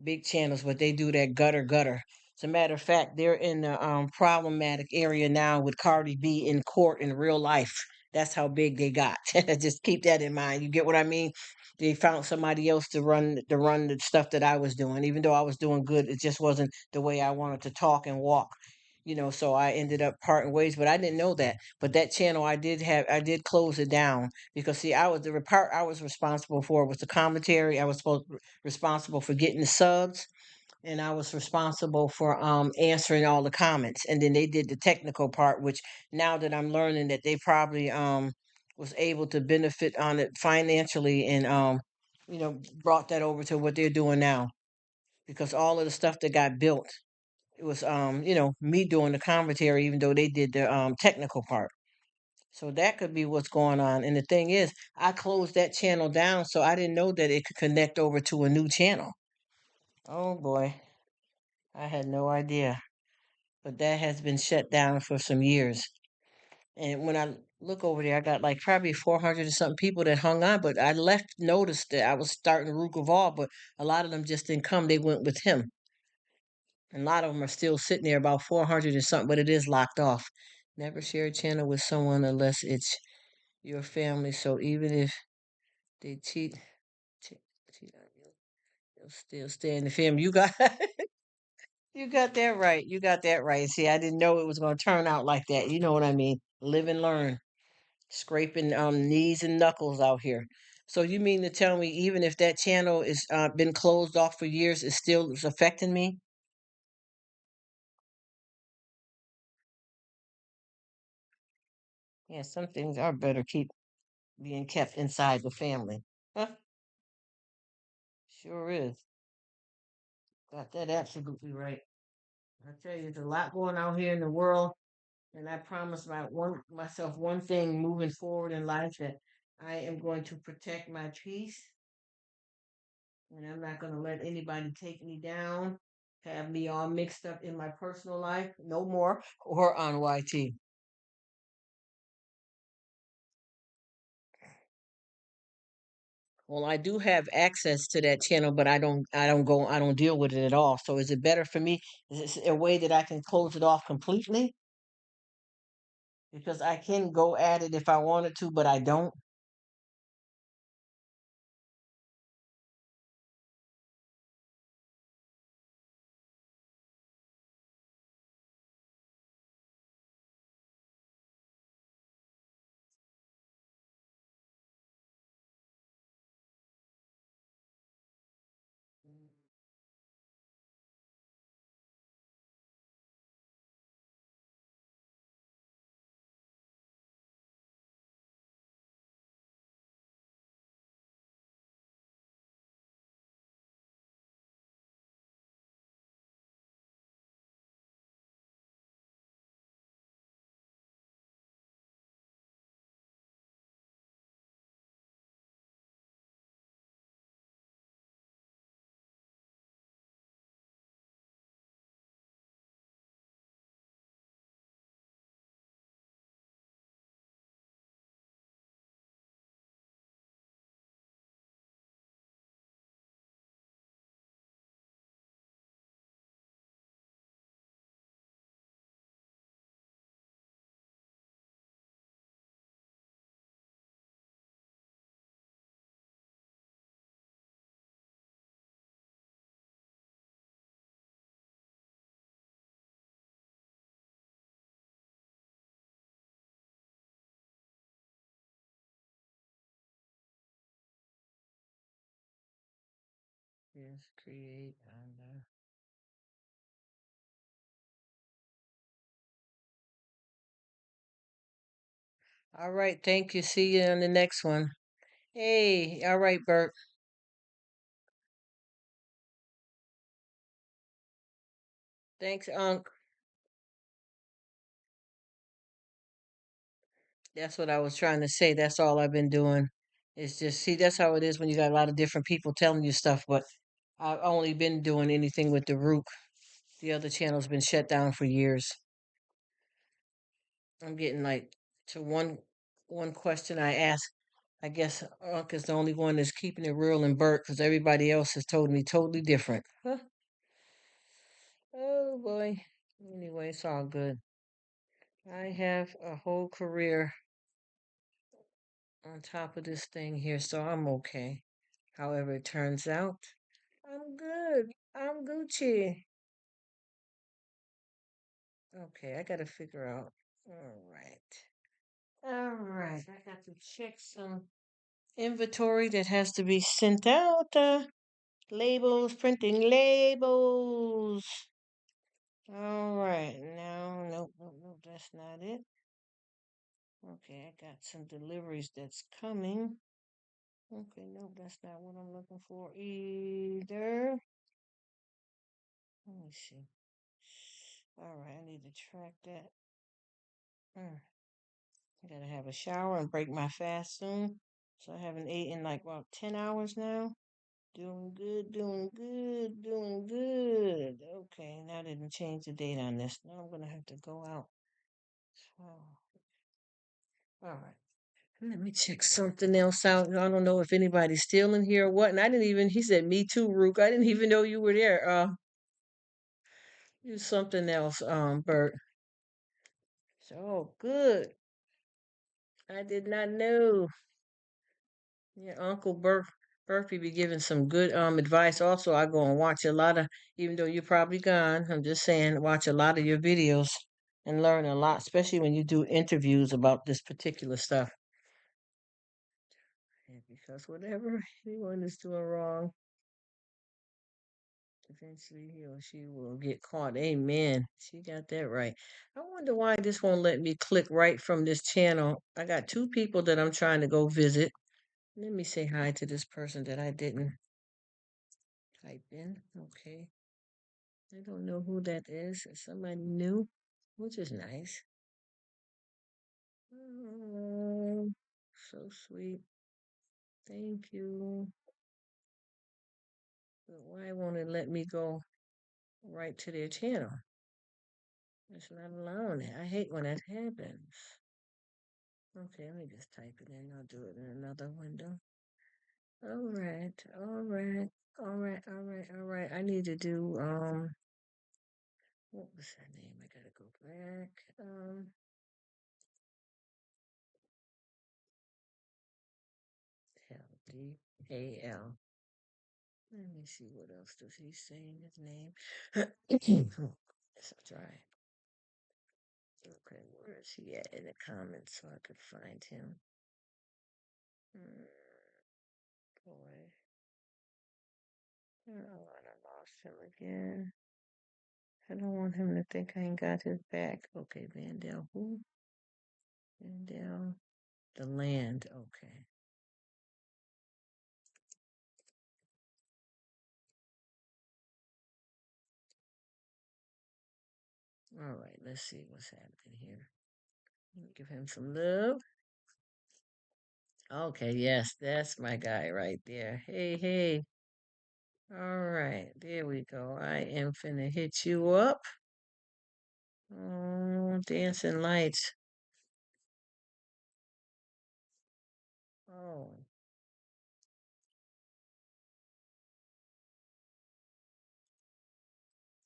big channels, but they do that gutter. As a matter of fact, they're in the problematic area now with Cardi B in court in real life. That's how big they got. Just keep that in mind. You get what I mean? They found somebody else to run the stuff that I was doing. Even though I was doing good, it just wasn't the way I wanted to talk and walk. So I ended up parting ways, but I didn't know that. But that channel, I did close it down because see, the part I was responsible for was the commentary. I was responsible for getting the subs, and I was responsible for answering all the comments. And then they did the technical part, which now that I'm learning that they probably was able to benefit on it financially, and brought that over to what they're doing now, because all of the stuff that got built, it was me doing the commentary, even though they did the technical part. So that could be what's going on. And the thing is, I closed that channel down, so I didn't know that it could connect over to a new channel. Oh boy, I had no idea. But that has been shut down for some years. And when I look over there, I got like probably 400 and something people that hung on. But I left notice that I was starting Rruk of all, but a lot of them just didn't come. They went with him. And a lot of them are still sitting there, about 400 and something, but it is locked off. Never share a channel with someone unless it's your family. So even if they cheat, cheat on you, they'll still stay in the family. You got that right. You got that right. See, I didn't know it was going to turn out like that. You know what I mean? Live and learn. Scraping knees and knuckles out here. So you mean to tell me even if that channel is been closed off for years, it still is affecting me? Yeah, some things are better keep being kept inside the family. Huh? Sure is. Got that absolutely right. I tell you, there's a lot going on here in the world, and I promise myself one thing moving forward in life, that I am going to protect my peace, and I'm not going to let anybody take me down, have me all mixed up in my personal life, no more, or on YT. Well, I do have access to that channel, but I don't deal with it at all. So is it better for me? Is it a way that I can close it off completely? Because I can go at it if I wanted to, but I don't. Yes, create and all right, thank you. See you on the next one. Hey, all right, Bert. Thanks, Unc. That's what I was trying to say. That's all I've been doing. It's just see, that's how it is when you got a lot of different people telling you stuff, but I've only been doing anything with the Rruk. The other channel's been shut down for years. I'm getting like to one question I ask. I guess Unc is the only one that's keeping it real and Bert, because everybody else has told me totally different. Huh? Oh boy. Anyway, it's all good. I have a whole career on top of this thing here, so I'm okay. However it turns out, I'm good. I'm Gucci. Okay, I gotta figure out. All right. All right. I got to check some inventory that has to be sent out. Labels, printing labels. All right. No, nope, nope, nope. That's not it. Okay, I got some deliveries that's coming. Okay, no, that's not what I'm looking for either. Let me see. All right, I need to track that. Mm, I gotta have a shower and break my fast soon. So I haven't eaten in like about 10 hours now. Doing good, doing good, doing good. Okay, now I didn't change the date on this. Now I'm gonna have to go out. Oh, all right. Let me check something else out. I don't know if anybody's still in here or what. And I didn't even, he said, me too, Rook. I didn't even know you were there. Do something else, Bert. So good. I did not know. Yeah, Uncle Burpee be giving some good advice. Also, I go and watch a lot of, even though you're probably gone, I'm just saying, watch a lot of your videos and learn a lot, especially when you do interviews about this particular stuff. Yeah, because whatever anyone is doing wrong, eventually he or she will get caught. Amen. She got that right. I wonder why this won't let me click right from this channel. I got two people that I'm trying to go visit. Let me say hi to this person that I didn't type in. Okay. I don't know who that is. It's somebody new, which is nice. Oh, so sweet. Thank you. But why won't it let me go right to their channel? It's not allowing it. I hate when that happens. Okay, let me just type it in. I'll do it in another window. All right, all right, all right, all right, all right. I need to do what was that name? I gotta go back. L-D-A-L. Let me see what else does he say in his name. Let's try. Okay, where is he at in the comments so I could find him? Hmm, boy. Oh, I lost him again. I don't want him to think I ain't got his back. Okay, Vandal. Who? Vandal. The land. Okay. All right, let's see what's happening here. Let me give him some love. Okay, yes, that's my guy right there. Hey, hey. All right, there we go. I am finna hit you up. Oh, dancing lights. Oh,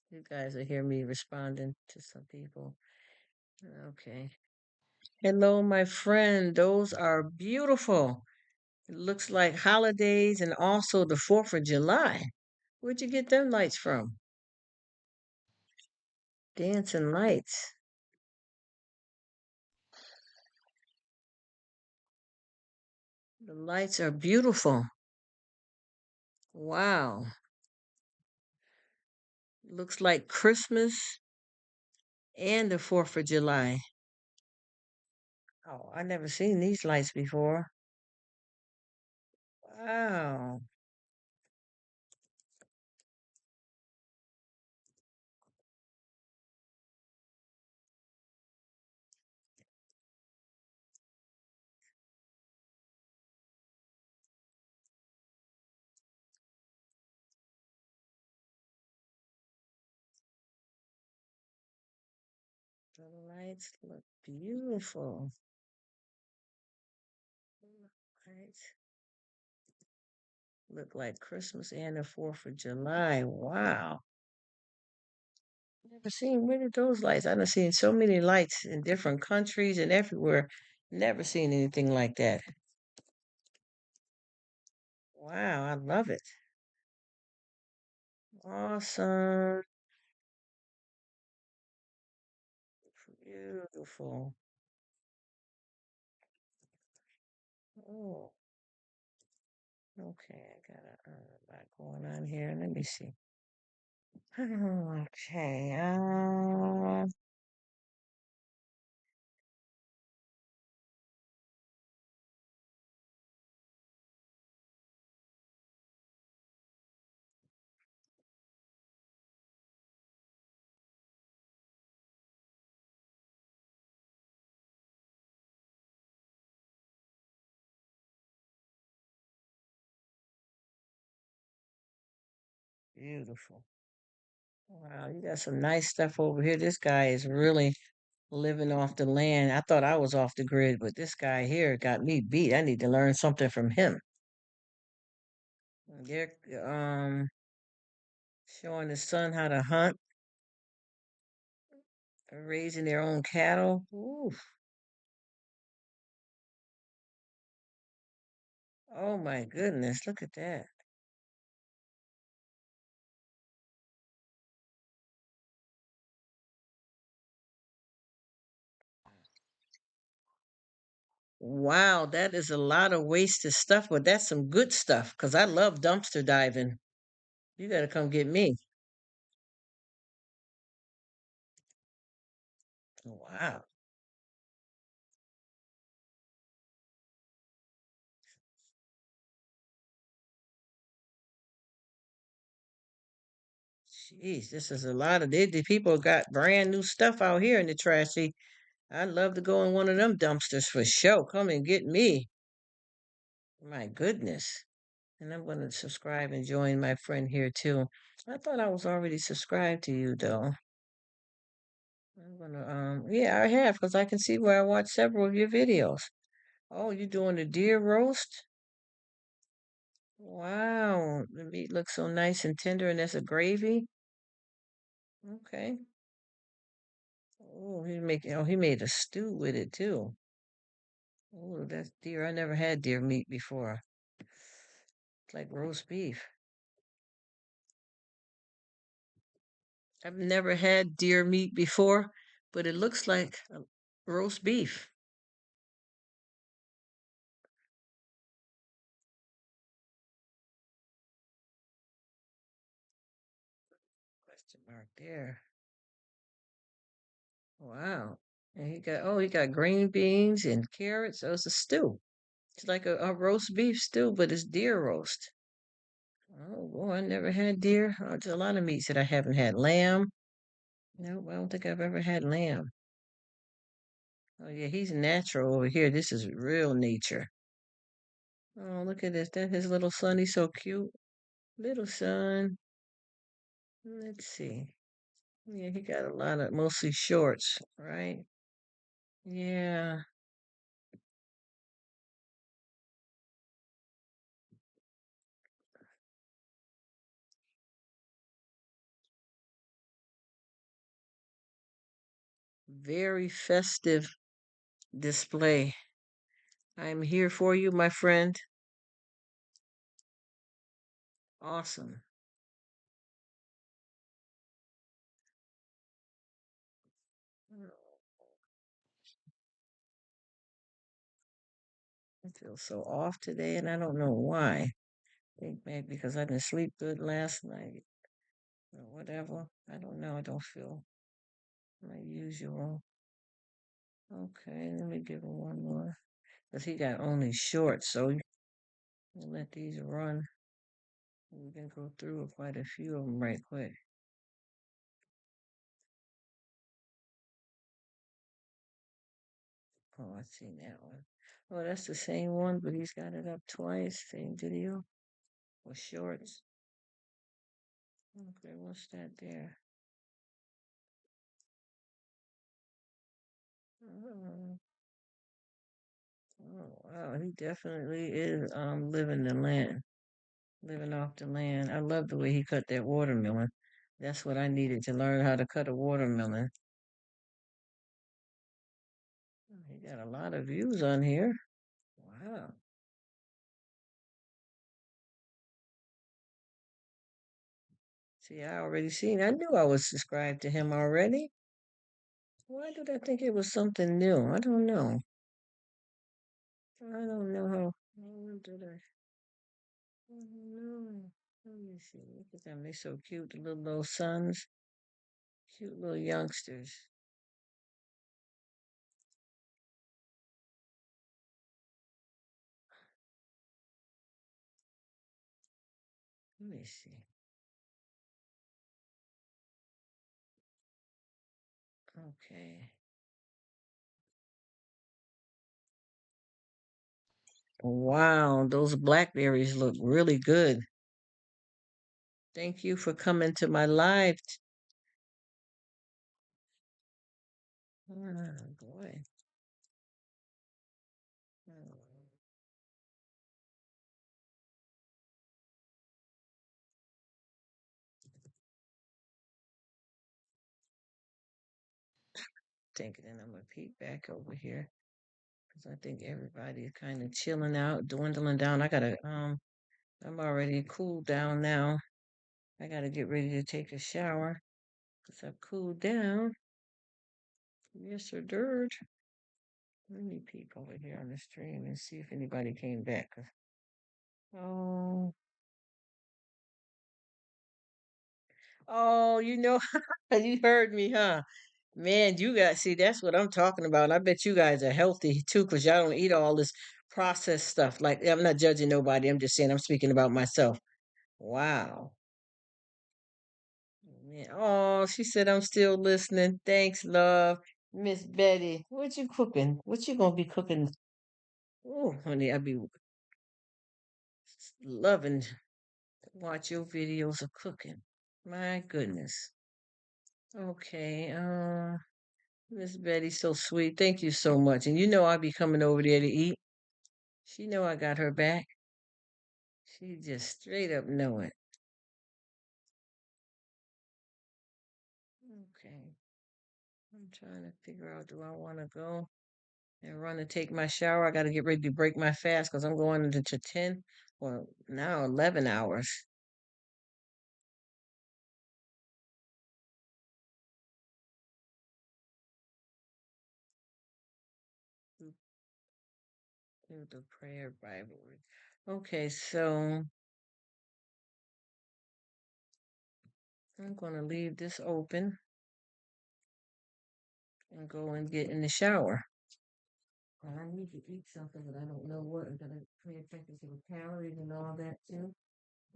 you guys will hear me responding to some people. Okay. Hello, my friend. Those are beautiful. It looks like holidays and also the 4th of July. Where'd you get them lights from? Dancing lights. The lights are beautiful. Wow. Looks like Christmas and the 4th of July. Oh, I never seen these lights before. Wow. The lights look beautiful. Lights look like Christmas and the 4th of July. Wow. Never seen many of those lights. I've seen so many lights in different countries and everywhere. Never seen anything like that. Wow, I love it. Awesome. Beautiful. Oh, okay. I got a lot going on here. Let me see. Okay. Beautiful. Wow, you got some nice stuff over here. This guy is really living off the land. I thought I was off the grid, but this guy here got me beat. I need to learn something from him. They're showing his son how to hunt, raising their own cattle. Ooh. Oh my goodness, look at that. Wow, that is a lot of wasted stuff, but that's some good stuff because I love dumpster diving. You got to come get me. Wow. Jeez, this is a lot of the people got brand new stuff out here in the trashy. I'd love to go in one of them dumpsters for show. Come and get me. My goodness. And I'm going to subscribe and join my friend here too. I thought I was already subscribed to you though. I'm gonna yeah, I have because I can see where I watched several of your videos. Oh, you doing a deer roast? Wow, the meat looks so nice and tender, and that's a gravy. Okay. Oh, he made a stew with it too. Oh, that's deer. I never had deer meat before. It's like roast beef. I've never had deer meat before, but it looks like roast beef. Question mark there. Wow. And he got green beans and carrots. So it's a stew. It's like a roast beef stew, but it's deer roast. Oh boy, I never had deer. Oh, there's a lot of meats that I haven't had. Lamb. No, I don't think I've ever had lamb. Oh yeah, he's natural over here. This is real nature. Oh, look at this. That his little son. He's so cute. Little son. Let's see. Yeah, he got a lot of mostly shorts, right? Yeah, very festive display. I'm here for you, my friend. Awesome. I feel so off today, and I don't know why. I think maybe because I didn't sleep good last night. or whatever. I don't know. I don't feel my usual. Okay, let me give him one more. Because he got only shorts, so we'll let these run. We can go through quite a few of them right quick. Oh, I seen that one. Oh, that's the same one, but he's got it up twice. Same video with shorts. Okay, what's that there? Oh, oh, wow, he definitely is living the land, living off the land. I love the way he cut that watermelon. That's what I needed to learn how to cut a watermelon. He got a lot of views on here. Wow. See, I already seen. I knew I was subscribed to him already. Why did I think it was something new? I don't know. I don't know how. When did I? I don't know. Let me see. Look at them. They so cute. The little sons. Cute little youngsters. Let me see. Okay. Wow, those blackberries look really good. Thank you for coming to my live. Oh, boy. Oh, thinking, and I'm gonna peek back over here because I think everybody is kind of chilling out, dwindling down. I'm already cooled down now. I gotta get ready to take a shower because I've cooled down. Yes, sir, dirt. Let me peek over here on the stream and see if anybody came back. Oh, oh, you heard me, huh? Man, you guys see that's what I'm talking about. I bet you guys are healthy too, because y'all don't eat all this processed stuff. Like I'm not judging nobody. I'm just saying I'm speaking about myself. Wow. Man. Oh, she said I'm still listening. Thanks, love. Miss Betty. What you cooking? What you gonna be cooking? Oh, honey, I be loving to watch your videos of cooking. My goodness. Okay, Miss Betty's so sweet. Thank you so much. And you know I'll be coming over there to eat. She know I got her back. She just straight up know it. Okay. I'm trying to figure out, do I want to go and run and take my shower? I got to get ready to break my fast because I'm going into 10 or now 11 hours. Do the prayer Bible. Okay, so I'm going to leave this open and go and get in the shower. And I need to eat something, but I don't know what. I gotta pay attention to the calories and all that too.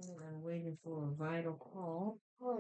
And I'm waiting for a vital call. Oh,